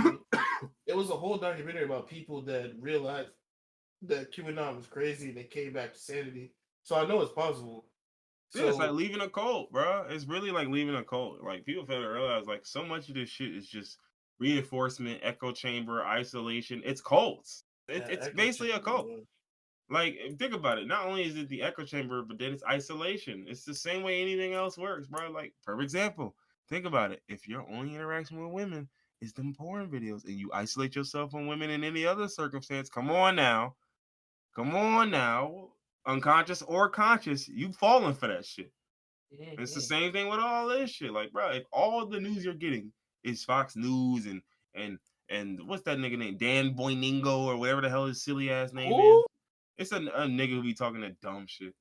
It was a whole documentary about people that realized that QAnon was crazy and they came back to sanity. So I know it's possible. Yeah, it's like So leaving a cult, bro. It's really like leaving a cult. Like, people fail to realize, like, so much of this shit is just reinforcement, echo chamber, isolation. It's cults. It's echo basically a chamber, cult. yeah. Like, think about it. Not only is it the echo chamber, but then it's isolation. It's the same way anything else works, bro. Like, perfect example. Think about it. If your only interaction with women is them porn videos, and you isolate yourself from women in any other circumstance, come on now. Come on now. Unconscious or conscious, you falling for that shit. And it's the Mhm. same thing with all this shit. Like, bro, if all the news you're getting is Fox News and and what's that nigga name? Dan Boyningo or whatever the hell his silly ass name is. Who? It's a nigga who be talking that dumb shit.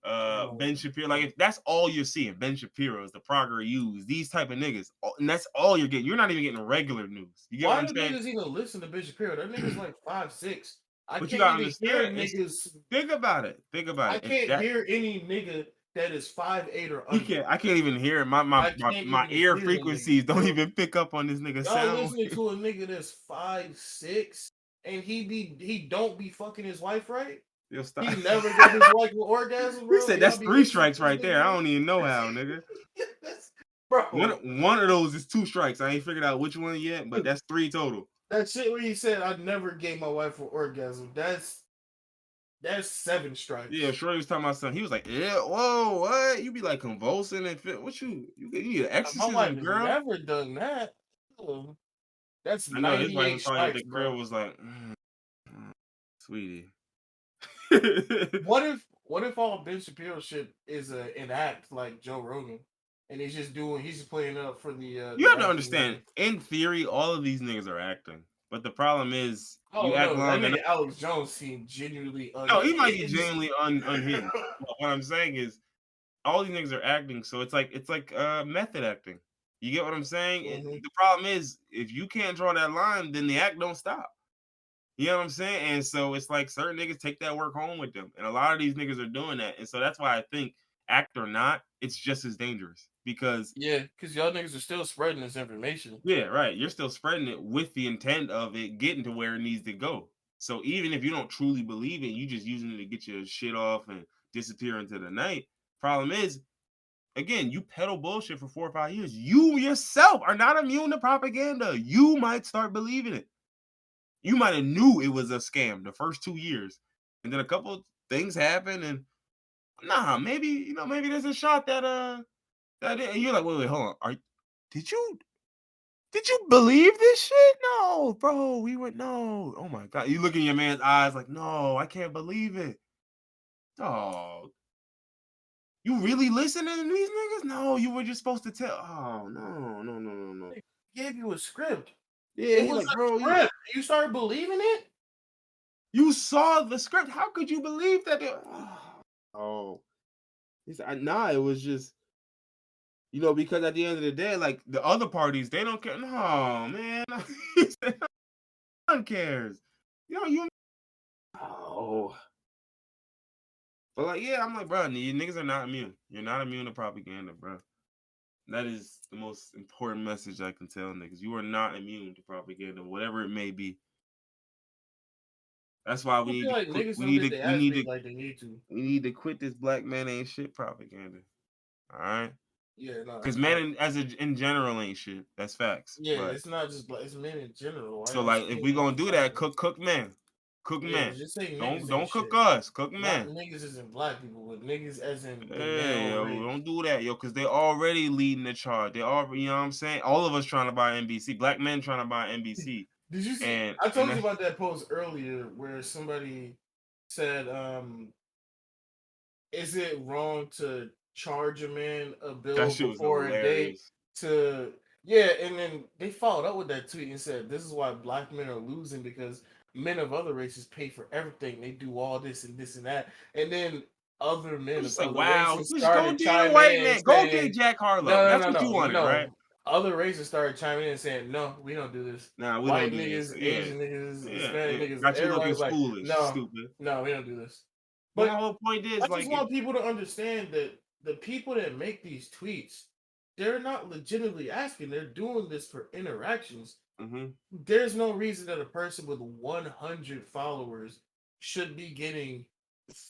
I don't Ben know. Shapiro. Like, if that's all you're seeing, Ben Shapiro's, the Progress Use, these type of niggas, and that's all you're getting. You're not even getting regular news. You get what Why I'm do saying? niggas even listen to Bishop Shapiro? That nigga's like 5'6". I But you can't gotta even hear understand. It's niggas. think about it. Think about I it. If can't that hear any nigga that is 5'8" or he under. can't, I can't even hear it. My my I my, can't my even ear hear them niggas, frequencies don't bro. even pick up on this nigga Y'all sound. listening to a nigga that's 5'6" and he don't be fucking his wife right? You'll stop. He never gave his wife an orgasm, He bro. said And y'all that's be three listening strikes to this right there. I nigga. don't even know how, nigga. That's, bro. One of those is two strikes. I ain't figured out which one yet, but that's three total. That shit where he said I never gave my wife an orgasm. That's 7 Yeah, strikes. Shorty was talking about something. He was like, "Yeah, whoa, what? You be like convulsing and fit? What you need an My wife exorcism, has girl?" never done that. Ugh. That's I know his wife 98 was probably at strikes, the crib bro. was like, "Sweetie." What if all Ben Shapiro shit is an act like Joe Rogan, and he's just playing up for You the have to acting understand, money. in theory, all of these niggas are acting. But the problem is, you Oh act no, that long enough. nigga Alex Jones seemed genuinely No, he might be unhinged. genuinely unhinged. But what I'm saying is, all these niggas are acting, so it's like method acting. You get what I'm saying? Mhm. The problem is, if you can't draw that line, then the act don't stop. You know what I'm saying? And so it's like certain niggas take that work home with them, and a lot of these niggas are doing that. And so that's why I think act or not, it's just as dangerous because Yeah, because y'all niggas are still spreading this information. yeah, right. You're still spreading it with the intent of it getting to where it needs to go. So even if you don't truly believe it, you just using it to get your shit off and disappear into the night. Problem is, again, you peddle bullshit for 4 or 5 years. You yourself are not immune to propaganda. You might start believing it. You might have knew it was a scam the first 2 years, and then a couple of things happen, and nah, maybe maybe there's a shot that and you're like, wait, hold on, did you did you believe this shit? No, bro, we went no. Oh my god, you look in your man's eyes like, no, I can't believe it. Oh, you really listening to these niggas? No, you were just supposed to tell. Oh no, no, no, no, no. They gave you a script. Yeah, It he was like, a bro, script. You started believing it? you saw the script. How could you believe that? Oh, he said, nah, it was just, because at the end of the day, like the other parties, they don't care. No, man, he said, no one cares. You. Oh, but like, yeah, I'm like, bro, you niggas are not immune. You're not immune to propaganda, bro. That is the most important message I can tell niggas. You are not immune to propaganda, whatever it may be. That's why I we need feel to like quit. niggas We don't need get to. their We ass need beat to. like they need to. We need to quit this black man ain't shit propaganda. All right, Yeah, no, because it's not. men in general ain't shit. That's facts. Yeah, But it's not just black. It's men in general. Why so y'all like, if we speaking on gonna do black that, men? cook men, cook Yeah, men. just say niggas ain't Don't cook shit. us, cook Not men. niggas as in black people, but niggas as in the Hey, male yo, race. don't do that, yo, because they already leading the charge. They already, you know what I'm saying? All of us trying to buy NBC, black men trying to buy NBC, Did you see? and I and told you about that post earlier where somebody said, "Is it wrong to charge a man a that bill shit was before a date hilarious. to?" Yeah, and then they followed up with that tweet and said, "This is why black men are losing because men of other races pay for everything. They do all this and that." And then other I'm men of just like, other wow, races just go started date a chiming white in man, go date saying, Jack Harlow. "No, That's no, what you no, no, wanted, right? no." Other races started chiming in and saying, "No, we don't do this. Nah, we don't White do this. niggas, Yeah, Asian niggas, yeah, Hispanic yeah. niggas, Got you looking everybody's like, foolish, no, stupid. no, we don't do this." But my But whole point I is, just like, want people to understand that the people that make these tweets, they're not legitimately asking. They're doing this for interactions. mm-hmm. There's no reason that a person with 100 followers should be getting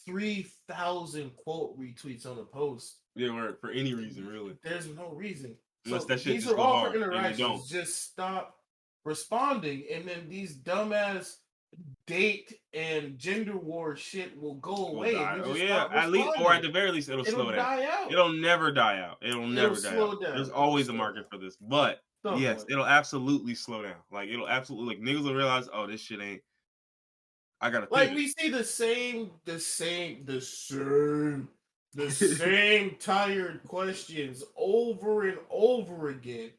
3,000 quote retweets on a post. Yeah, or for any reason, really. There's no reason. Unless So that shit these just are go all for hard, and it don't. interactions. Just stop responding, and then these dumbass date and gender war shit will go Will away if die. you Oh just yeah, stop at least, or at responding. the very least, it'll It'll slow down. die out. It'll never die out. It'll It'll never die out. slow There's down. It'll always a slow market down. for this, but yes, Somewhat. it'll absolutely slow down. Like it'll absolutely, like niggas will realize, oh, this shit ain't. I gotta Like pivot. we see the same tired questions over and over again.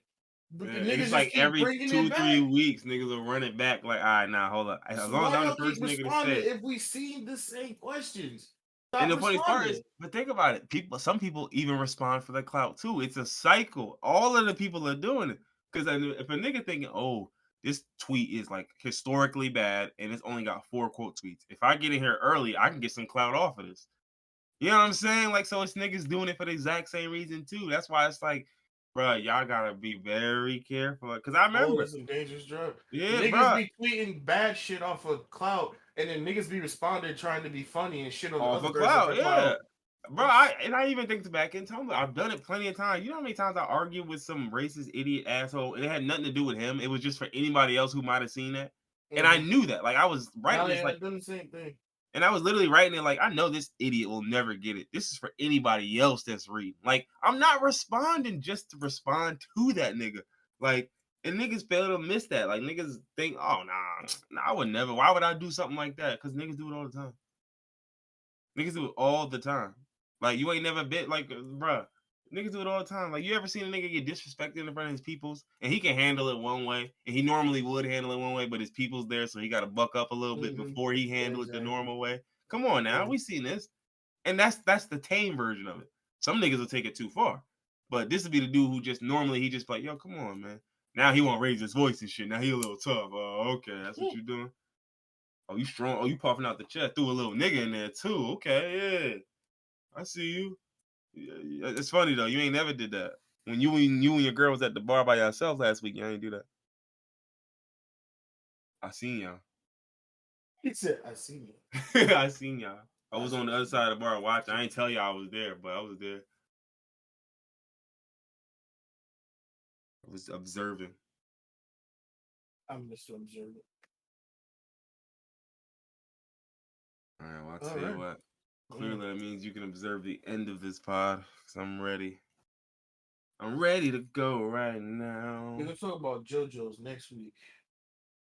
But Yeah, the and niggas it's just like keep every bringing it 2 3 back. weeks, niggas will run it back. Like, all right, now hold up. As So long as why I'm the y'all keep first nigga to say responding it. if we see the same questions? And Stop the funny part responding. is, but think about it. Some people even respond for the clout too. It's a cycle. All of the people are doing it. Because if a nigga thinking, oh, this tweet is like historically bad and it's only got 4 quote tweets. If I get in here early, I can get some clout off of this. You know what I'm saying? Like, so it's niggas doing it for the exact same reason too. That's why it's like, bro, y'all gotta be very careful. Because I Oh, remember, it's a dangerous drug. yeah, Niggas bro, be tweeting bad shit off of clout, and then niggas be responding trying to be funny and shit on the off other of person cloud, for yeah. clout. Bro, I even think back in time, I've done it plenty of times. You know how many times I argued with some racist idiot asshole, and it had nothing to do with him. It was just for anybody else who might have seen that. And I Mm-hmm. knew that. Like I was writing Hell this yeah, like, I've done the same thing. and I was literally writing it like, I know this idiot will never get it. This is for anybody else that's reading. Like, I'm not responding just to respond to that nigga. Like, and niggas fail to miss that. Like niggas think, oh nah, I would never. Why would I do something like that? Because niggas do it all the time. Niggas do it all the time. Like you ain't never been like, bruh. Niggas do it all the time. Like you ever seen a nigga get disrespected in front of his peoples, and he can handle it one way, and he normally would handle it one way, but his people's there, so he got to buck up a little bit Mm-hmm. before he handle it the Exactly. normal way. Come on now, Yeah. we seen this, and that's the tame version of it. Some niggas will take it too far, but this would be the dude who just normally he just like, yo, come on, man. Now he won't raise his voice and shit. Now he a little tough. Oh, okay, that's what you doing. Oh, you strong. Oh, you puffing out the chest. Threw a little nigga in there too. Okay, yeah. I see you. Yeah, it's funny though. You ain't never did that. When you and your girl was at the bar by yourself last week, you ain't do that. I seen y'all. He said, "I see you." I seen y'all. I was on the other side of the bar watching. I ain't tell y'all I was there, but I was there. I was observing. I'm Mr. Observer. All right, well, I'll All tell you right. what. Clearly, that means you can observe the end of this pod, because I'm ready. I'm ready to go right now. We're gonna talk about JoJo's next week.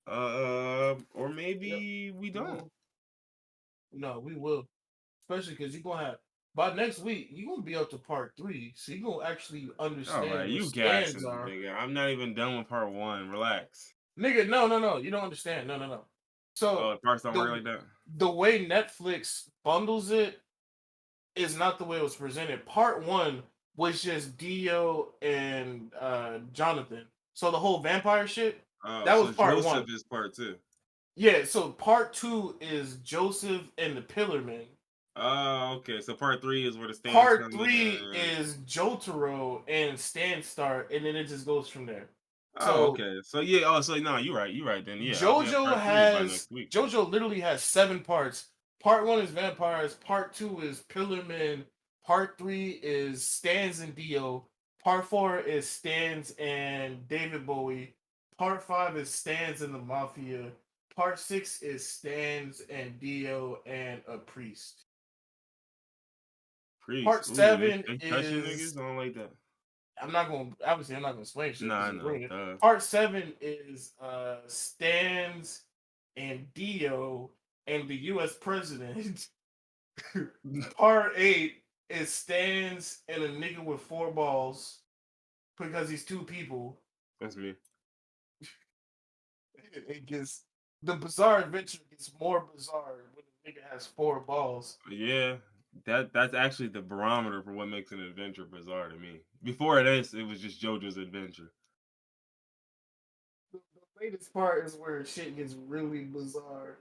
Or maybe we don't. No, we will. Especially because you're gonna have by next week, you're gonna be up to part 3, so you're gonna actually All right, understand what you stands gassing, are. nigga. I'm not even done with part 1. Relax. Nigga, no. You don't understand. No. So Oh, the parts don't work the like that? the way Netflix bundles it is not the way it was presented. Part 1 was just Dio and Jonathan. So the whole vampire shit, Oh, that was so part 1. Joseph is part 2. Yeah, so part 2 is Joseph and the Pillarmen. Oh, okay. So part 3 is where the stands Part come 3 in. is Jotaro and Stan start, and then it just goes from there. Oh, So okay. So yeah. Oh, so no, you're right. You're right. Then yeah, I'll be at JoJo part 3 by has next week. JoJo literally has 7 parts. Part 1 is vampires. Part 2 is Pillarmen. Part 3 is Stans and Dio. Part 4 is Stans and David Bowie. Part 5 is Stans and the Mafia. Part 6 is Stans and Dio and a priest. Part Priest. Ooh, seven they touching niggas. is I don't like that. I'm not gonna obviously I'm not gonna explain shit Nah, because I it's know. ruined. Duh. Part 7 is Stans and Dio and the US president. Part 8 is Stans and a nigga with 4 balls because he's 2 people. That's me. It gets the bizarre adventure gets more bizarre when the nigga has 4 balls. Yeah, that's actually the barometer for what makes an adventure bizarre to me. Before this, it was just JoJo's adventure. The latest part is where shit gets really bizarre.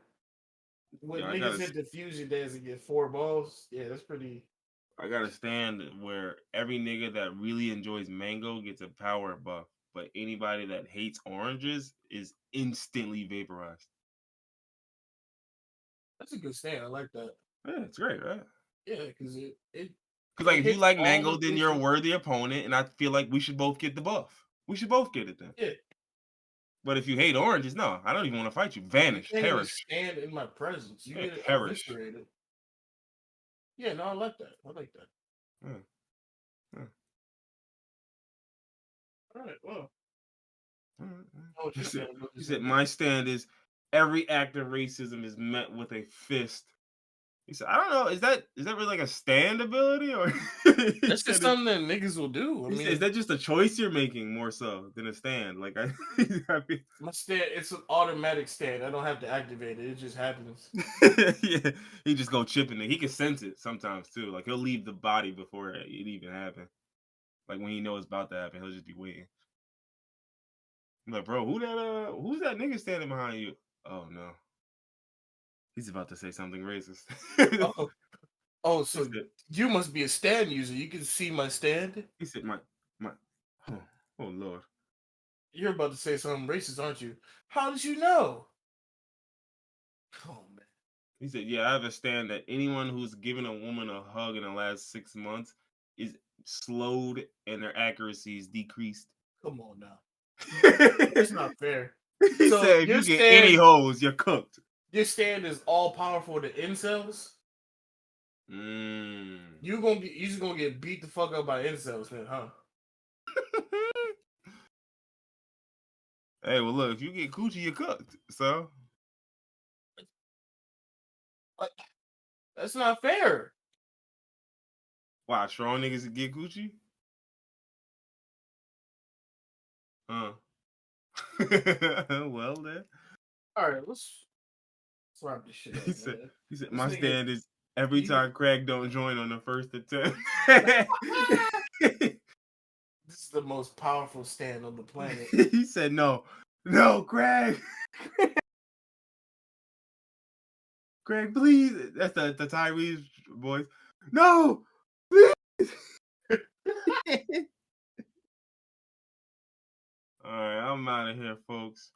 When Yeah, niggas hit the fusion dance and get 4 balls, yeah, that's pretty. I got to stand where every nigga that really enjoys mango gets a power buff, but anybody that hates oranges is instantly vaporized. That's a good stand. I like that. Yeah, it's great, right? Yeah, because it Because like it if you hits like all mango, the then you're a bases. worthy opponent, and I feel like we should both get the buff. We should both get it then. Yeah, But if you hate oranges, no, I don't even want to fight you. you Vanish, can't even perish, stand in my presence. You get perish. eviscerated. Yeah, no, I like that. I like that. Yeah, yeah. All right, well, All right, all I know what right. you're saying, but He it's said, like, my stand is every act of racism is met with a fist. He said, I don't know, is that really like a stand ability? Or he that's just said, something that niggas will do. I he said, is mean, that just a choice you're making more so than a stand? Like I mean, my stand, it's an automatic stand. I don't have to activate it. It just happens. yeah, he just go chipping it. He can sense it sometimes too. Like he'll leave the body before it even happens. Like when he knows it's about to happen, he'll just be waiting. I'm like, bro, who's that nigga standing behind you? Oh no. He's about to say something racist. Oh, oh, he so said you must be a stand user. You can see my stand. he said my oh, oh Lord. You're about to say something racist, aren't you? How did you know? Oh man. He said, yeah, I understand that anyone who's given a woman a hug in the last 6 months is slowed and their accuracy is decreased. Come on now. That's not fair. He So said if you get any hoes, you're cooked. your stand is all powerful to incels. Mm. You just gonna get beat the fuck up by incels then, huh? Hey, well look, if you get coochie, you're cooked. So Like, that's not fair. why strong niggas get coochie? Huh. Well then. All right, let's wrap this shit He up, said, man. he said, This my nigga, stand is every you, time Craig don't join on the first attempt. this is the most powerful stand on the planet. He said, no, Craig. Craig, please. That's the Tyrese voice. No, please. All right, I'm out of here, folks.